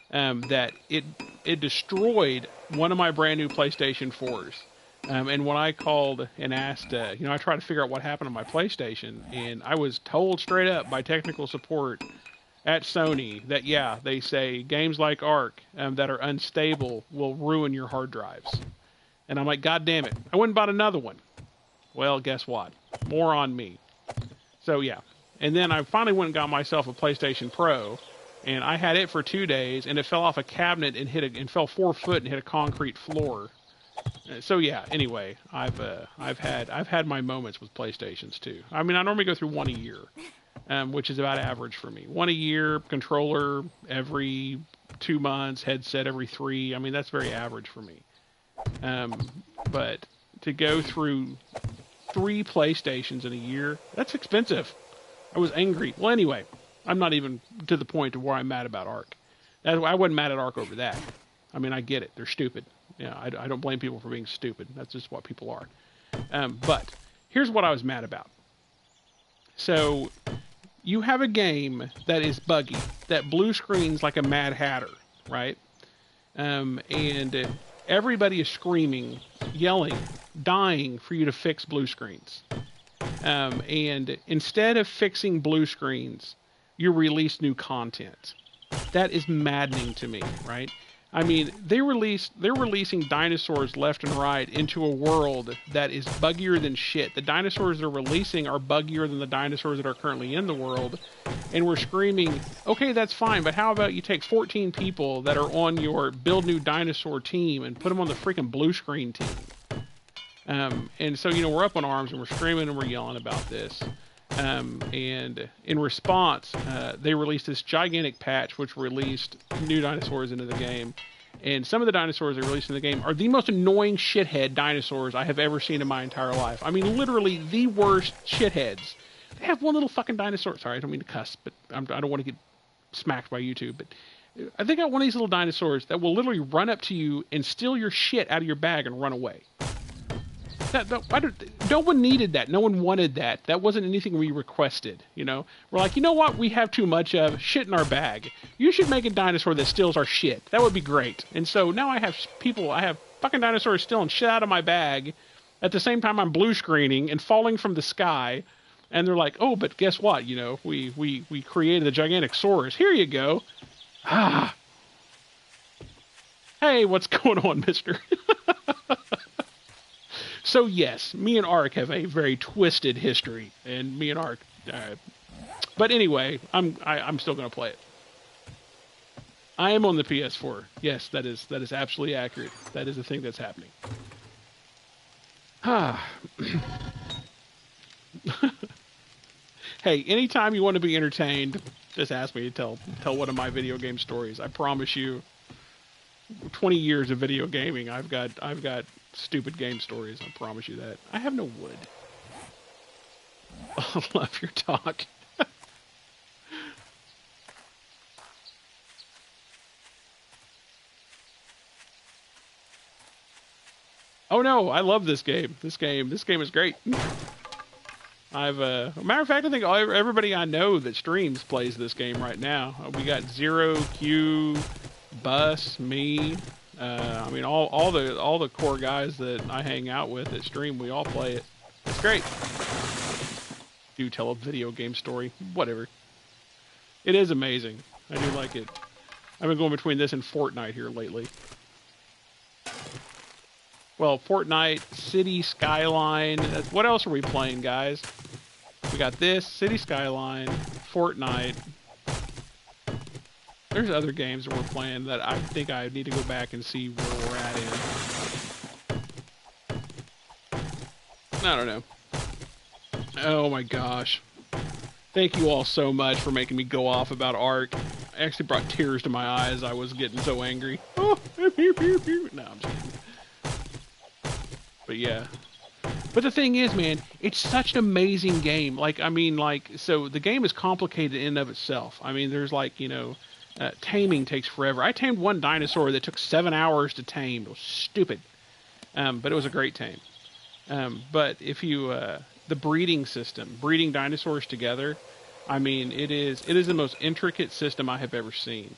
that it destroyed one of my brand new PlayStation 4s. And when I called and asked, you know, I tried to figure out what happened on my PlayStation, and I was told straight up by technical support at Sony that, yeah, they say games like Ark that are unstable will ruin your hard drives. And I'm like, God damn it. I went and bought another one. Well, guess what? More on me. So, yeah. And then I finally went and got myself a PlayStation Pro, and I had it for 2 days, and it fell off a cabinet and fell 4 foot and hit a concrete floor. So yeah, anyway, I've had my moments with PlayStations too. I mean, I normally go through one a year. which is about average for me. One a year, controller every 2 months, headset every 3. I mean, that's very average for me. But to go through 3 PlayStations in a year, that's expensive. I was angry. Well, anyway, I'm not even to the point of where I'm mad about Ark. I wasn't mad at Ark over that. I mean, I get it. They're stupid. Yeah, I don't blame people for being stupid. That's just what people are. But here's what I was mad about. So you have a game that is buggy, that blue screens like a Mad Hatter, right? And everybody is screaming, yelling, dying for you to fix blue screens. And instead of fixing blue screens, you release new content. That is maddening to me, right? I mean, they're releasing dinosaurs left and right into a world that is buggier than shit. The dinosaurs they're releasing are buggier than the dinosaurs that are currently in the world. And we're screaming, okay, that's fine, but how about you take 14 people that are on your Build New Dinosaur team and put them on the freaking blue screen team? And so, you know, we're up on arms and we're screaming and we're yelling about this. And in response, they released this gigantic patch which released new dinosaurs into the game. And some of the dinosaurs they released in the game are the most annoying shithead dinosaurs I have ever seen in my entire life. I mean, literally the worst shitheads. They have one little fucking dinosaur. Sorry, I don't mean to cuss, but I don't want to get smacked by YouTube. But I think I got one of these little dinosaurs that will literally run up to you and steal your shit out of your bag and run away. No one needed that. No one wanted that. That wasn't anything we requested, you know? We're like, you know what? We have too much of shit in our bag. You should make a dinosaur that steals our shit. That would be great. And so now I have fucking dinosaurs stealing shit out of my bag at the same time I'm blue screening and falling from the sky. And they're like, oh, but guess what? You know, we created a gigantic saurus. Here you go. Ah. Hey, what's going on, mister? So yes, me and Ark have a very twisted history, and me and Ark. But anyway, I'm still going to play it. I am on the PS4. Yes, that is absolutely accurate. That is the thing that's happening. Hey, anytime you want to be entertained, just ask me to tell one of my video game stories. I promise you, 20 years of video gaming, I've got stupid game stories. I promise you that. I have no wood. I love your talk. Oh no, I love this game. This game is great. Matter of fact, I think everybody I know that streams plays this game right now. We got Zero, Q, Bus, me. I mean, all the core guys that I hang out with at stream, we all play it. It's great. Do tell a video game story, whatever. It is amazing. I do like it. I've been going between this and Fortnite here lately. Well, Fortnite, City Skyline. What else are we playing, guys? We got this, City Skyline, Fortnite. There's other games that we're playing that I think I need to go back and see where we're at in. I don't know. Oh my gosh. Thank you all so much for making me go off about Ark. I actually brought tears to my eyes. I was getting so angry. Oh, no, I'm just kidding. But yeah. But the thing is, man, it's such an amazing game. So the game is complicated in and of itself. I mean, there's taming takes forever. I tamed one dinosaur that took 7 hours to tame. It was stupid. But it was a great tame. But if you, the breeding system, breeding dinosaurs together, I mean, it is the most intricate system I have ever seen.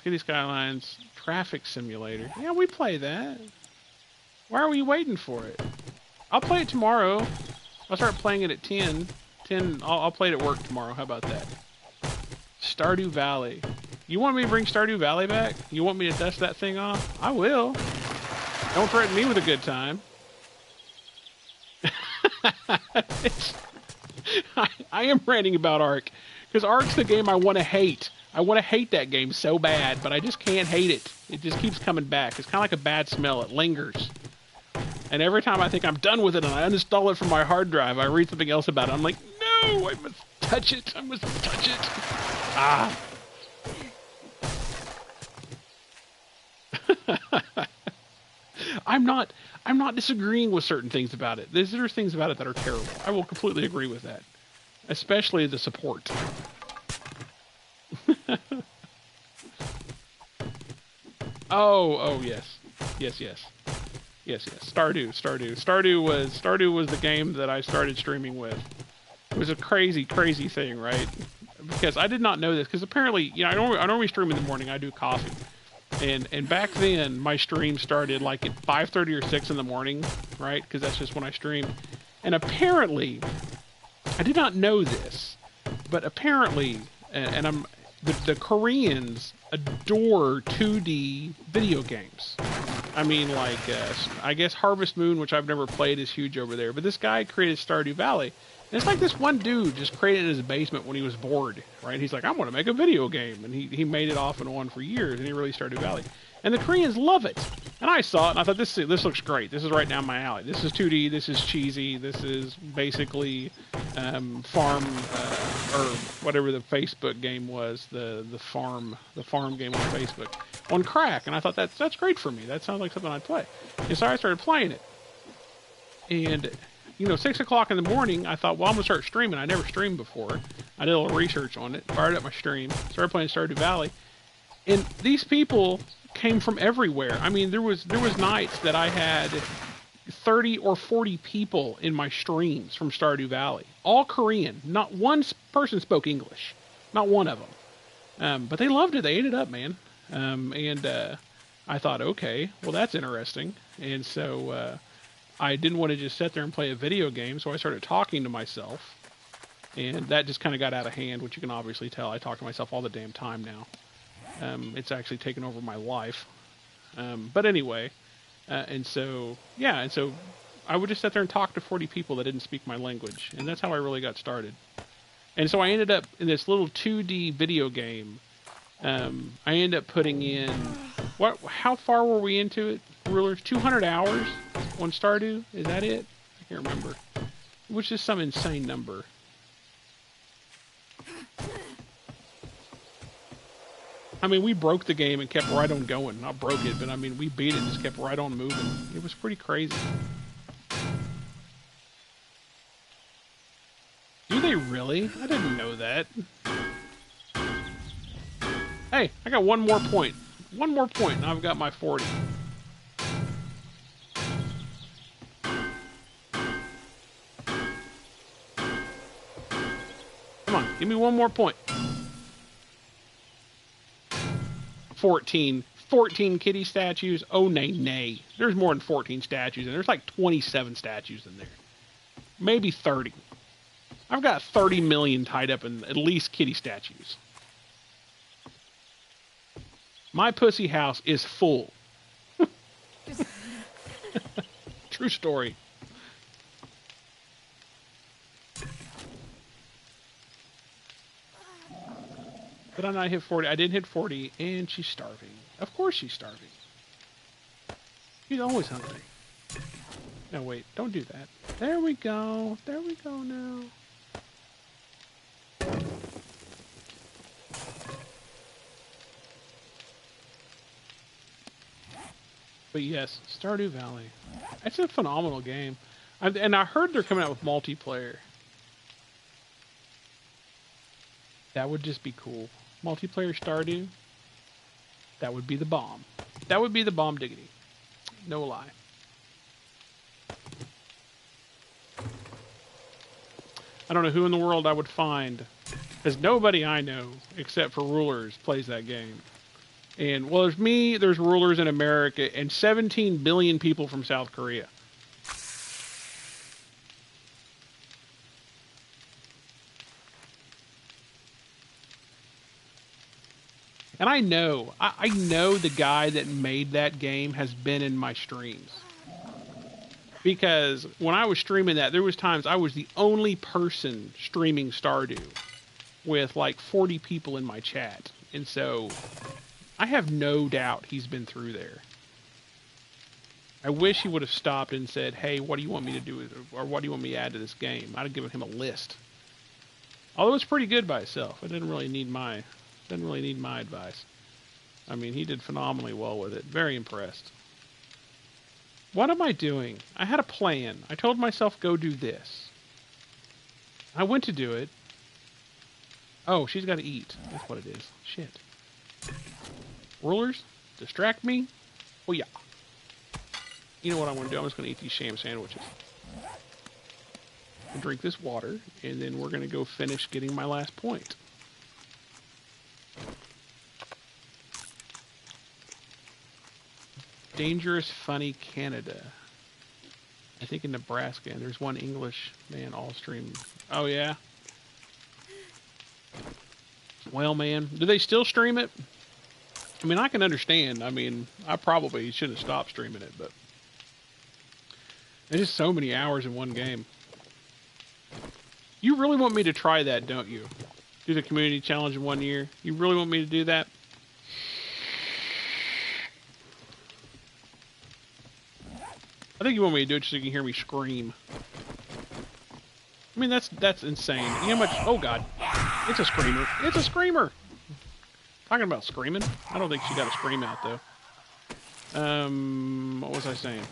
City Skylines Traffic Simulator. Yeah, we play that. Why are we waiting for it? I'll play it tomorrow. I'll start playing it at 10. I'll play it at work tomorrow. How about that? Stardew Valley. You want me to bring Stardew Valley back? You want me to dust that thing off? I will. Don't threaten me with a good time. I am ranting about Ark. Because Ark's the game I want to hate. I want to hate that game so bad, but I just can't hate it. It just keeps coming back. It's kind of like a bad smell. It lingers. And every time I think I'm done with it and I uninstall it from my hard drive, I read something else about it. I'm like, no, I must touch it. I must touch it. Ah. I'm not disagreeing with certain things about it. There's things about it that are terrible. I will completely agree with that. Especially the support. Oh, yes. Yes. Stardew was the game that I started streaming with. It was a crazy thing, right? Because I did not know this, because apparently, I normally stream in the morning, I do coffee. And back then, my stream started like at 5:30 or 6 in the morning, right? Because that's just when I streamed. And apparently, I did not know this, but apparently, the Koreans adore 2D video games. I mean, like, I guess Harvest Moon, which I've never played, is huge over there. But this guy created Stardew Valley. And it's like this one dude just created in his basement when he was bored, right? He's like, I want to make a video game. And he made it off and on for years, and he released Stardew Valley. And the Koreans love it. And I saw it, and I thought, this looks great. This is right down my alley. This is 2D. This is cheesy. This is basically farm, or whatever the Facebook game was, the farm game on Facebook, on crack. And I thought, that's great for me. That sounds like something I'd play. And so I started playing it. And 6 o'clock in the morning, I thought, well, I'm going to start streaming. I never streamed before. I did a little research on it, fired up my stream, started playing Stardew Valley. And these people came from everywhere. I mean, there was nights that I had 30 or 40 people in my streams from Stardew Valley. All Korean. Not one person spoke English. Not one of them. But they loved it. They ate it up, man. I thought, okay, well, that's interesting. And so I didn't want to just sit there and play a video game, so I started talking to myself. And that just kind of got out of hand, which you can obviously tell. I talk to myself all the damn time now. It's actually taken over my life. But anyway, and so I would just sit there and talk to 40 people that didn't speak my language. And that's how I really got started. And so I ended up in this little 2D video game. I ended up putting in, how far were we into it, Rulers? 200 hours on Stardew? Is that it? I can't remember. Which is some insane number. I mean, we broke the game and kept right on going. Not broke it, but I mean, we beat it and just kept right on moving. It was pretty crazy. Do they really? I didn't know that. Hey, I got one more point. One more point, and I've got my 40. Come on, give me one more point. 14 kitty statues. Oh, nay. There's more than 14 statues, and there's like 27 statues in there. Maybe 30. I've got 30 million tied up in at least kitty statues. My pussy house is full. True story. Did I not hit 40? I didn't hit 40, and she's starving. Of course she's starving. She's always hungry. No, wait, don't do that. There we go. There we go now. But yes, Stardew Valley. It's a phenomenal game. And I heard they're coming out with multiplayer. That would just be cool. Multiplayer Stardew. That would be the bomb. That would be the bomb diggity. No lie. I don't know who in the world I would find. Because nobody I know, except for Rulers, plays that game. And, well, there's me, there's Rulers in America, and 17 billion people from South Korea. And I know the guy that made that game has been in my streams. Because when I was streaming that, there was times I was the only person streaming Stardew with like 40 people in my chat. And so I have no doubt he's been through there. I wish he would have stopped and said, "Hey, what do you want me to do, or what do you want me to add to this game?" I'd have given him a list. Although it's pretty good by itself, it didn't really need my advice. I mean, he did phenomenally well with it. Very impressed. What am I doing? I had a plan. I told myself go do this. I went to do it. Oh, she's got to eat. That's what it is. Shit. Rulers? Distract me? Oh, yeah. You know what I want to do? I'm just going to eat these sham sandwiches. And drink this water, and then we're going to go finish getting my last point. Dangerous Funny Canada. I think in Nebraska, and there's one English man all stream. Oh, yeah? Well, man, do they still stream it? I mean, I can understand. I mean, I probably shouldn't have stopped streaming it, but there's just so many hours in one game. You really want me to try that, don't you? Do the community challenge in 1 year? You really want me to do that? I think you want me to do it just so you can hear me scream. I mean, that's insane. You know how much... Oh, God. It's a screamer. It's a screamer! Talking about screaming. I don't think she got a scream out, though. What was I saying?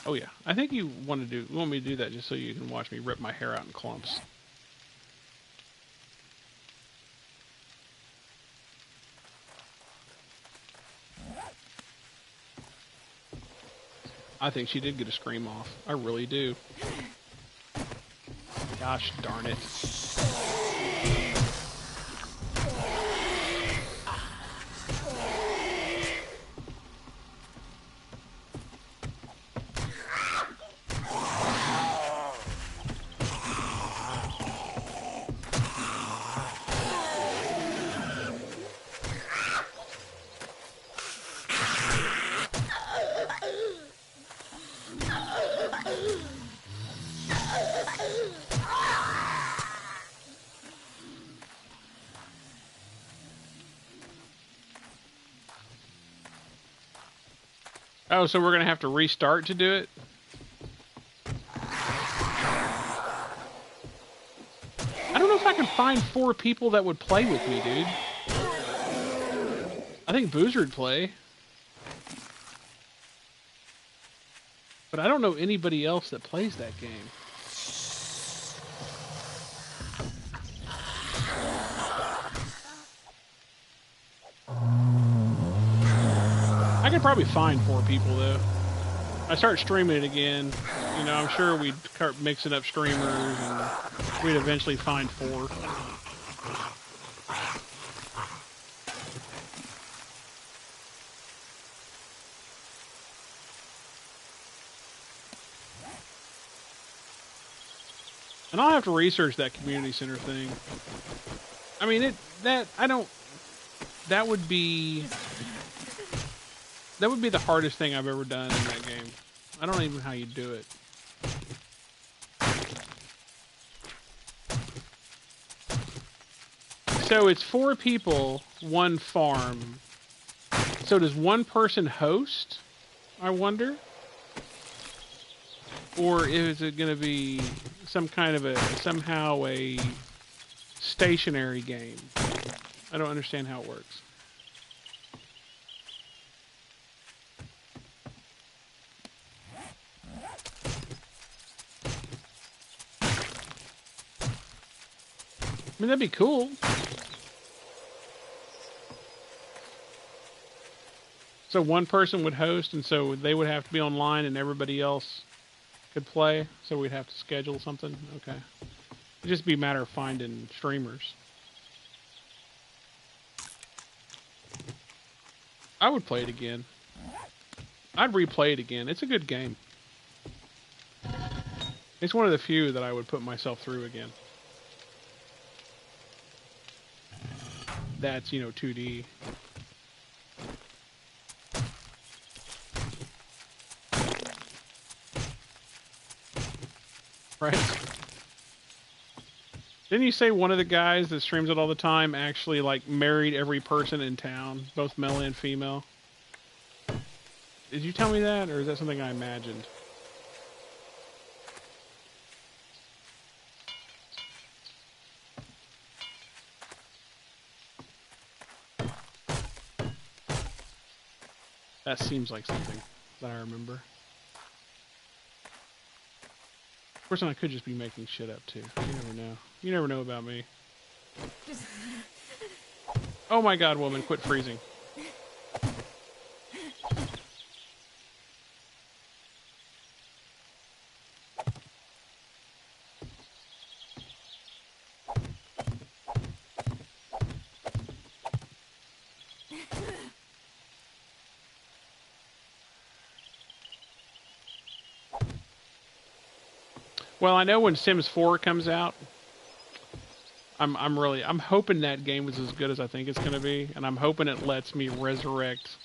Oh, yeah. I think you want me to do that just so you can watch me rip my hair out in clumps. I think she did get a scream off. I really do. Gosh darn it. Oh, so we're going to have to restart to do it? I don't know if I can find 4 people that would play with me, dude. I think Boozer would play. But I don't know anybody else that plays that game. I could probably find 4 people, though. I start streaming it again. You know, I'm sure we'd start mixing up streamers, and we'd eventually find 4. And I'll have to research that community center thing. I mean, that would be the hardest thing I've ever done in that game. I don't even know how you do it. So it's 4 people, 1 farm. So does 1 person host, I wonder? Or is it going to be some kind of somehow a stationary game? I don't understand how it works. I mean, that'd be cool. So 1 person would host, and so they would have to be online, and everybody else could play. So we'd have to schedule something. Okay. It'd just be a matter of finding streamers. I would play it again. I'd replay it again. It's a good game. It's one of the few that I would put myself through again. That's, 2D. Right? Didn't you say one of the guys that streams it all the time actually, married every person in town, both male and female? Did you tell me that, or is that something I imagined? That seems like something that I remember. Of course, I could just be making shit up, too. You never know. You never know about me. Oh my god, woman, quit freezing. Well, I know when Sims 4 comes out, I'm hoping that game is as good as I think it's gonna be, and I'm hoping it lets me resurrect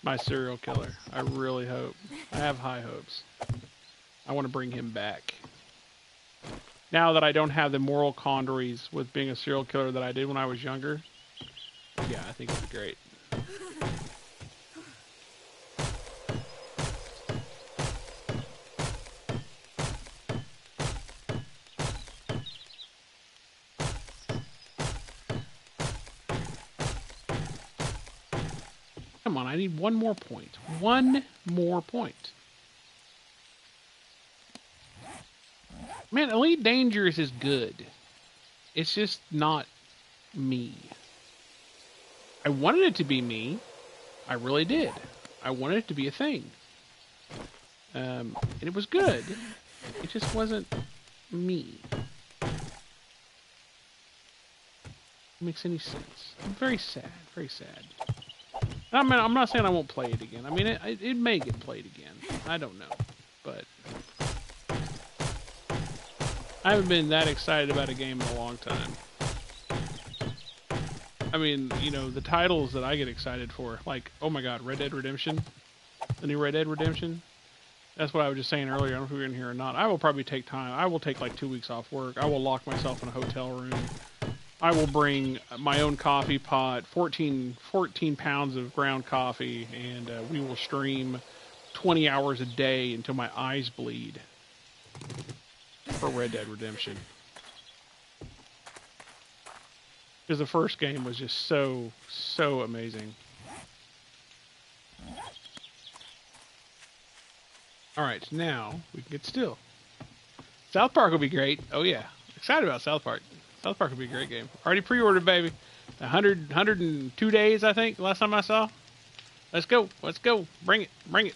my serial killer. I really hope. I have high hopes. I want to bring him back. Now that I don't have the moral quandaries with being a serial killer that I did when I was younger, yeah, I think it'd be great. Come on, I need one more point. One more point. Man, Elite Dangerous is good. It's just not me. I wanted it to be me. I really did. I wanted it to be a thing. And it was good. It just wasn't me. It makes any sense. I'm very sad. Very sad. I mean, I'm not saying I won't play it again. I mean, it may get played again. I don't know. But I haven't been that excited about a game in a long time. I mean, you know, the titles that I get excited for, like, oh my god, Red Dead Redemption. The new Red Dead Redemption. That's what I was just saying earlier. I don't know if we were in here or not. I will probably take time. I will take like 2 weeks off work. I will lock myself in a hotel room. I will bring my own coffee pot, 14 pounds of ground coffee, and we will stream 20 hours a day until my eyes bleed for Red Dead Redemption. Because the first game was just so amazing. Alright, now we can get still. South Park will be great. Oh yeah. Excited about South Park. South Park will be a great game. Already pre-ordered, baby. 102 days, I think, last time I saw. Let's go. Let's go. Bring it. Bring it.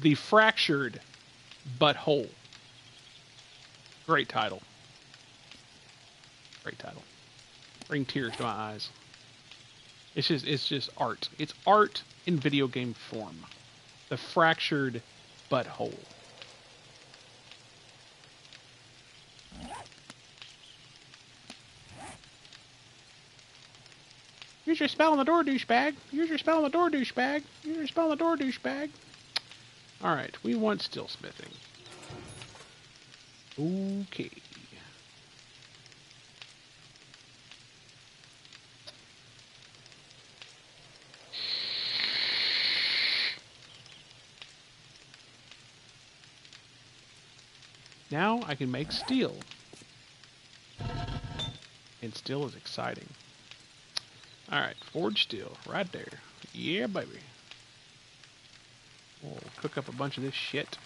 The Fractured Butthole. Great title. Great title. Bring tears to my eyes. It's just art. It's art in video game form. The Fractured Butthole. Use your spell on the door, douchebag. Use your spell on the door, douchebag. Use your spell on the door, douchebag. Alright, we want stillsmithing. Okay. Now I can make steel. And steel is exciting. Alright, forge steel, right there. Yeah, baby. We'll cook up a bunch of this shit.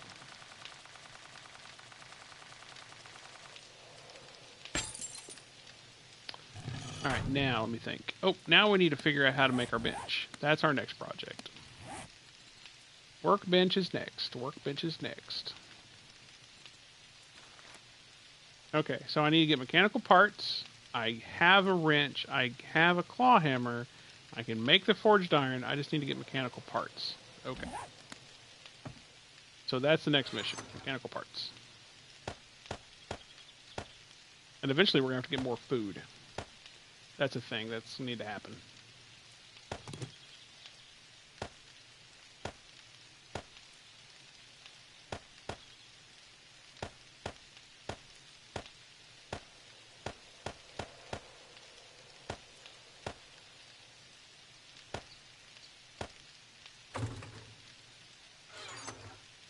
Alright, now let me think. Oh, now we need to figure out how to make our bench. That's our next project. Workbench is next. Workbench is next. Okay, so I need to get mechanical parts. I have a wrench. I have a claw hammer. I can make the forged iron. I just need to get mechanical parts. Okay. So that's the next mission. Mechanical parts. And eventually we're going to have to get more food. That's a thing. That's need to happen.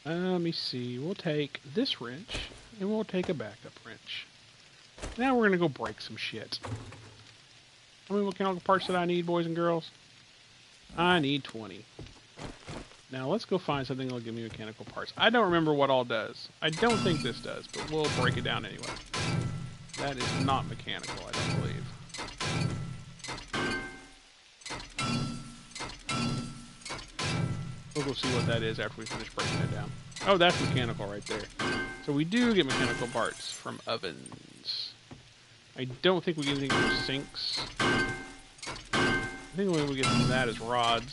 Let me see. We'll take this wrench, and we'll take a backup wrench. Now we're going to go break some shit. How many mechanical parts did I need, boys and girls? I need 20. Now let's go find something that'll give me mechanical parts. I don't remember what all does. I don't think this does, but we'll break it down anyway. That is not mechanical, I don't believe. We'll go see what that is after we finish breaking it down. Oh, that's mechanical right there. So we do get mechanical parts from ovens. I don't think we get anything from sinks. I think the only way we get from that is rods.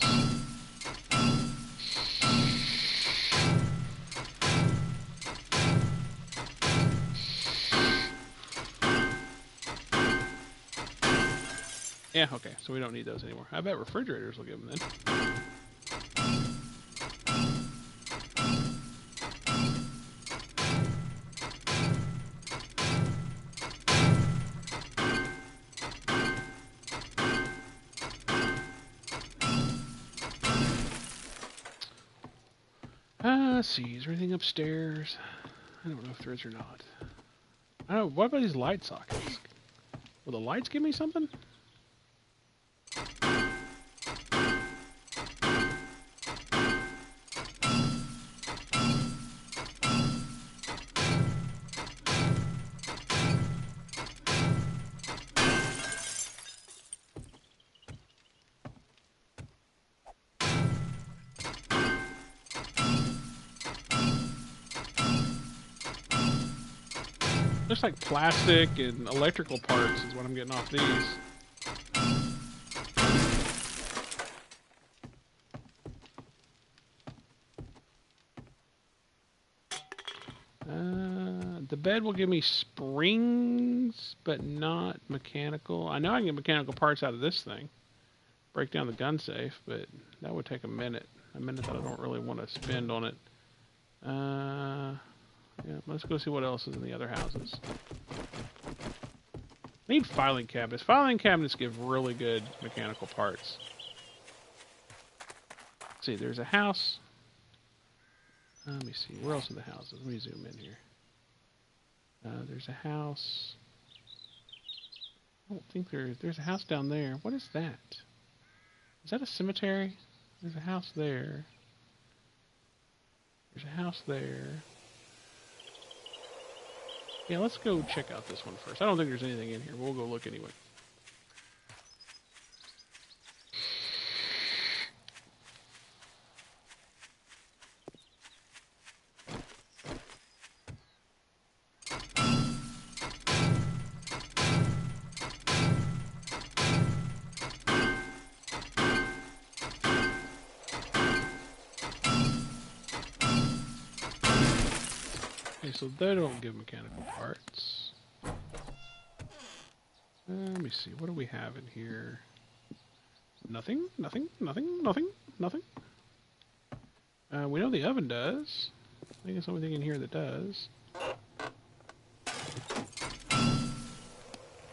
Yeah, okay, so we don't need those anymore. I bet refrigerators will give them then. Let's see, is there anything upstairs? I don't know if there is or not. I don't know, what about these light sockets? Will the lights give me something? Looks like plastic and electrical parts is what I'm getting off these. The bed will give me springs, but not mechanical. I know I can get mechanical parts out of this thing. Break down the gun safe, but that would take a minute. A minute that I don't really want to spend on it. Yeah, let's go see what else is in the other houses. Need filing cabinets. Filing cabinets give really good mechanical parts. Let's see, there's a house. Let me see, where else are the houses? Let me zoom in here. There's a house. I don't think there's a house down there. What is that? Is that a cemetery? There's a house there. There's a house there. Yeah, let's go check out this one first. I don't think there's anything in here, but we'll go look anyway. Okay, so they don't give mechanical parts. Let me see, what do we have in here? Nothing, nothing, nothing, nothing, nothing. We know the oven does. I think it's the only thing in here that does. How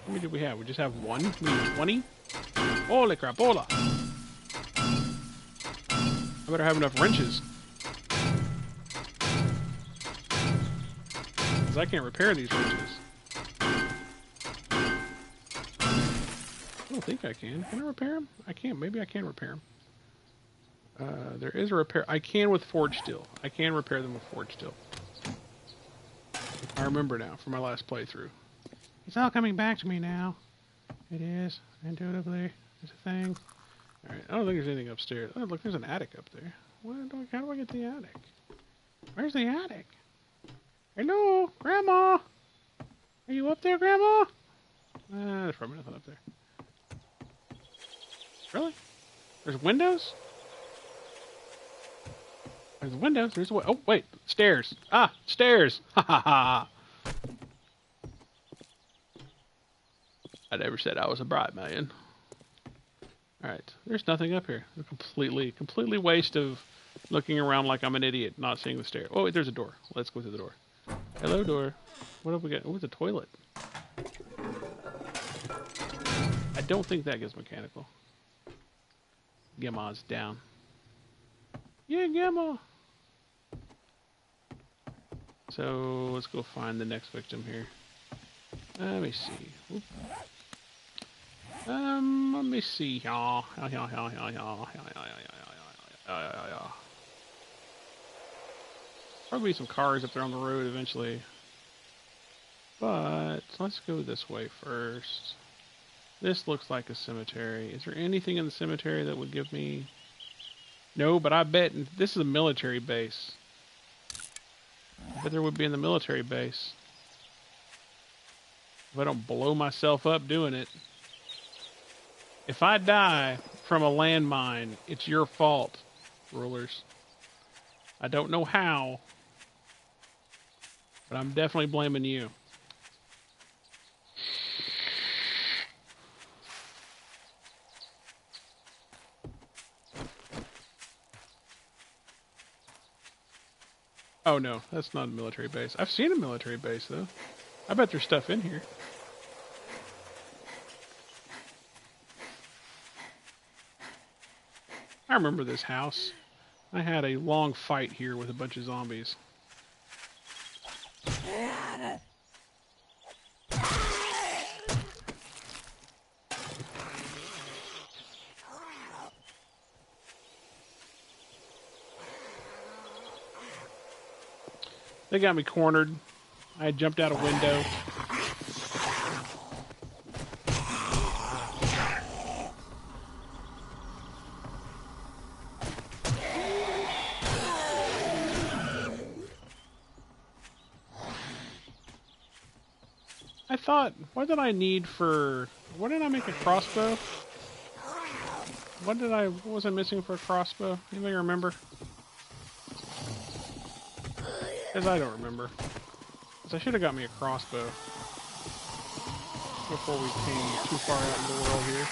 many did we have? We just have one? We need 20? Holy crapola! I better have enough wrenches. Because I can't repair these wrenches. I don't think I can. Can I repair them? I can't. Maybe I can repair them. There is a repair. I can with forged steel. I can repair them with forged steel. I remember now from my last playthrough. It's all coming back to me now. It is. Intuitively. There's a thing. Alright, I don't think there's anything upstairs. Oh, look, there's an attic up there. How do I get to the attic? Where's the attic? Hello, Grandma? Are you up there, Grandma? There's probably nothing up there. Really? There's windows? There's windows. There's a way. Oh, wait. Stairs. Ah, stairs. Ha ha ha. I never said I was a bright man. Alright. There's nothing up here. Completely waste of looking around like I'm an idiot, not seeing the stair. Oh, wait, there's a door. Let's go through the door. Hello, door. What have we got? Oh, it's a toilet. I don't think that gets mechanical. Gemma's down. Yeah, Gemma. So let's go find the next victim here. Let me see. Oop. Let me see. Probably some cars up there on the road eventually. But let's go this way first. This looks like a cemetery. Is there anything in the cemetery that would give me... No, but I bet this is a military base. I bet there would be in the military base. If I don't blow myself up doing it. If I die from a landmine, it's your fault, rulers. I don't know how, but I'm definitely blaming you. Oh no, that's not a military base. I've seen a military base though. I bet there's stuff in here. I remember this house. I had a long fight here with a bunch of zombies. They got me cornered. I had jumped out a window. I thought, what did I need for... What did I make a crossbow? What was I missing for a crossbow? Anybody remember? Because I don't remember. Because I should have got me a crossbow. Before we came too far out in the world here.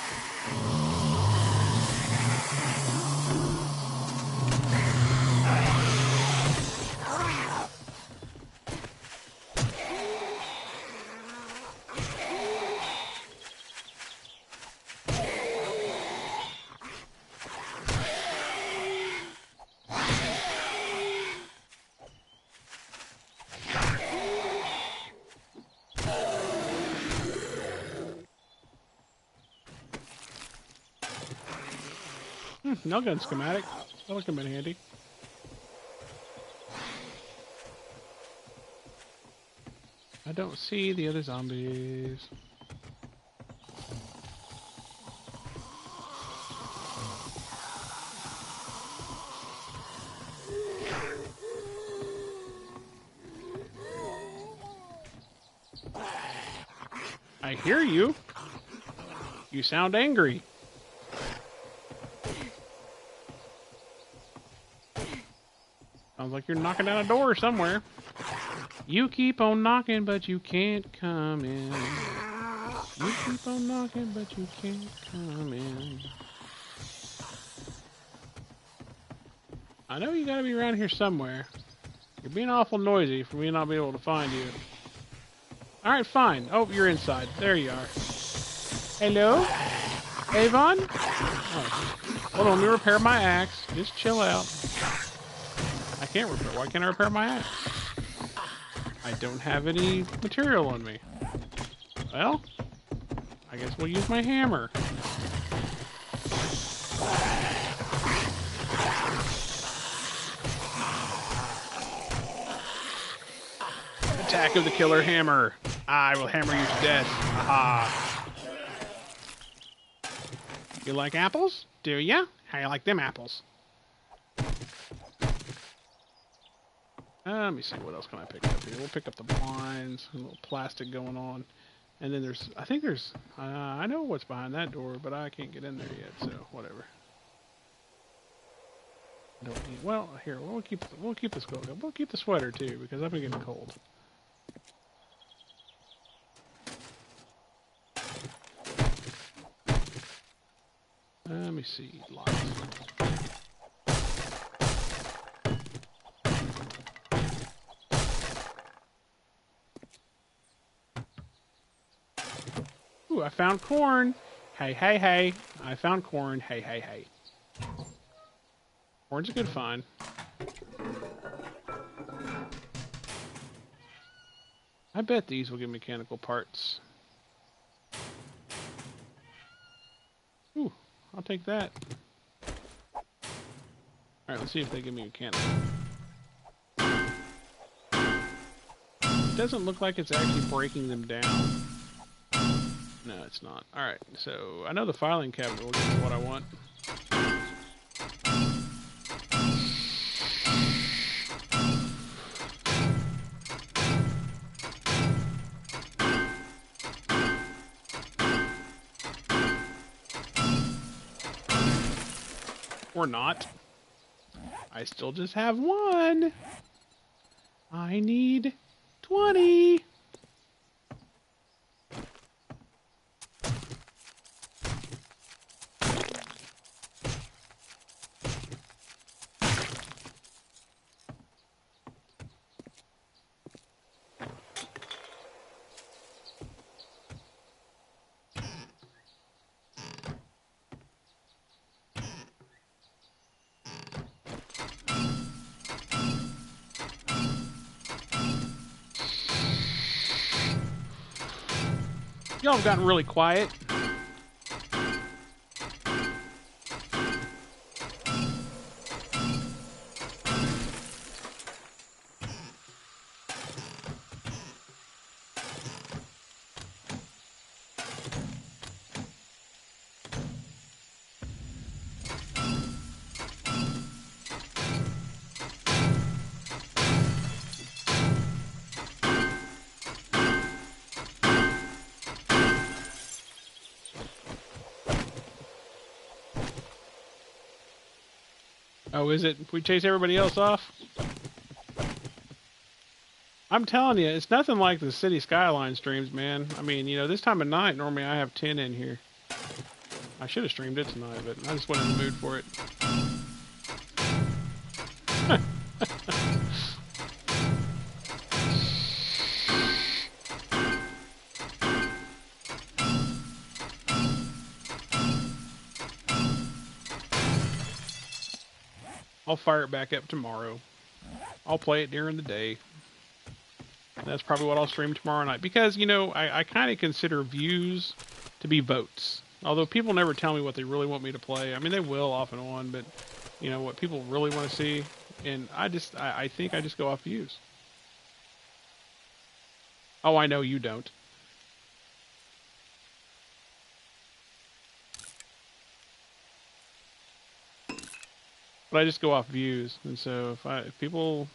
Nail gun schematic. That'll come in handy. I don't see the other zombies. I hear you. You sound angry. Sounds like you're knocking down a door somewhere. You keep on knocking, but you can't come in. You keep on knocking, but you can't come in. I know you gotta be around here somewhere. You're being awful noisy for me not being able to find you. Alright, fine. Oh, you're inside. There you are. Hello? Avon? Oh. Hold on, let me repair my axe. Just chill out. I can't repair. Why can't I repair my axe? I don't have any material on me. Well, I guess we'll use my hammer. Attack of the killer hammer. I will hammer you to death. Aha. You like apples? Do ya? How you like them apples? Let me see, what else can I pick up here? We'll pick up the blinds, a little plastic going on. And then there's, I think there's, I know what's behind that door, but I can't get in there yet, so whatever. Don't need, well, here, we'll keep this going. We'll keep the sweater too, because I've been getting cold. Let me see, lots. Ooh, I found corn. Hey, hey, hey. I found corn. Hey, hey, hey. Corn's a good find. I bet these will give mechanical parts. Ooh, I'll take that. Alright, let's see if they give me mechanical. It doesn't look like it's actually breaking them down. No, it's not. Alright, so I know the filing cabinet will give me what I want. Or not. I still just have one. I need 20. Y'all have gotten really quiet. Oh, is it? We chase everybody else off? I'm telling you, it's nothing like the City Skyline streams, man. I mean, you know, this time of night, normally I have 10 in here. I should have streamed it tonight, but I just wasn't in the mood for it. I'll fire it back up tomorrow. I'll play it during the day. That's probably what I'll stream tomorrow night. Because, you know, I kind of consider views to be votes. Although people never tell me what they really want me to play. I mean, they will off and on, but, you know, what people really want to see. And I think I just go off views. Oh, I know you don't. But I just go off views. And so if people...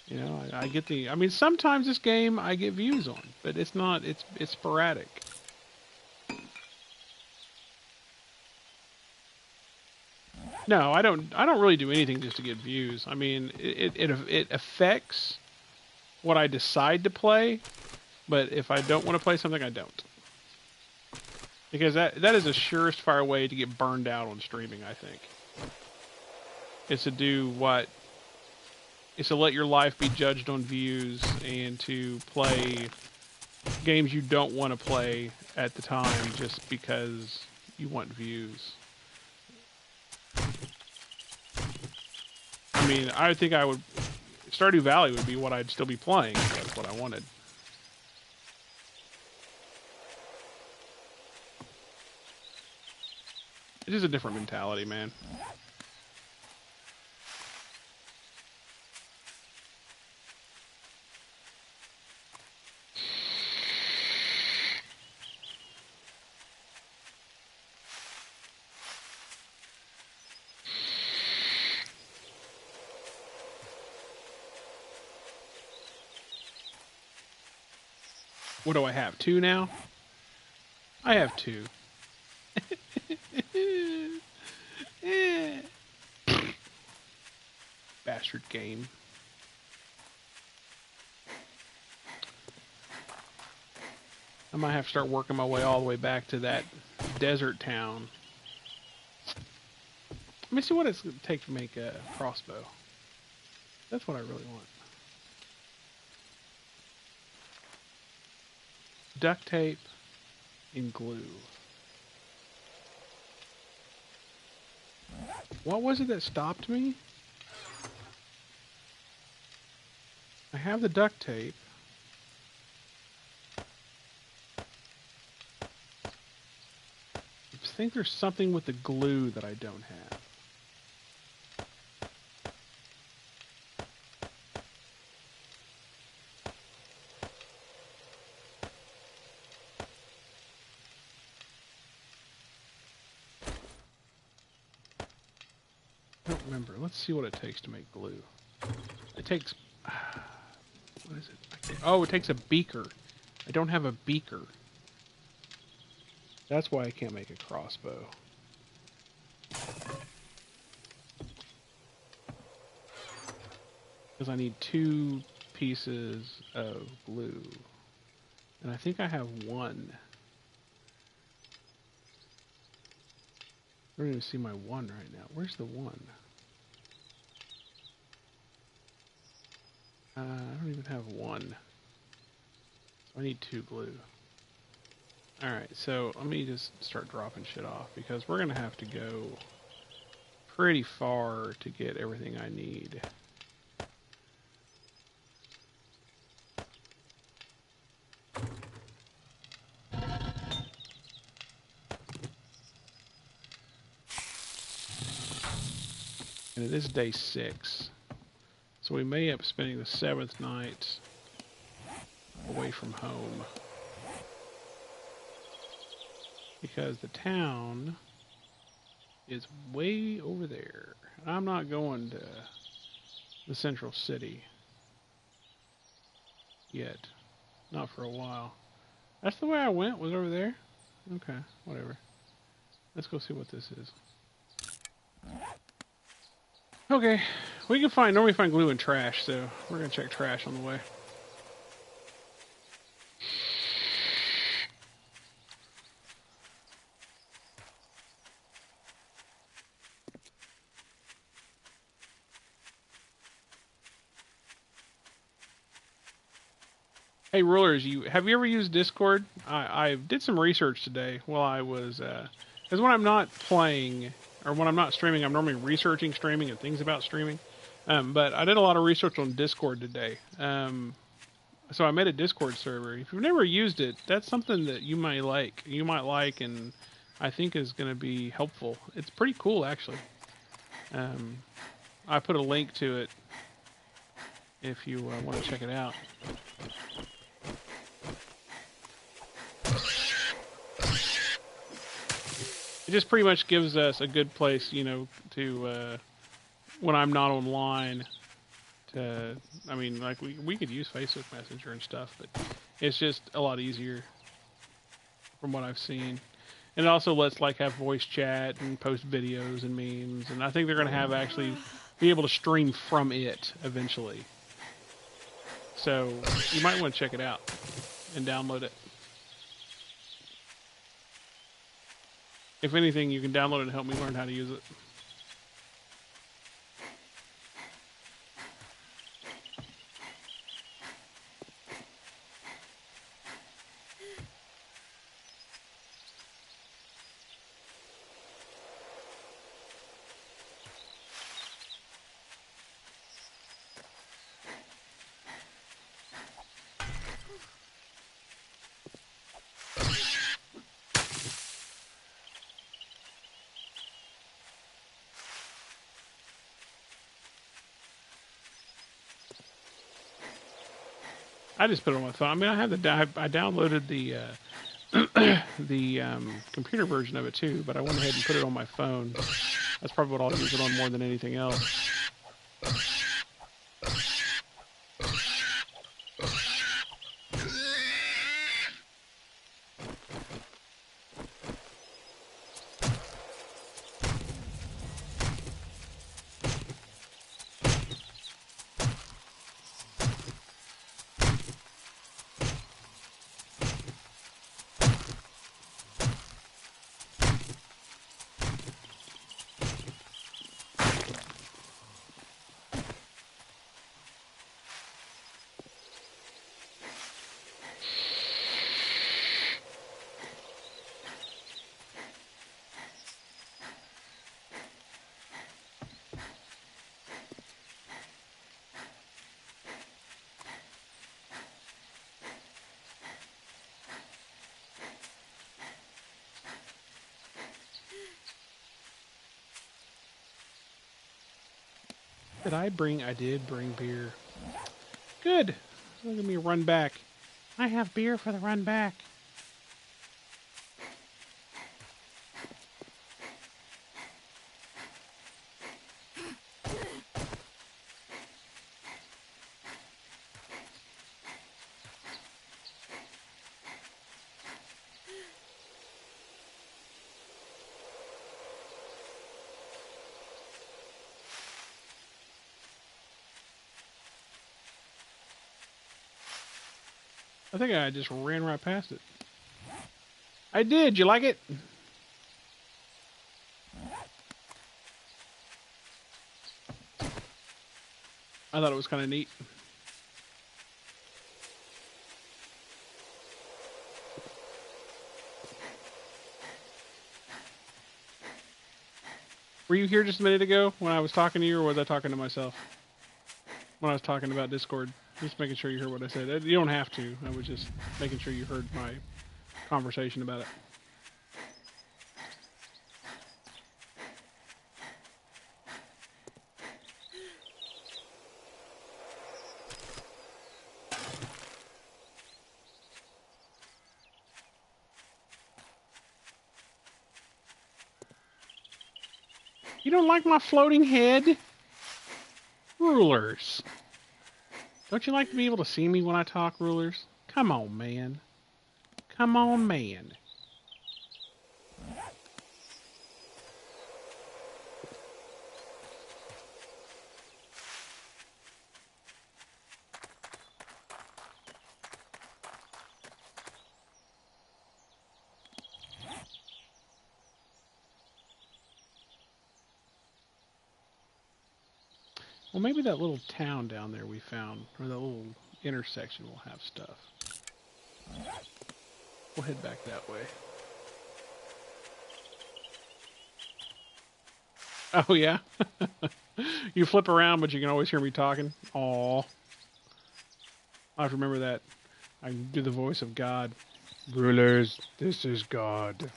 You know, I get the... I mean, sometimes this game I get views on, but it's not... It's sporadic. No, I don't really do anything just to get views. I mean, it affects what I decide to play, but if I don't want to play something, I don't. Because that is a surest-fire way to get burned out on streaming, I think. It's to do what... It's to let your life be judged on views and to play games you don't want to play at the time just because you want views. I mean, I think I would... Stardew Valley would be what I'd still be playing if that's what I wanted. It is a different mentality, man. What do I have? 2 now? I have 2. Bastard game. I might have to start working my way all the way back to that desert town. Let me see what it's going to take to make a crossbow. That's what I really want. Duct tape and glue. What was it that stopped me? I have the duct tape. think there's something with the glue that I don't have. I don't remember. Let's see what it takes to make glue. It takes... What is it? Oh, it takes a beaker. I don't have a beaker. That's why I can't make a crossbow. Because I need 2 pieces of glue. And I think I have 1. I don't even see my 1 right now. Where's the 1? I don't even have 1. I need 2 glue. Alright, so let me just start dropping shit off, because we're going to have to go pretty far to get everything I need. And it is day 6. So we may end up spending the 7th night away from home. Because the town is way over there. I'm not going to the central city yet. Not for a while. That's the way I went, was over there? Okay, whatever. Let's go see what this is. Okay, we can normally find glue in trash, so we're gonna check trash on the way. Hey Rulers, have you ever used Discord? I did some research today while I was, because when I'm not playing, or when I'm not streaming, I'm normally researching streaming and things about streaming. But I did a lot of research on Discord today. So I made a Discord server. If you've never used it, that's something that you might like. And I think is going to be helpful. It's pretty cool, actually. I put a link to it if you want to check it out. It just pretty much gives us a good place, to, when I'm not online, I mean, like, we could use Facebook Messenger and stuff, but it's just a lot easier from what I've seen. And it also lets, like, have voice chat and post videos and memes, and I think they're going to be able to stream from it eventually. So, you might want to check it out and download it. If anything, you can download it and help me learn how to use it. I just put it on my phone. I mean, I downloaded the the computer version of it too, but I went ahead and put it on my phone. That's probably what I'll use it on more than anything else. Did I bring? I did bring beer. Good. Look at me run back. I have beer for the run back. I think I just ran right past it. I did. You like it? I thought it was kind of neat. Were you here just a minute ago when I was talking to you, or was I talking to myself? When I was talking about Discord. Just making sure you heard what I said. You don't have to. I was just making sure you heard my conversation about it. You don't like my floating head? Rulers. Don't you like to be able to see me when I talk, Rulers? Come on, man. Come on, man. Well, maybe that little town down there we found, or that little intersection will have stuff. We'll head back that way. Oh, yeah? You flip around, but you can always hear me talking. Aw. I have to remember that. I can do the voice of God. Rulers, this is God.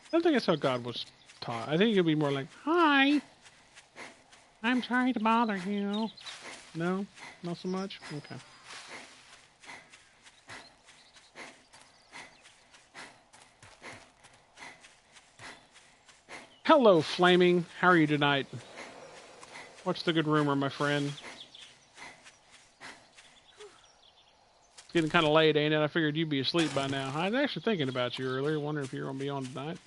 I don't think that's how God was taught. I think it'd be more like, "Hi, I'm sorry to bother you." No? Not so much? Okay. Hello, Flaming. How are you tonight? What's the good rumor, my friend? It's getting kind of late, ain't it? I figured you'd be asleep by now. I was actually thinking about you earlier, wondering if you were going to be on tonight.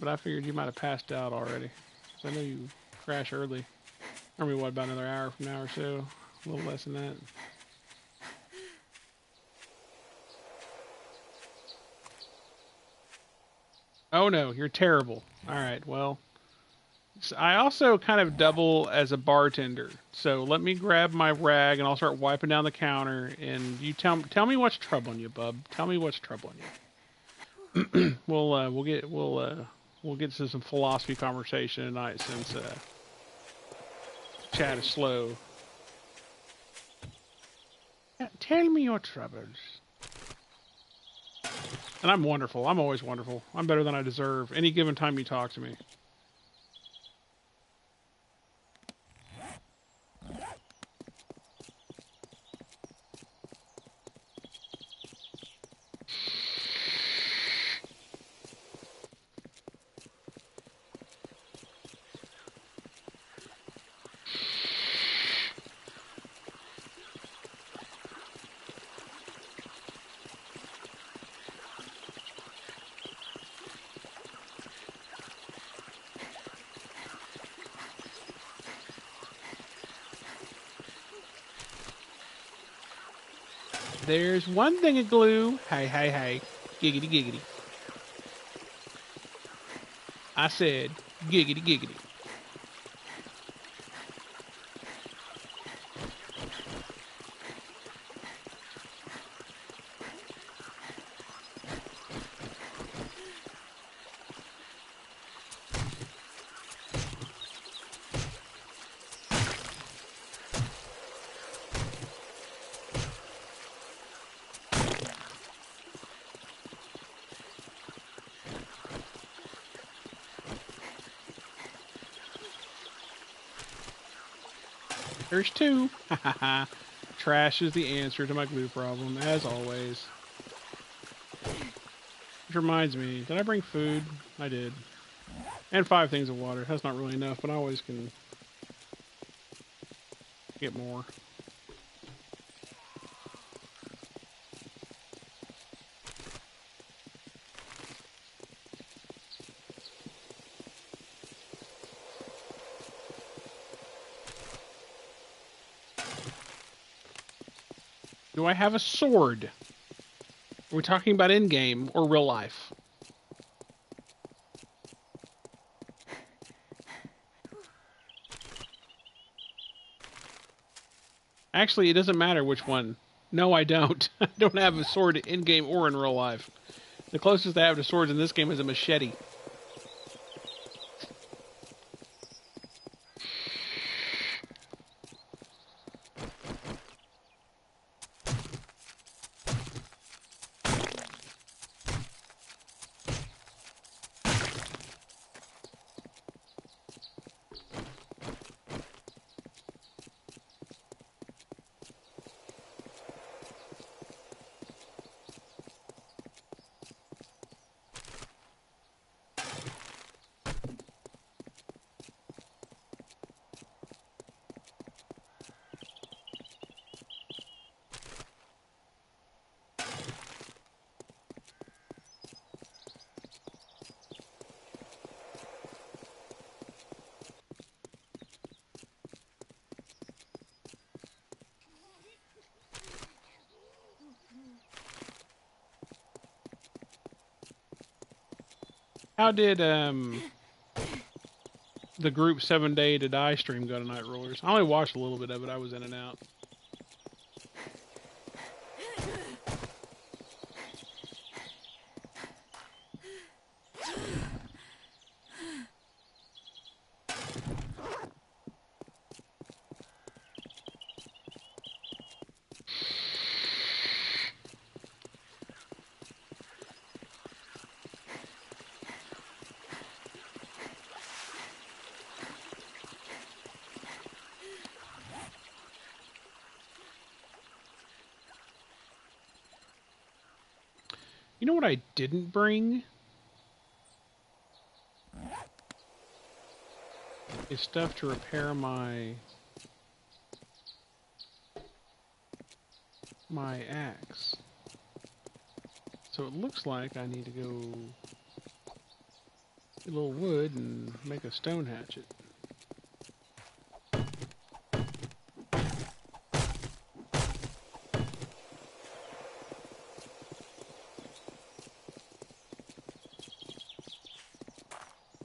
But I figured you might have passed out already. So I know you crash early. I mean, what, about another hour from now or so? A little less than that. Oh no, you're terrible. Alright, well. I also kind of double as a bartender. So let me grab my rag and I'll start wiping down the counter. And you tell me what's troubling you, bub. Tell me what's troubling you. We'll get to some philosophy conversation tonight since chat is slow. Tell me your troubles. And I'm wonderful. I'm always wonderful. I'm better than I deserve. Any given time you talk to me. There's one thing of glue. Hey, hey, hey. Giggity, giggity. I said, giggity, giggity. There's two. Trash is the answer to my glue problem, as always. Which reminds me, did I bring food? I did. And 5 things of water. That's not really enough, but I always can get more. Do I have a sword? Are we talking about in-game or real life? Actually, it doesn't matter which one. No, I don't. I don't have a sword in-game or in real life. The closest I have to swords in this game is a machete. How did the group 7 Day to Die stream go tonight, Rollers? I only watched a little bit of it. I was in and out. You know what I didn't bring? Is stuff to repair my axe. So it looks like I need to go get a little wood and make a stone hatchet.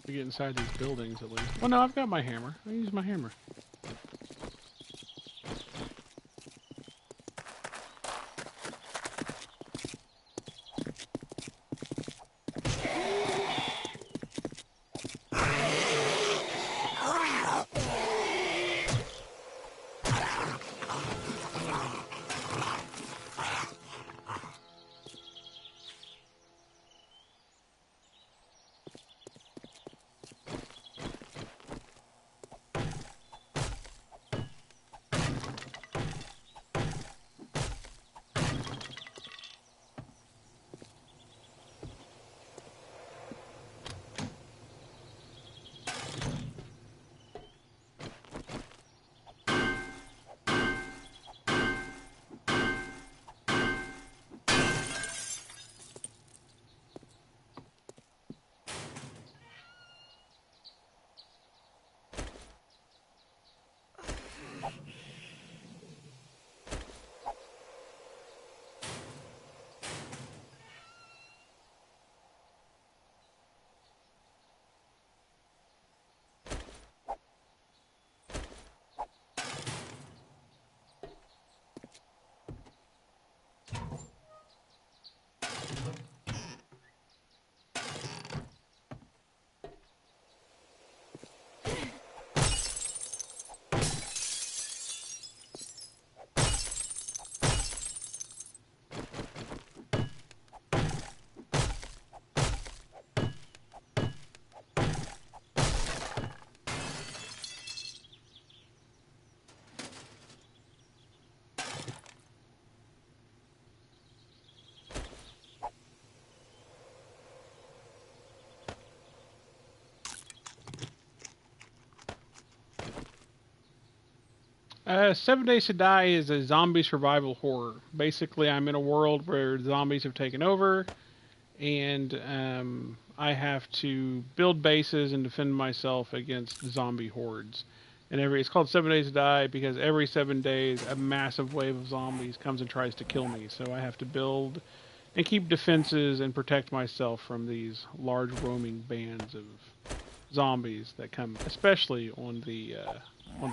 To get inside these buildings at least. Well, no, I've got my hammer. I use my hammer. 7 Days to Die is a zombie survival horror. Basically, I'm in a world where zombies have taken over, and I have to build bases and defend myself against zombie hordes. And it's called 7 Days to Die because every 7 days a massive wave of zombies comes and tries to kill me. So I have to build and keep defenses and protect myself from these large roaming bands of zombies that come, especially on the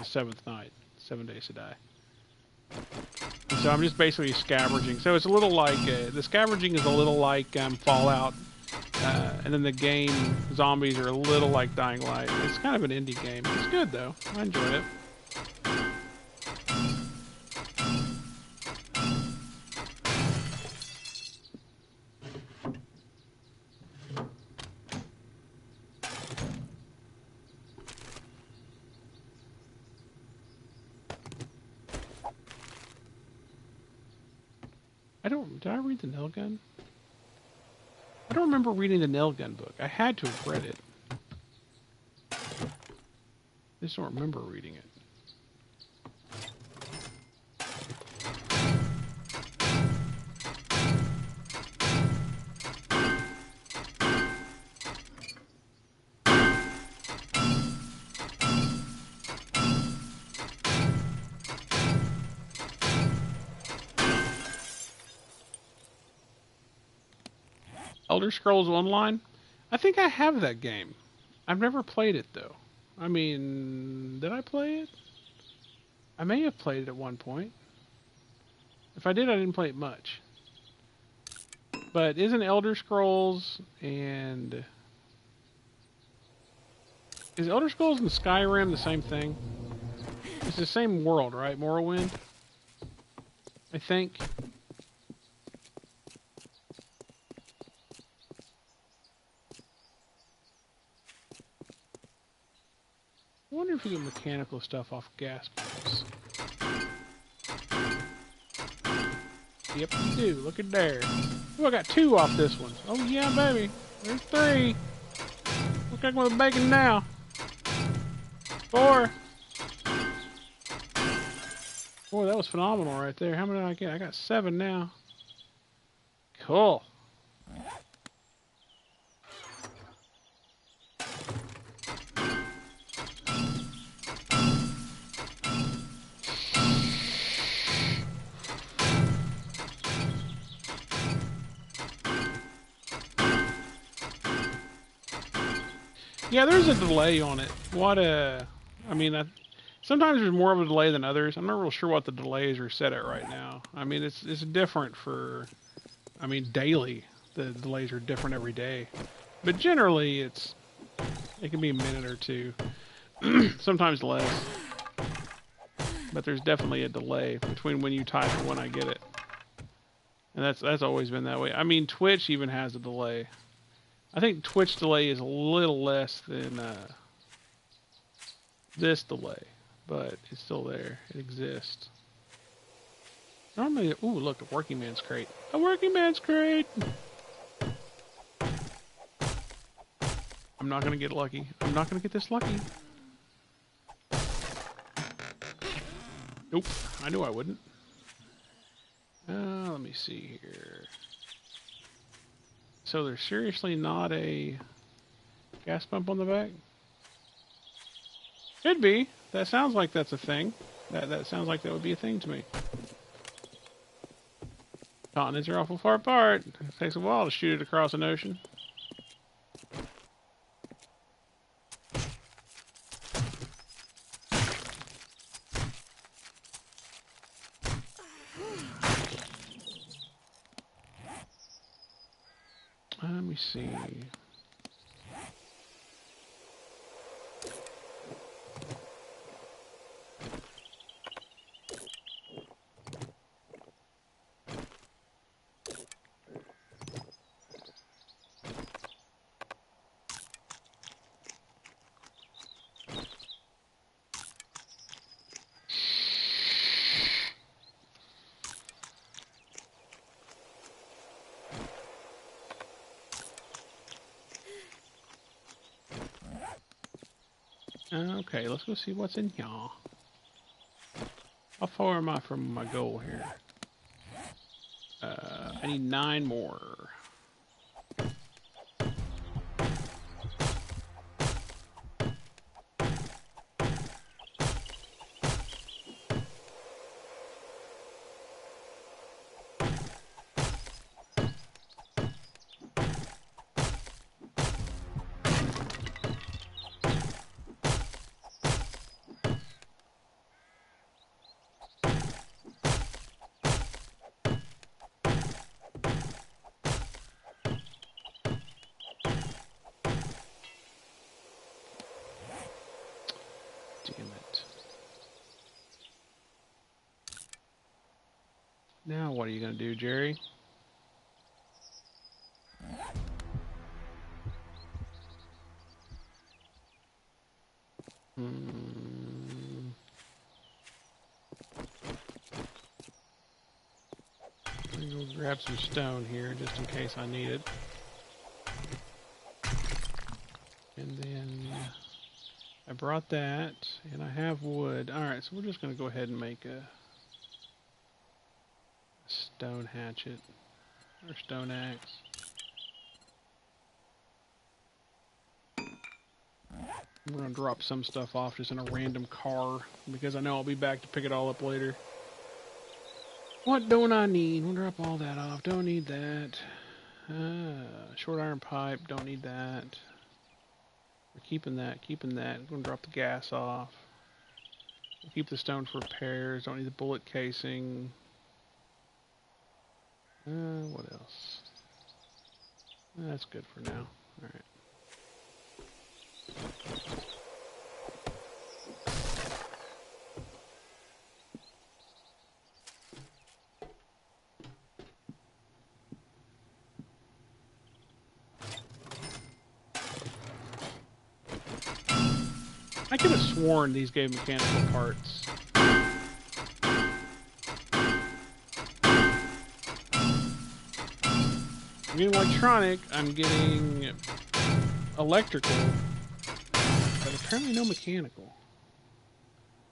seventh night, 7 Days to Die. And so I'm just basically scavenging. So it's a little like the scavenging is a little like Fallout, and then the game zombies are a little like Dying Light. It's kind of an indie game. It's good though. I enjoyed it. Did I read the nail gun? I don't remember reading the nail gun book. I had to have read it. I just don't remember reading it. Elder Scrolls Online? I think I have that game. I've never played it though. I mean, did I play it? I may have played it at one point. If I did, I didn't play it much. But isn't Elder Scrolls and... Is Elder Scrolls and Skyrim the same thing? It's the same world, right? Morrowind? I think. I wonder if you get mechanical stuff off gas pumps. Yep, you do. Look at there. Oh, I got 2 off this one. Oh, yeah, baby. There's 3. Look like we're baking now. 4. Boy, that was phenomenal right there. How many did I get? I got 7 now. Cool. Yeah, there's a delay on it. Sometimes there's more of a delay than others. I'm not real sure what the delays are set at right now. I mean, it's different for, daily. The delays are different every day. But generally, it can be a minute or 2. Sometimes less. But there's definitely a delay between when you type and when I get it. And that's always been that way. I mean, Twitch even has a delay. I think Twitch delay is a little less than this delay, but it's still there. It exists. Normally, ooh, look, a working man's crate. A working man's crate! I'm not gonna get lucky. I'm not gonna get this lucky. Nope, I knew I wouldn't. Let me see here. So there's seriously not a gas pump on the back? Could be. That sounds like that's a thing. That sounds like that would be a thing to me. Continents are awful far apart. It takes a while to shoot it across an ocean. Let me see. Okay, let's go see what's in here. How far am I from my goal here? I need 9 more. Damn it. Now what are you gonna do, Jerry? I'm gonna go grab some stone here just in case I need it. And then I brought that, and I have wood. Alright, so we're just gonna go ahead and make a stone hatchet or stone axe. We're gonna drop some stuff off just in a random car because I know I'll be back to pick it all up later. What don't I need? We'll drop all that off. Don't need that. Short iron pipe. Don't need that. We're keeping that. Keeping that. I'm gonna drop the gas off. We'll keep the stone for repairs. Don't need the bullet casing. What else? That's good for now. All right. I could have sworn these gave mechanical parts. I'm getting electronic, I'm getting electrical, but apparently no mechanical.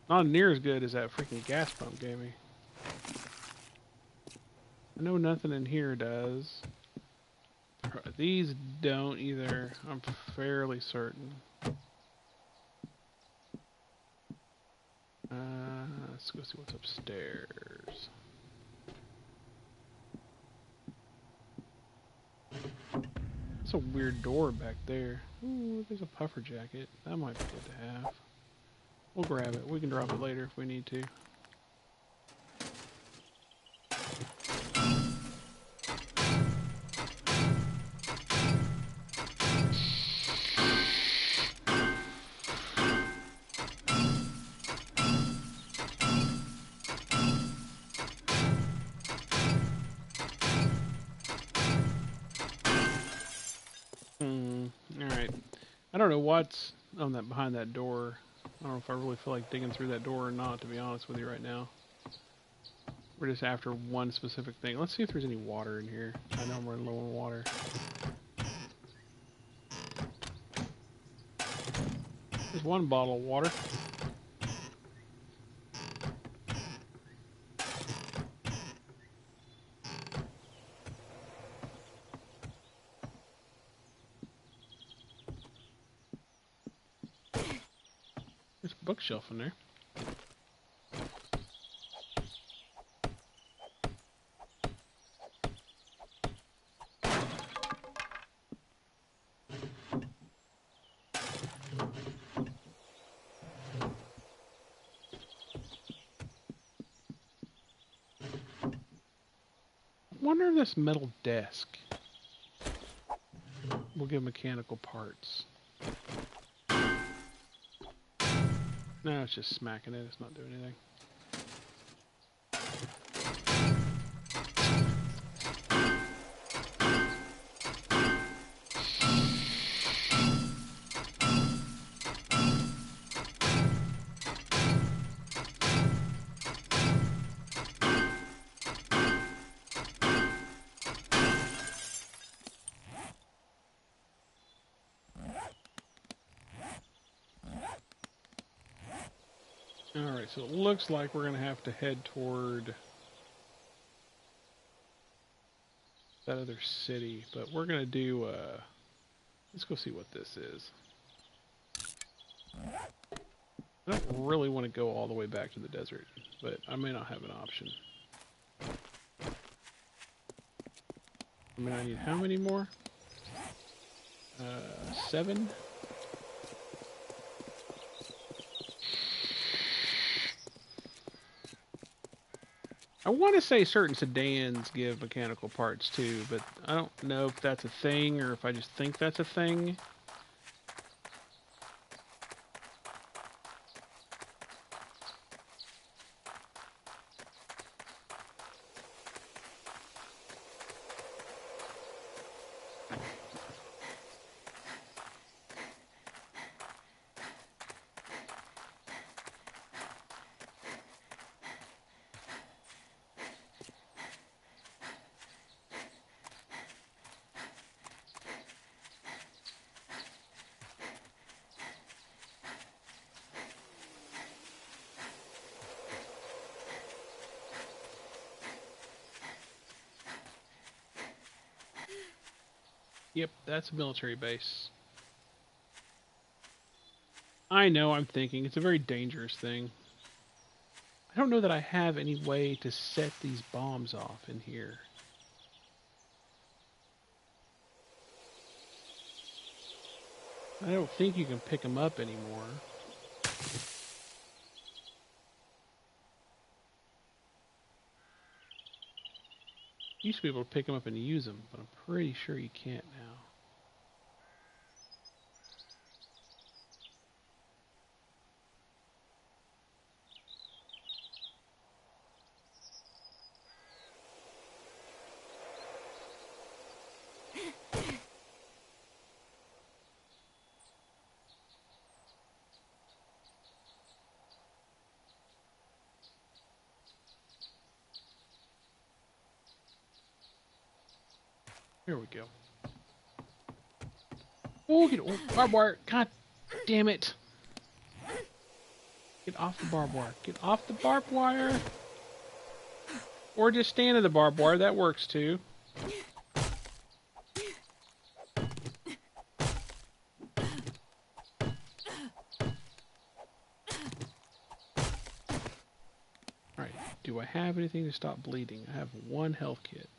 Not near as good as that freaking gas pump gave me. I know nothing in here does. These don't either, I'm fairly certain. Let's go see what's upstairs. That's a weird door back there. Ooh, there's a puffer jacket. That might be good to have. We'll grab it. We can drop it later if we need to. Alright. I don't know what's on that behind that door. I don't know if I really feel like digging through that door or not, to be honest with you right now. We're just after one specific thing. Let's see if there's any water in here. I know I'm running low on water. There's one bottle of water. There's a bookshelf in there. I wonder if this metal desk will give mechanical parts. No, it's just smacking it. It's not doing anything. Alright, so it looks like we're going to have to head toward that other city, but we're going to do, let's go see what this is. I don't really want to go all the way back to the desert, but I may not have an option. I mean, I need how many more? 7? I want to say certain sedans give mechanical parts too, but I don't know if that's a thing or if I just think that's a thing. Yep, that's a military base. I know, I'm thinking. It's a very dangerous thing. I don't know that I have any way to set these bombs off in here. I don't think you can pick them up anymore. You used to be able to pick them up and use them, but I'm pretty sure you can't now. Here we go. Oh, barbed wire. God damn it. Get off the barbed wire. Get off the barbed wire. Or just stand in the barbed wire. That works too. Alright. Do I have anything to stop bleeding? I have 1 health kit.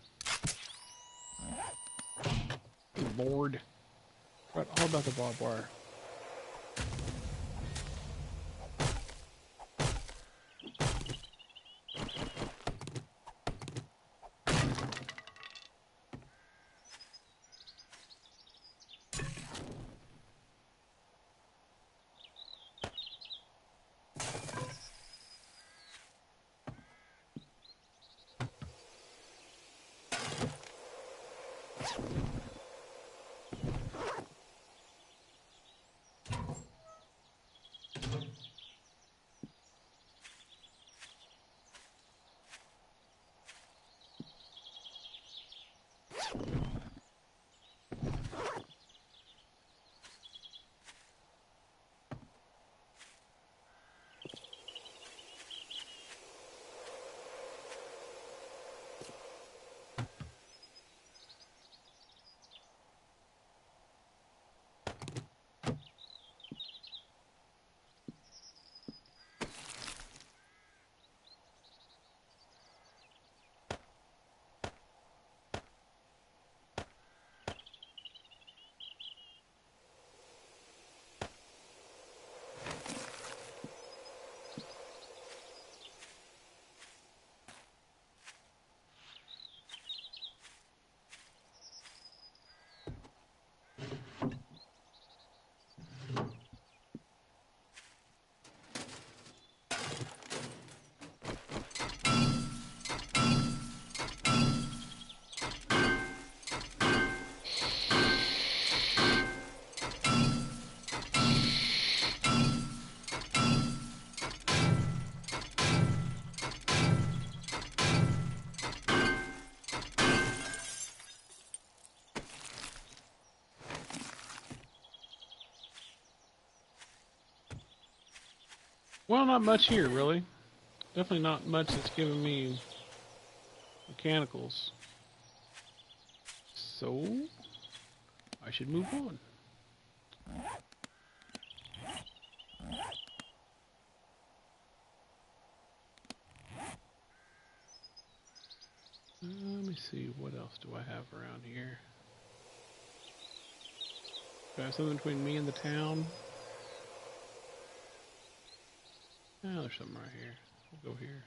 Lord. Forgot all about the barbed wire. Well, not much here, really. Definitely not much that's giving me mechanicals. So, I should move on. Let me see, what else do I have around here? Do I have something between me and the town? Oh, there's something right here. We'll go here.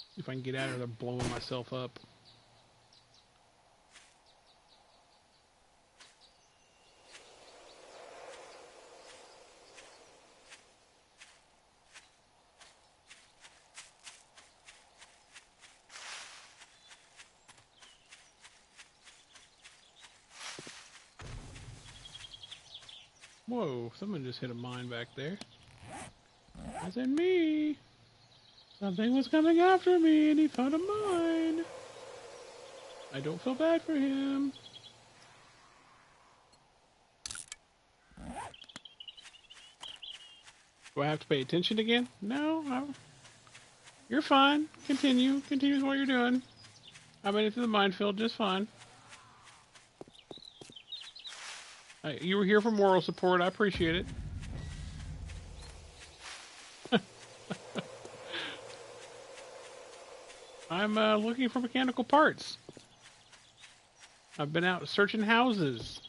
See if I can get out of there blowing myself up. Whoa, someone just hit a mine back there. That wasn't me. Something was coming after me and he found a mine. I don't feel bad for him. Do I have to pay attention again? No, you're fine. Continue. Continue with what you're doing. I made it through the minefield just fine. You were here for moral support. I appreciate it. I'm looking for mechanical parts. I've been out searching houses.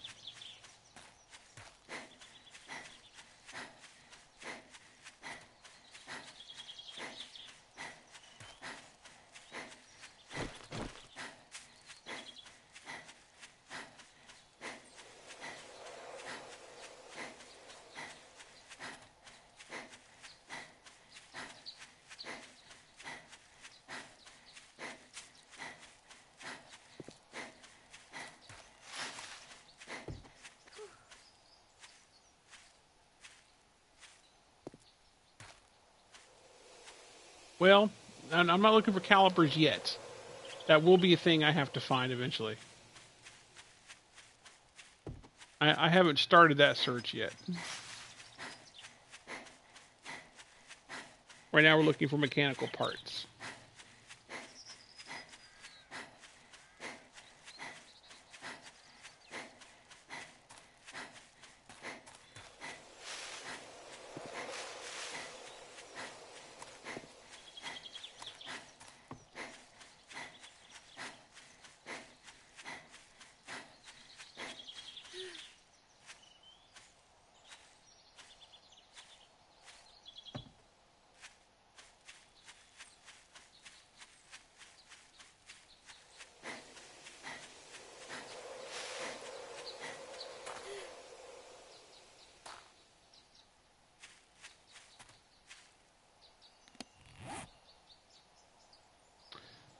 Well, I'm not looking for calipers yet. That will be a thing I have to find eventually. I haven't started that search yet. Right now we're looking for mechanical parts.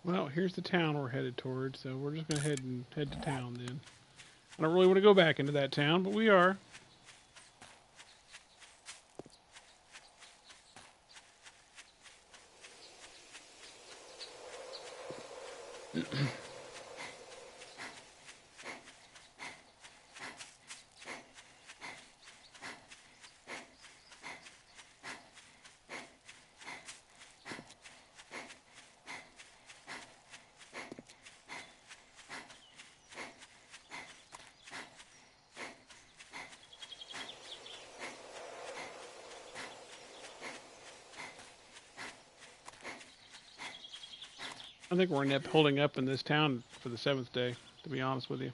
Well, here's the town we're headed towards, so we're just going to head to town then. I don't really want to go back into that town, but we are. I think we're going to end up holding up in this town for the 7th day, to be honest with you.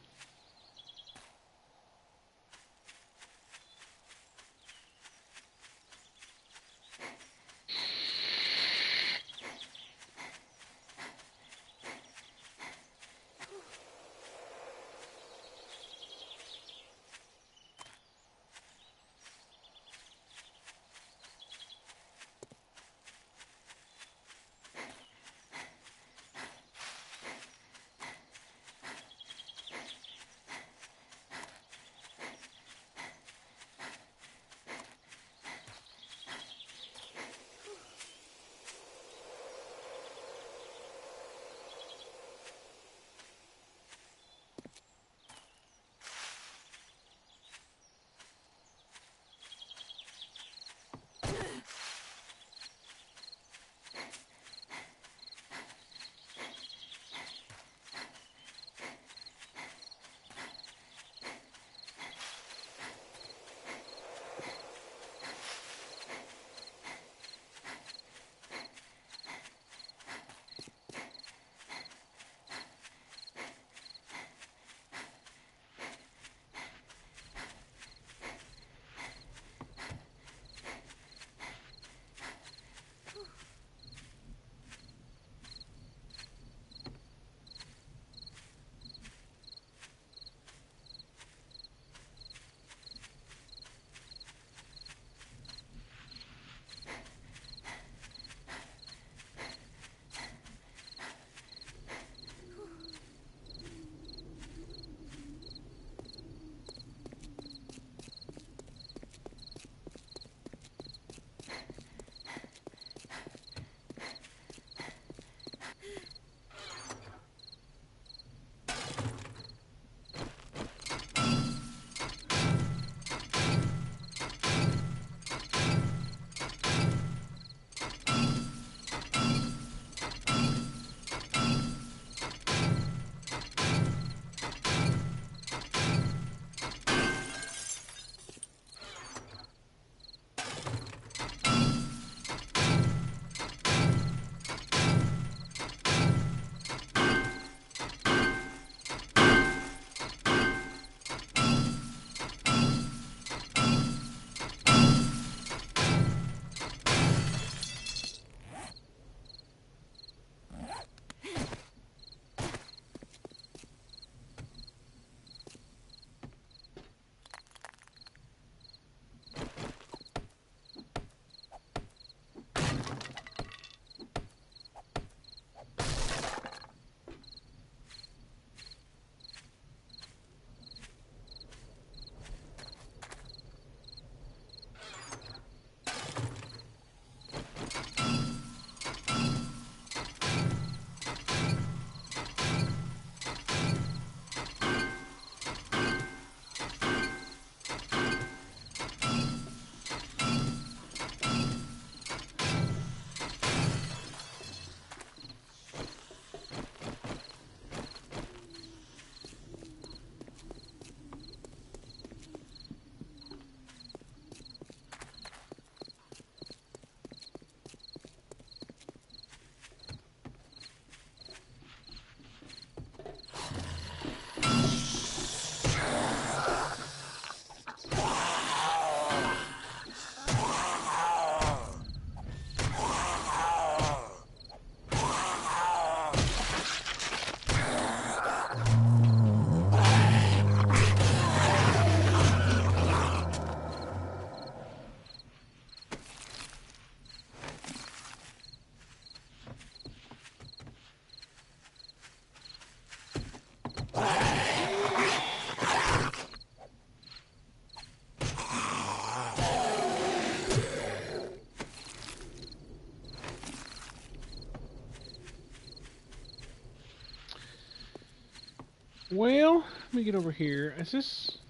Well, let me get over here. Is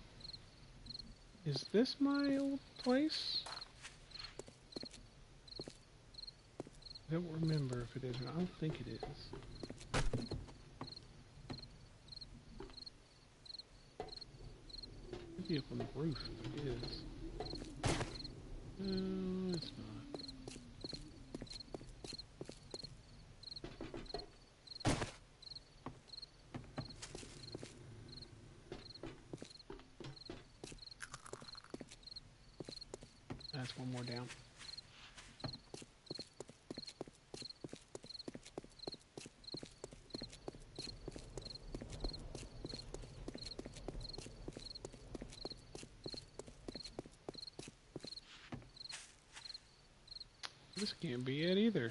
this my old place? I don't remember if it is or not. I don't think it is. Maybe up on the roof if it is. No, it's not. That's one more down. This can't be it either.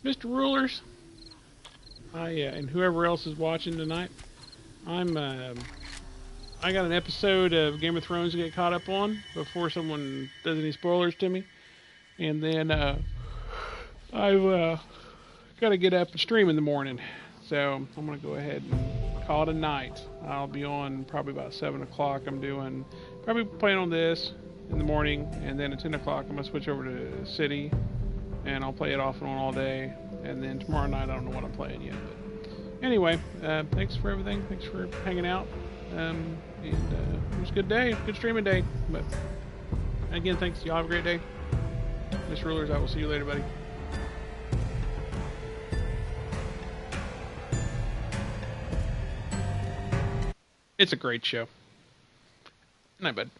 Mr. Rulers, and whoever else is watching tonight, I got an episode of Game of Thrones to get caught up on before someone does any spoilers to me, and then I've got to get up and stream in the morning, so I'm gonna go ahead and call it a night. I'll be on probably about 7 o'clock. I'm doing probably playing on this in the morning, and then at 10 o'clock I'm gonna switch over to City. And I'll play it off and on all day. And then tomorrow night, I don't know what I'm playing yet. But anyway, thanks for everything. Thanks for hanging out. And it was a good day, good streaming day. But again, thanks. Y'all have a great day. Mr. Rulers, I will see you later, buddy. It's a great show. Good night, bud.